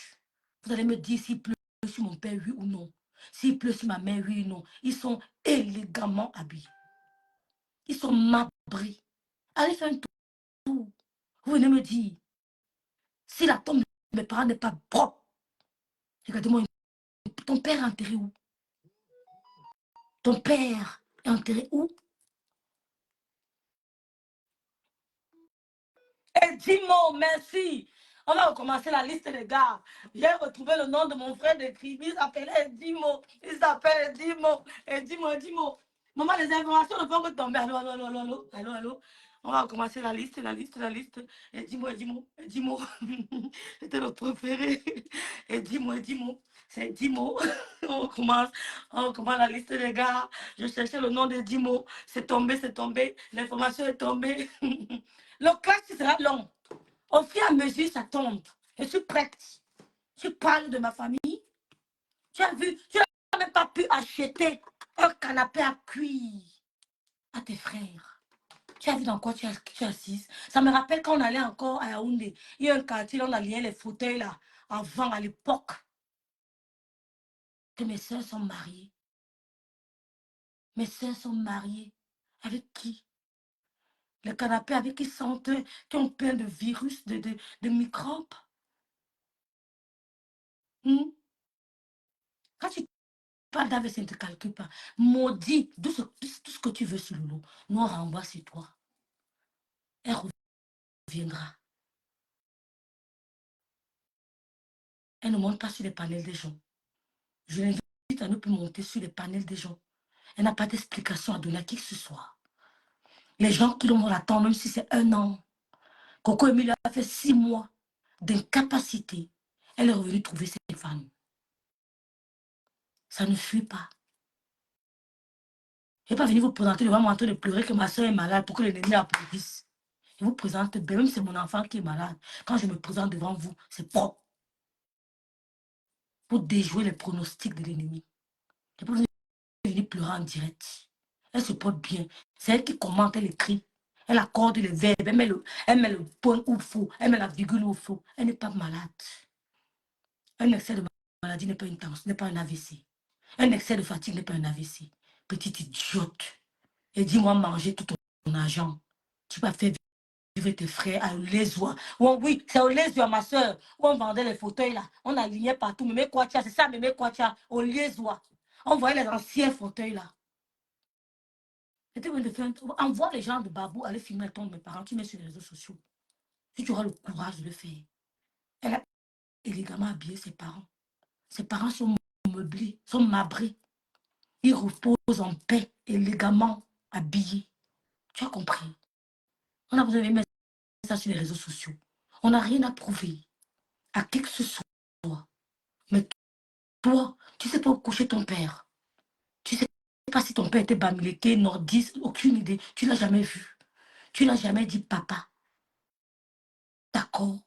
Vous allez me dire s'il pleut. sur mon père, oui ou non. S'il pleut sur ma mère, oui ou non. Ils sont élégamment habillés. Ils sont mabrés. Allez faire un tour. Vous venez me dire, si la tombe de mes parents n'est pas propre, regardez-moi, ton père est enterré où? Ton père est enterré où? Edimo, merci. On va recommencer la liste, les gars. J'ai retrouvé le nom de mon frère d'écrit. Il s'appelait Edimo. Il s'appelle Edimo. Edimo. Maman, les informations ne font que tomber. Allô. On va recommencer la liste. Edimo. C'était le préféré. Edimo. C'est Edimo. On recommence la liste, les gars. Je cherchais le nom d'Edimo. C'est tombé. L'information est tombée. Le clash sera long. Au fur et à mesure, ça tombe. Je suis prête. Tu parles de ma famille. Tu as vu, tu n'as même pas pu acheter un canapé à cuire à tes frères. Tu as vu dans quoi tu es assise. Ça me rappelle quand on allait encore à Yaoundé. Il y a un quartier, on alliait les fauteuils là, avant, à l'époque, que mes soeurs sont mariées. Mes soeurs sont mariées. Avec qui? Le canapé avec qui sentent, qui ont plein de virus, de microbes. Quand tu parles d'AVC, ne te calcule pas. Maudit, tout ce que tu veux sur le lot, nous on renvoie sur toi. Elle reviendra. Elle ne monte pas sur les panels des gens. Je l'invite à ne plus monter sur les panels des gens. Elle n'a pas d'explication à donner à qui que ce soit. Les gens qui l'ont l'attendre, même si c'est 1 an. Coco Emile a fait 6 mois d'incapacité. Elle est revenue trouver ses femmes. Ça ne fuit pas. Je ne vais pas venir vous présenter devant moi en train de pleurer que ma soeur est malade pour que l'ennemi applaudisse. Je vous présente, même si c'est mon enfant qui est malade. Quand je me présente devant vous, c'est propre. Pour déjouer les pronostics de l'ennemi. Je peux venir pleurer en direct. Elle se porte bien. C'est elle qui commente, elle écrit. Elle accorde les verbes. Elle met le point où il faut. Elle met la virgule où il faut. Elle n'est pas malade. Un excès de maladie n'est pas une tension, n'est pas un AVC. Un excès de fatigue n'est pas un AVC. Petite idiote. Et dis-moi manger tout ton argent. Tu vas faire vivre tes frères à Olezoa. Oh, oui, c'est Olezoa, ma soeur, où on vendait les fauteuils là. On alignait partout. Mémé Kouatia, c'est ça, Mémé Kouatia, Olezoa. On voyait les anciens fauteuils là. Envoie les gens de Babou aller filmer le ton de mes parents. Tu mets sur les réseaux sociaux. Si tu auras le courage de le faire. Elle a élégamment habillé ses parents. Ses parents sont meublés, sont mabrés. Ils reposent en paix, élégamment habillés. Tu as compris? On a besoin de mettre ça sur les réseaux sociaux. On n'a rien à prouver à qui que ce soit. Mais toi, tu ne sais pas où coucher ton père. Tu ne sais pas si ton père était bamileke, nordiste, aucune idée. Tu ne l'as jamais vu. Tu n'as jamais dit papa. D'accord?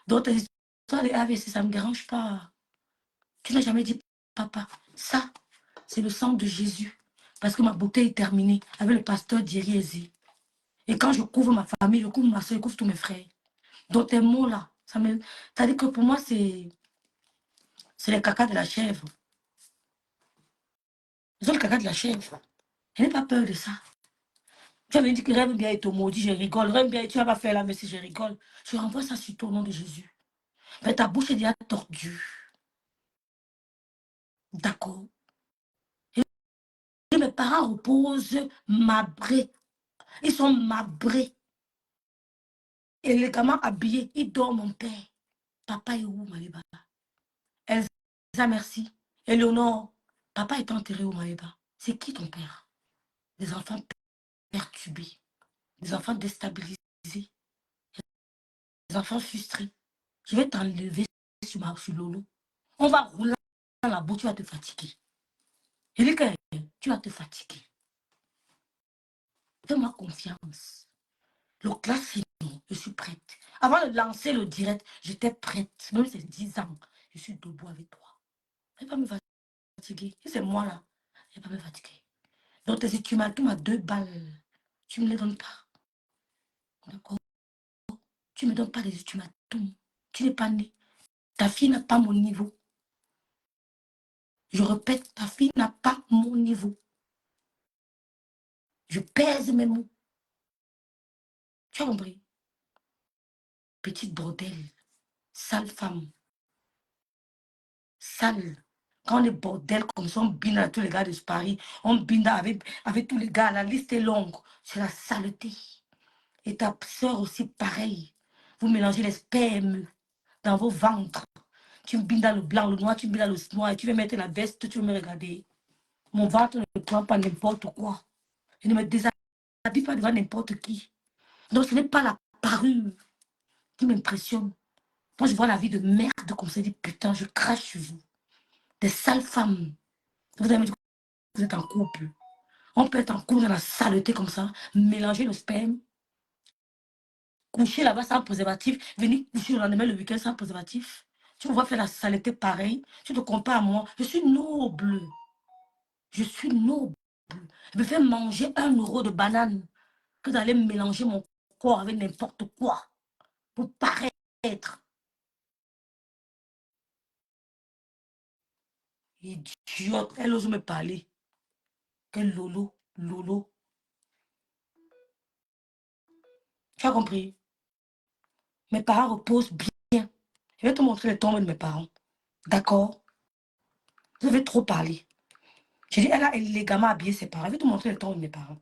Donc, tes histoires de AVC, ça ne me dérange pas. Tu n'as jamais dit papa. Ça, c'est le sang de Jésus. Parce que ma bouteille est terminée avec le pasteur Diriezi. Et quand je couvre ma famille, je couvre ma soeur, je couvre tous mes frères. Donc, tes mots-là, ça dit que pour moi, c'est les caca de la chèvre. C'est le caca de la chèvre. Je n'ai pas peur de ça. Tu avais dit que rêve bien et te maudit, je rigole. Rêve bien et tu vas pas faire la messie, je rigole. Je renvoie ça sur toi au nom de Jésus. Mais ta bouche est déjà tordue. D'accord. Et mes parents reposent mabrés. Ils sont mabrés. Élégamment habillés. Ils dorment, mon père. Papa est où, Maléba? Elsa, merci. Éléonore, papa est enterré où, Maléba? C'est qui ton père? Des enfants perturbés. Des enfants déstabilisés. Des enfants frustrés. Je vais t'enlever sur Lolo. On va rouler dans la boue, tu vas te fatiguer. Je dis que tu vas te fatiguer. Fais-moi confiance. Le classe est non, je suis prête. Avant de lancer le direct, j'étais prête. Même si c'est 10 ans, je suis debout avec toi. Je ne vais pas me fatiguer. Si c'est moi là, je ne vais pas me fatiguer. Donc tes ultimatums à 2 balles, tu ne me les donnes pas. D'accord? Tu ne me donnes pas des ultimatums. Tu n'es pas né. Ta fille n'a pas mon niveau. Je répète, ta fille n'a pas mon niveau. Je pèse mes mots. Tu as compris? Petite bordel. Sale femme. Sale. Quand on est bordel comme ça, on binde à tous les gars de Paris. On binde avec tous les gars. La liste est longue. C'est la saleté. Et ta soeur aussi, pareil. Vous mélangez les spermes dans vos ventres. Tu me bindes dans le blanc, le noir, tu me bindes dans le noir. Et tu veux mettre la veste, tu veux me regarder. Mon ventre ne prend pas n'importe quoi. Je ne me déshabille pas devant n'importe qui. Donc, ce n'est pas la parure qui m'impressionne. Moi, je vois la vie de merde comme ça. Je dis, putain, je crache sur vous. Des sales femmes. Vous avez dit que vous êtes en couple. On peut être en couple dans la saleté comme ça, mélanger le sperme, coucher là-bas sans préservatif, venir coucher le lendemain, le week-end sans préservatif. Tu me vois faire la saleté pareil. Tu te compares à moi. Je suis noble. Je suis noble. Je me fais manger 1 euro de banane que d'aller mélanger mon corps avec n'importe quoi pour paraître. Idiote. Elle ose me parler. Quel lolo. Lolo. Tu as compris? Mes parents reposent bien. Je vais te montrer les tombes de mes parents. D'accord? Vous avez trop parlé. J'ai dit, elle a illégalement habillé ses parents. Je vais te montrer les tombes de mes parents.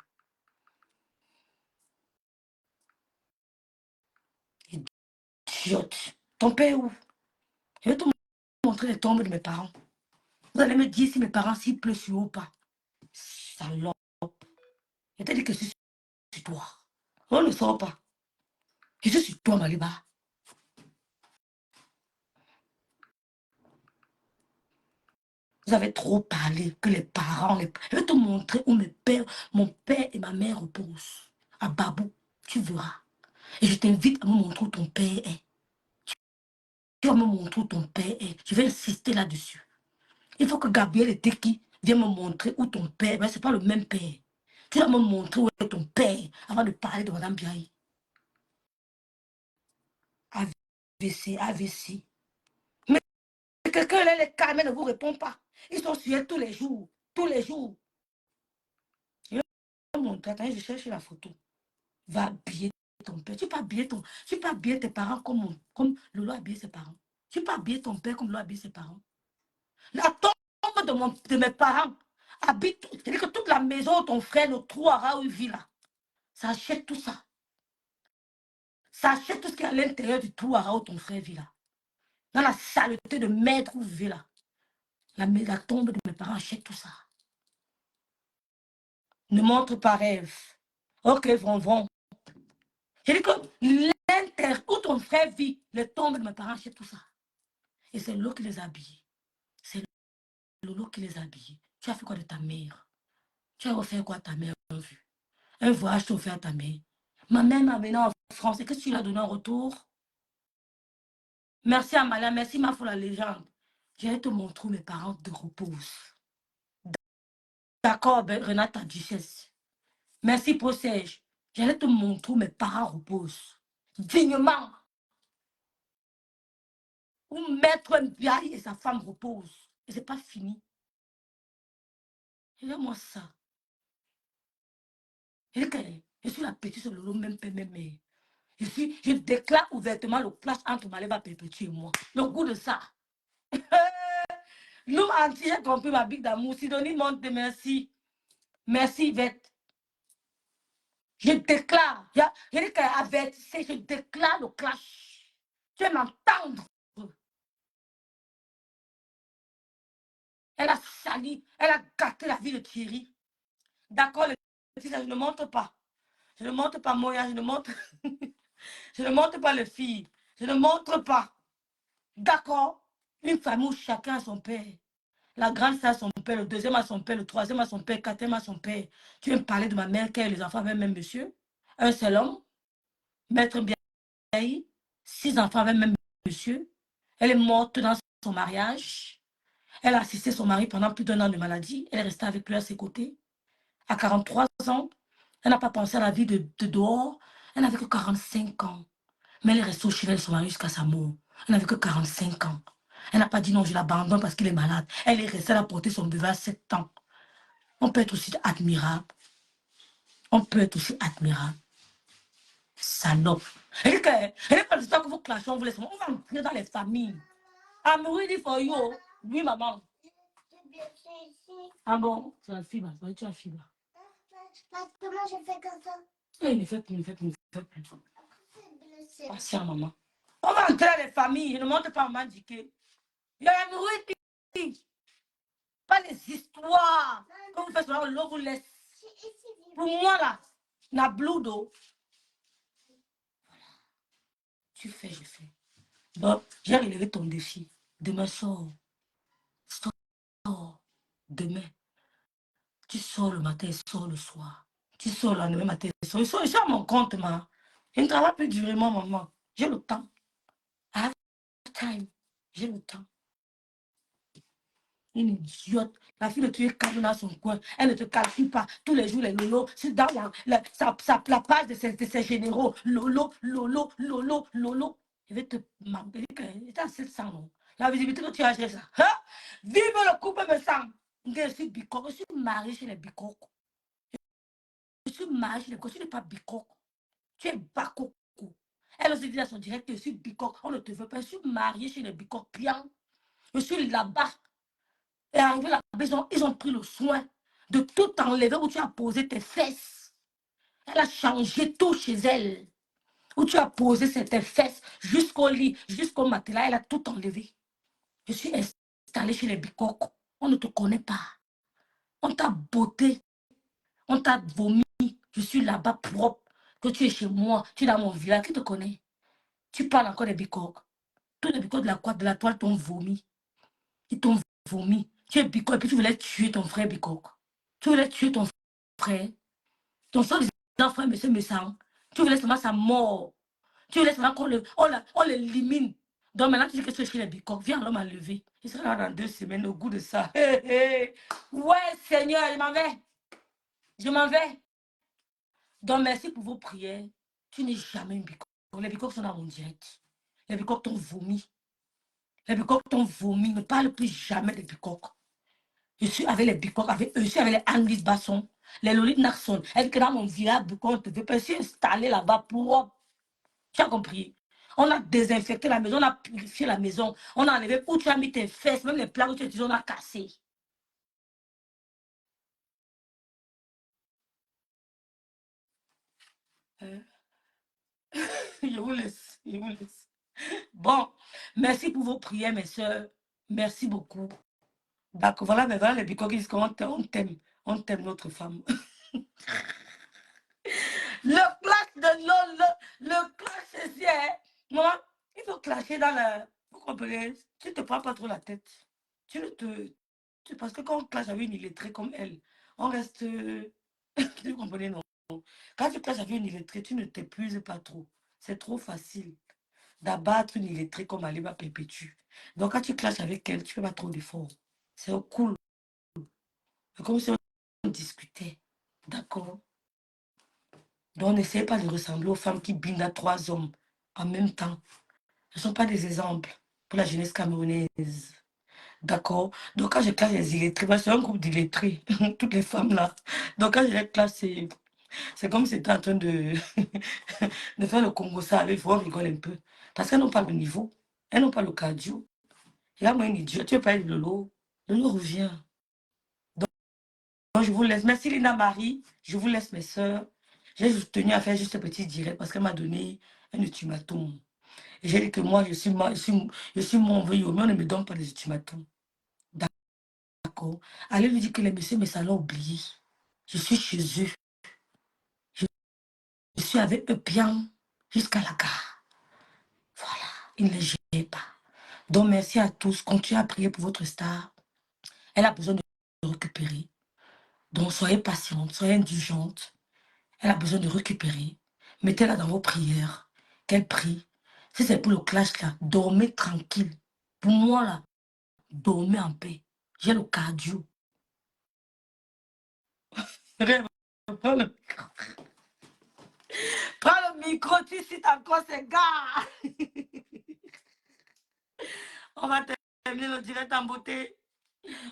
Idiote. Ton père est où? Je vais te montrer les tombes de mes parents. Vous allez me dire si mes parents s'y pleut sur eux ou pas. Salope. Je t'ai dit que je suis sur toi. On ne sort pas. Je suis sur toi, Maliba. Vous avez trop parlé que les parents... Je vais te montrer où mon père et ma mère reposent. À Babou, tu verras. Et je t'invite à me montrer où ton père est. Tu vas me montrer où ton père est. Je vais insister là-dessus. Il faut que Gabriel et Teki viennent me montrer où ton père est. Mais ce n'est pas le même père. Tu dois me montrer où est ton père avant de parler de Mme Biaï. AVC, AVC. Mais quelqu'un là, les calme, ne vous répond pas. Ils sont sur elle tous les jours. Tous les jours. Je vais te montrer. Attends, je cherche la photo. Va habiller ton père. Tu peux habiller tes parents comme Lolo a habillé ses parents. Tu peux habiller ton père comme Lolo a habillé ses parents. La tombe de mes parents habite. C'est-à-dire que toute la maison, ton frère, le trou à Raoult vit là. Ça achète tout ça. Ça achète tout ce qui est à l'intérieur du trou à Raoult, ton frère vit là. Dans la saleté de maître où vous vivez là. La tombe de mes parents achète tout ça. Ne montre pas rêve. Ok, vont. J'ai dit que l'intérieur où ton frère vit, les tombes de mes parents achètent tout ça. Et c'est Lolo qui les a habillés. C'est Lolo qui les a habillés. Tu as fait quoi de ta mère? Tu as offert quoi à ta mère en vue? Un voyage tu as offert à ta mère. Ma mère m'a amené en France. Et qu'est-ce que tu lui as donné en retour? Merci à Malin, merci ma foule la légende. Je vais te montrer où mes parents te reposent. D'accord, Renata Duchesse. Merci, Procège. J'allais te montrer où mes parents reposent. Dignement. Où Maître Mbiaye et sa femme reposent. Et c'est pas fini. Regarde-moi ça. Je suis la petite sur le lot, même père, même mère. Je déclare ouvertement le clash entre Maléva Perpétue et moi. Le goût de ça. Nous entiers, j'ai compris ma big d'amour. Sidonie monte, merci. Merci, Yvette. Je déclare. Je dis qu'avec je déclare le clash. Tu vas m'entendre. Elle a sali, elle a gâté la vie de Thierry. D'accord, je ne montre pas. Je ne montre pas Moya, je ne montre. Je ne montre pas les filles. Je ne montre pas. D'accord? Une famille où chacun a son père. La grande sœur a son père, le deuxième a son père, le troisième a son père, le quatrième a son père. Tu viens me parler de ma mère qui a les enfants avec même monsieur. Un seul homme, Maître Biaï, 6 enfants avec même monsieur. Elle est morte dans son mariage. Elle a assisté son mari pendant plus d'1 an de maladie. Elle est restée avec lui à ses côtés. À 43 ans, elle n'a pas pensé à la vie de dehors. Elle n'avait que 45 ans. Mais elle est restée au chevet de son mari jusqu'à sa mort. Elle n'avait que 45 ans. Elle n'a pas dit non, je l'abandonne parce qu'il est malade. Elle est restée à porter son bébé à 7 ans. On peut être aussi admirable. On peut être aussi admirable. Salope. Et quand l'histoire que vous clashez, on vous laisse. On va entrer dans les familles. I'm ready for you. Oui, maman. Ah bon? Tu as fibre. Tu as fibre. Parce que moi, je fais comme ça. Il ne fait plus, il ne fait plus, il ne fait plus. Patient, maman. On va entrer dans les familles. Ne monte pas maman Diké. Il y a un ready. Pas les histoires. Quand vous faites cela, l'eau vous laisse. Pour moi, là, na bloudo. Tu fais, je fais. Bon, j'ai relevé ton défi. Demain, sors. Sors. Demain. Tu sors le matin et sors le soir. Tu sors le lendemain matin et sors. Je suis à mon compte, ma. Je ne travaille plus durement, maman. J'ai le temps. I have time. J'ai le temps. Une idiote. La fille de tu es calme dans son coin. Elle ne te calcule pas. Tous les jours, les lolos. C'est dans la page de ses généraux. Lolo, lolo, lolo, lolo. Je vais te m'appeler que tu as 700, non? La visibilité que tu as, c'est ça. Hein? Vive le couple, me semble. Je suis bicoque. Je suis mariée chez les bicoques. Je suis mariée chez les bicoques. Tu n'es pas bicoque. Tu es bacoco. Elle aussi dit à son direct que je suis bicoque. On ne te veut pas. Je suis mariée chez les bicoques. Bien. Je suis là-bas. Et arrivé là, ils ont pris le soin de tout enlever où tu as posé tes fesses. Elle a changé tout chez elle. Où tu as posé tes fesses jusqu'au lit, jusqu'au matelas, elle a tout enlevé. Je suis installée chez les bicoques. On ne te connaît pas. On t'a botté. On t'a vomi. Je suis là-bas propre. Que tu es chez moi, tu es dans mon village. Qui te connaît? Tu parles encore des bicoques. Tous les bicoques de la toile t'ont vomi. Ils t'ont vomi. Tu es bicoque et puis tu voulais tuer ton frère bicoque. Tu voulais tuer ton frère. Ton frère, monsieur Messang. Tu voulais seulement sa mort. Tu voulais seulement qu'on l'élimine. Donc maintenant, tu dis que tu es chez les bicoques. Viens, l'homme à lever. Il sera là dans 2 semaines au goût de ça. Hey, hey. Ouais, Seigneur, je m'en vais. Je m'en vais. Donc merci pour vos prières. Tu n'es jamais une bicoque. Les bicoques sont dans mon direct. Les bicoques t'ont vomi. Les bicoques t'ont vomi. Ne parle plus jamais des bicoques. Je suis avec les bicoques, je suis avec les Anglis Basson, les Lolites Naxon. Elle que dans mon village, on te veut pas. Je suis installée là-bas pour. Tu as compris? On a désinfecté la maison, on a purifié la maison, on a enlevé où tu as mis tes fesses, même les plats où tu as utilisé, on a cassé. Je vous laisse, je vous laisse. Bon, merci pour vos prières, mes soeurs. Merci beaucoup. D'accord, voilà, mais voilà les bicoques qui disent qu'on t'aime. On t'aime, notre femme. Le clash de l'eau, le clash ici, hein. Moi, il faut clasher dans le. Vous comprenez? Tu ne te prends pas trop la tête. Tu ne te. Parce que quand on clash avec une illettrée comme elle, on reste. Vous comprenez, non? Quand tu clashes avec une illettrée, tu ne t'épuises pas trop. C'est trop facile d'abattre une illettrée comme Aliba Perpétue. Donc quand tu clashes avec elle, tu ne fais pas trop d'efforts. C'est cool. C'est comme si on discutait. D'accord? Donc, n'essayez pas de ressembler aux femmes qui bindent à 3 hommes en même temps. Ce ne sont pas des exemples pour la jeunesse camerounaise. D'accord? Donc, quand je classe les illettrés, c'est un groupe d'illettrés, toutes les femmes là. Donc, quand je les classe, c'est comme si c'était en train de, de faire le Congo ça avec vous, on rigole un peu. Parce qu'elles n'ont pas le niveau, elles n'ont pas le cardio. Et là, moi, une idiote, tu veux pas être de l'eau. De l'eau revient. Donc, je vous laisse. Merci, Linda Marie. Je vous laisse, mes soeurs. J'ai tenu à faire juste un petit direct parce qu'elle m'a donné un ultimatum. Et j'ai dit que moi, je suis mon veuille, mais on ne me donne pas des ultimatums. D'accord. Allez lui dire que les messieurs, mais ça l'a oublié. Je suis chez eux. Je suis avec eux bien jusqu'à la gare. Voilà. Ils ne les gênent pas. Donc, merci à tous. Continuez à prier pour votre star. Elle a besoin de récupérer. Donc, soyez patiente, soyez indulgente. Elle a besoin de récupérer. Mettez-la dans vos prières. Qu'elle prie. Si c'est pour le clash là, dormez tranquille. Pour moi là, dormez en paix. J'ai le cardio. Prends le micro, tu cites encore ces gars. On va te terminer le direct en beauté.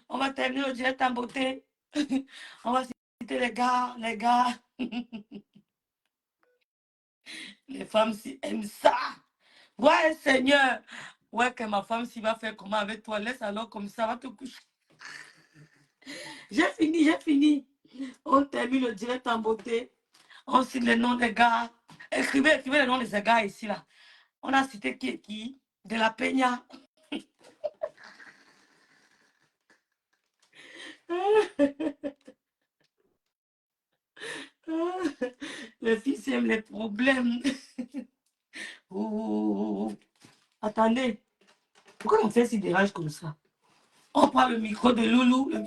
On va terminer le direct en beauté. On va citer les gars, les gars. Les femmes si aiment ça. Ouais, Seigneur. Ouais, que ma femme s'y va faire comment avec toi. Laisse alors comme ça, va te coucher. J'ai fini, j'ai fini. On termine le direct en beauté. On cite les noms des gars. Écrivez les noms des gars ici, là. On a cité qui est qui? De la Peña. Les filles aiment les problèmes. Oh. Attendez. Pourquoi on fait si dérange comme ça? On prend le micro de Loulou. Le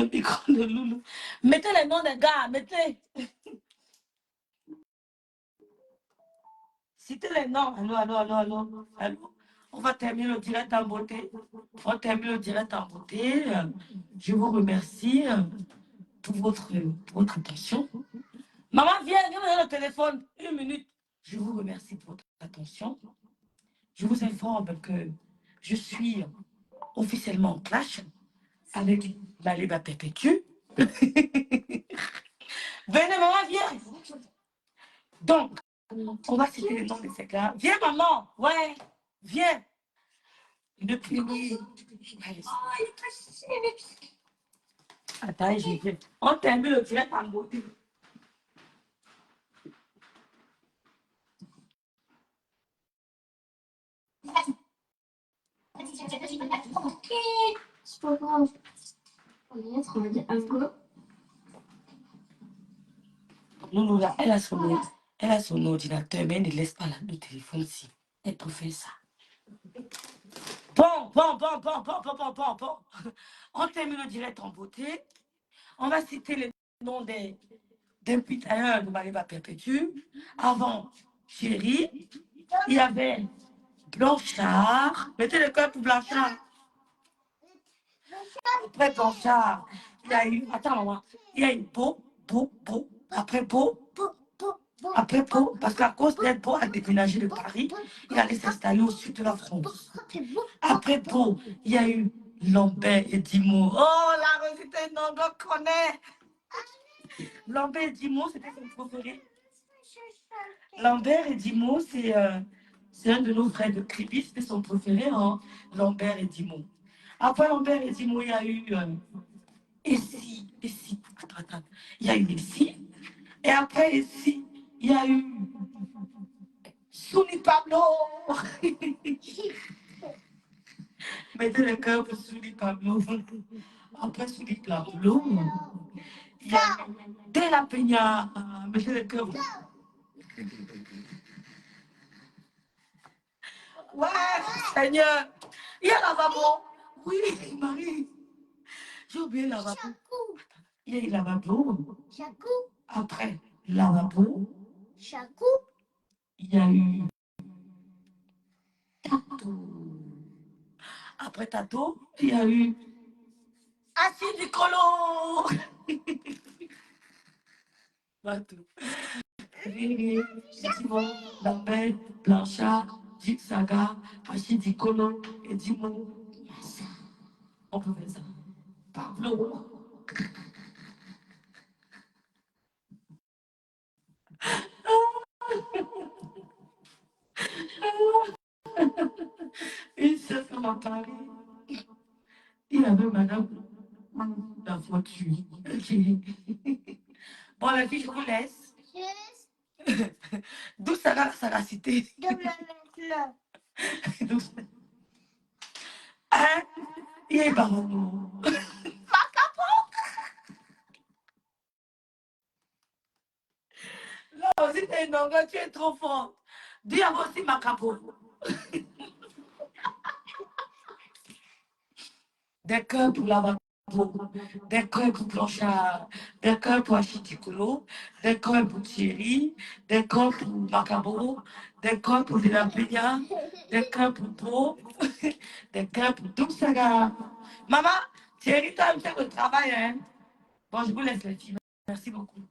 micro de Loulou. Mettez les noms des gars. Mettez. Citez les noms. Allô. On va terminer le direct en beauté. On termine le direct en beauté. Je vous remercie pour votre attention. Maman, viens me donner le téléphone. 1 minute. Je vous remercie pour votre attention. Je vous informe que je suis officiellement en clash avec Maliba Perpétue. Venez, maman, viens. Donc, on va citer les noms de ces gars. Viens, maman. Ouais, viens. Depuis. Attends, j'y viens. On termine le direct en beauté. C'est pas grave. On va être, on va dire un peu. Loulou, là, elle a son ordinateur, mais elle ne laisse pas le téléphone ici. Elle peut faire ça. Bon. On termine le direct en beauté. On va citer les noms des putailleurs de Maliba Perpétue. Avant, Chérie, il y avait Blanchard. Mettez le cœur pour Blanchard. Après Blanchard, il y a eu. Attends, maman. Il y a eu Beau. Après Beau. Après Beau, parce qu'à cause d'être Beau a déménagé de Paris, il allait s'installer au sud de la France. Après Beau, il y a eu Lambert et Dimo. Oh, la recette, non, on connaît. Lambert et Dimo, c'était son préféré. Lambert et Dimo, c'est un de nos frères de Cribis, c'était son préféré, hein? Lambert et Dimo. Après Lambert et Dimo, il y a eu Essie. Attends. Il y a eu Essie. Et après Essie, il y a eu Souni Pablo. Mettez le cœur pour Souni Pablo. Après Souni Pablo, il y a eu De la Peña. Mettez le cœur. Ouais, Seigneur. Il y a lavabo. Oui, Marie. J'ai oublié lavabo. Il y a eu lavabo. Après lavabo. Il y a eu Tato. Après Tato, il y a eu Assis Nicolo. Simon, Lambert, Blanchard, Gilles Saga, Assis Nicolo et Dimo. On peut faire ça. Pablo. Une seule femme à Paris. Il y avait madame la voiture. Ok. Bon, la fille, je vous laisse. D'où ça va la sagacité? Hein? Il est barreau. Là aussi, t'es une longueur, tu es trop forte. Dis à moi aussi, Macapo. Des cœurs pour Lavabo, des cœurs pour Blanchard, des cœurs pour Achitikolo, des cœurs pour Thierry, des cœurs pour Macabo, des cœurs pour De la Peña, des cœurs pour Beau, des cœurs pour tout ça. Maman, Thierry, tu as fait le travail, hein? Bon, je vous laisse les filles. Merci beaucoup.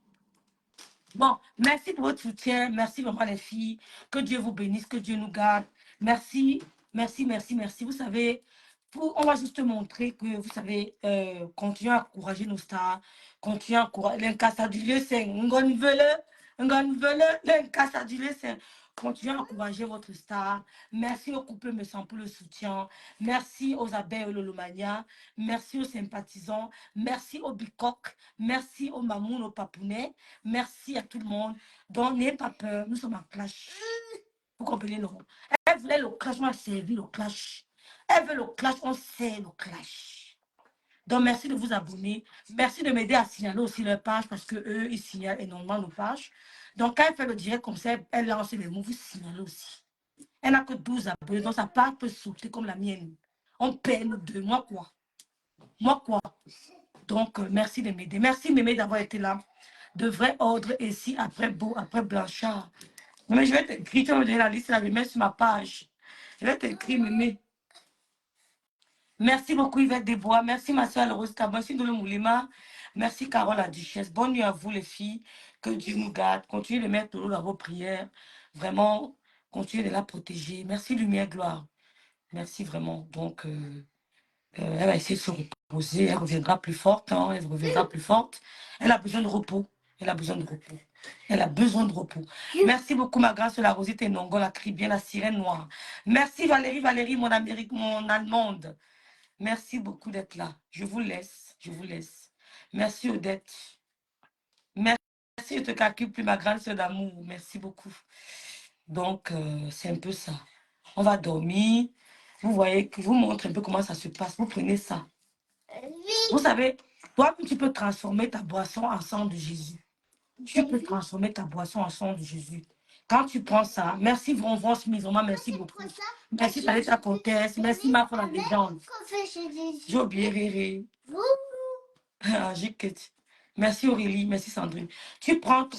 Bon, merci pour votre soutien. Merci vraiment les filles. Que Dieu vous bénisse, que Dieu nous garde. Merci. Merci, merci, merci. Vous savez, on va juste montrer que, vous savez, continuez à encourager nos stars, continuez à encourager l'incassa du lieu, c'est l'incassa du lieu, c'est continuez à encourager votre star. Merci au couple Messan pour le soutien. Merci aux abeilles Lolomania. Merci aux sympathisants. Merci aux bicoques. Merci aux mamoun, aux papounets. Merci à tout le monde. Donc, n'ayez pas peur, nous sommes en clash. Vous comprenez, non? Elle voulait le clash, on a servi le clash. Elle veut le clash, on sert le clash. Donc, merci de vous abonner. Merci de m'aider à signaler aussi leur page parce qu'eux, ils signalent énormément nos pages. Donc, quand elle fait le direct comme ça, elle lance les mots, vous signalez aussi. Elle n'a que 12 abonnés, donc sa page peut sauter comme la mienne. On paie nous deux. Moi, quoi? Moi, quoi? Donc, merci de m'aider. Merci, Mémé, d'avoir été là. De vrai ordre ici, après Beau, après Blanchard. Mais je vais t'écrire, tu vas me donner la liste, je vais mettre sur ma page. Je vais t'écrire, Mémé. Merci beaucoup, Yvette Desbois. Merci, ma soeur Rose Cabot. Merci, Dole Moulima. Merci, Carole la Duchesse. Bonne nuit à vous, les filles. Que Dieu nous garde. Continuez de mettre l'eau dans vos prières. Vraiment, continuez de la protéger. Merci, Lumière, Gloire. Merci vraiment. Donc, elle va essayer de se reposer. Elle reviendra plus forte. Hein. Elle reviendra plus forte. Elle a besoin de repos. Elle a besoin de repos. Elle a besoin de repos. Merci beaucoup, ma grâce, la Rosette et Nongo, la Cribien, la Sirène Noire. Merci, Valérie, mon Amérique, mon Allemande. Merci beaucoup d'être là. Je vous laisse. Je vous laisse. Merci, Odette. Merci, je te calcule plus, ma grande soeur d'amour. Merci beaucoup. Donc, c'est un peu ça. On va dormir. Vous voyez, que je vous montre un peu comment ça se passe. Vous prenez ça. Vous savez, toi, tu peux transformer ta boisson en sang de Jésus. Tu peux transformer ta boisson en sang de Jésus. Quand tu prends ça, merci Vron Smith, vraiment merci beaucoup. Merci Talita Comtesse, merci ma pour la légende. J'ai oublié Réré. Merci Aurélie, merci Sandrine. Tu prends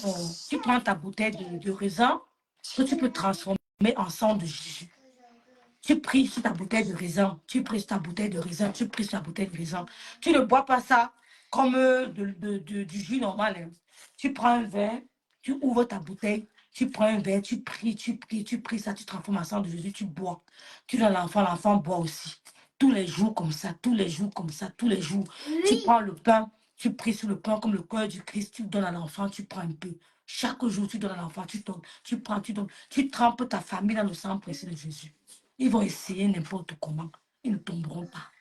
ta bouteille de raisin que tu peux transformer en sang de Jésus. Tu pries sur ta bouteille de raisin, tu pries sur ta bouteille de raisin, tu pries sur ta bouteille de raisin. Tu ne bois pas ça comme du jus normal. Hein. Tu prends un verre, tu ouvres ta bouteille, tu prends un verre, tu pries ça, tu transformes en sang de Jésus, tu bois. Tu donnes à l'enfant, l'enfant boit aussi. Tous les jours comme ça, tous les jours comme ça, tous les jours. Oui. Tu prends le pain, tu pries sur le pain comme le cœur du Christ, tu donnes à l'enfant, tu prends un peu. Chaque jour, tu donnes à l'enfant, tu donnes, tu prends, tu donnes. Tu trempes ta famille dans le sang précieux de Jésus. Ils vont essayer n'importe comment. Ils ne tomberont pas.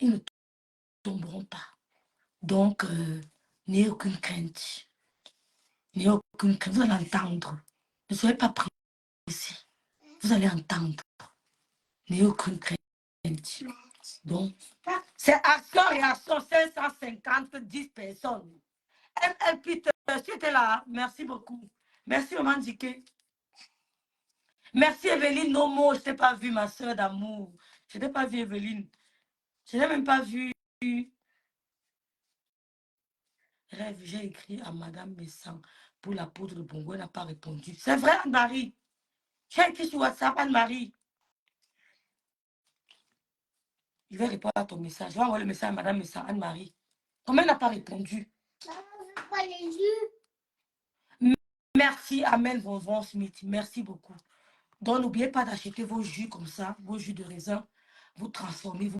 Ils ne tomberont pas. Donc, n'ayez aucune crainte. N'ayez aucune crainte. Vous allez entendre. Ne soyez pas pris ici. Vous allez entendre. N'ayez aucune crainte. Donc, c'est action-réaction 550, 10 personnes. ML Peter, tu étais là. Merci beaucoup. Merci, Maman Dike. Merci, Evelyne Nomo. Je ne t'ai pas vu, ma soeur d'amour. Je ne t'ai pas vu, Evelyne. Je n'ai même pas vu. Rêve, j'ai écrit à Madame Messan pour la poudre de Bongo. Elle n'a pas répondu. C'est vrai, Anne-Marie. J'ai écrit sur WhatsApp, Anne-Marie. Je vais répondre à ton message. Je vais envoyer le message à Madame Messan, Anne-Marie. Comment elle n'a pas répondu? Merci, Amen Vron Smith. Merci beaucoup. Donc, n'oubliez pas d'acheter vos jus comme ça, vos jus de raisin. Vous transformez, vous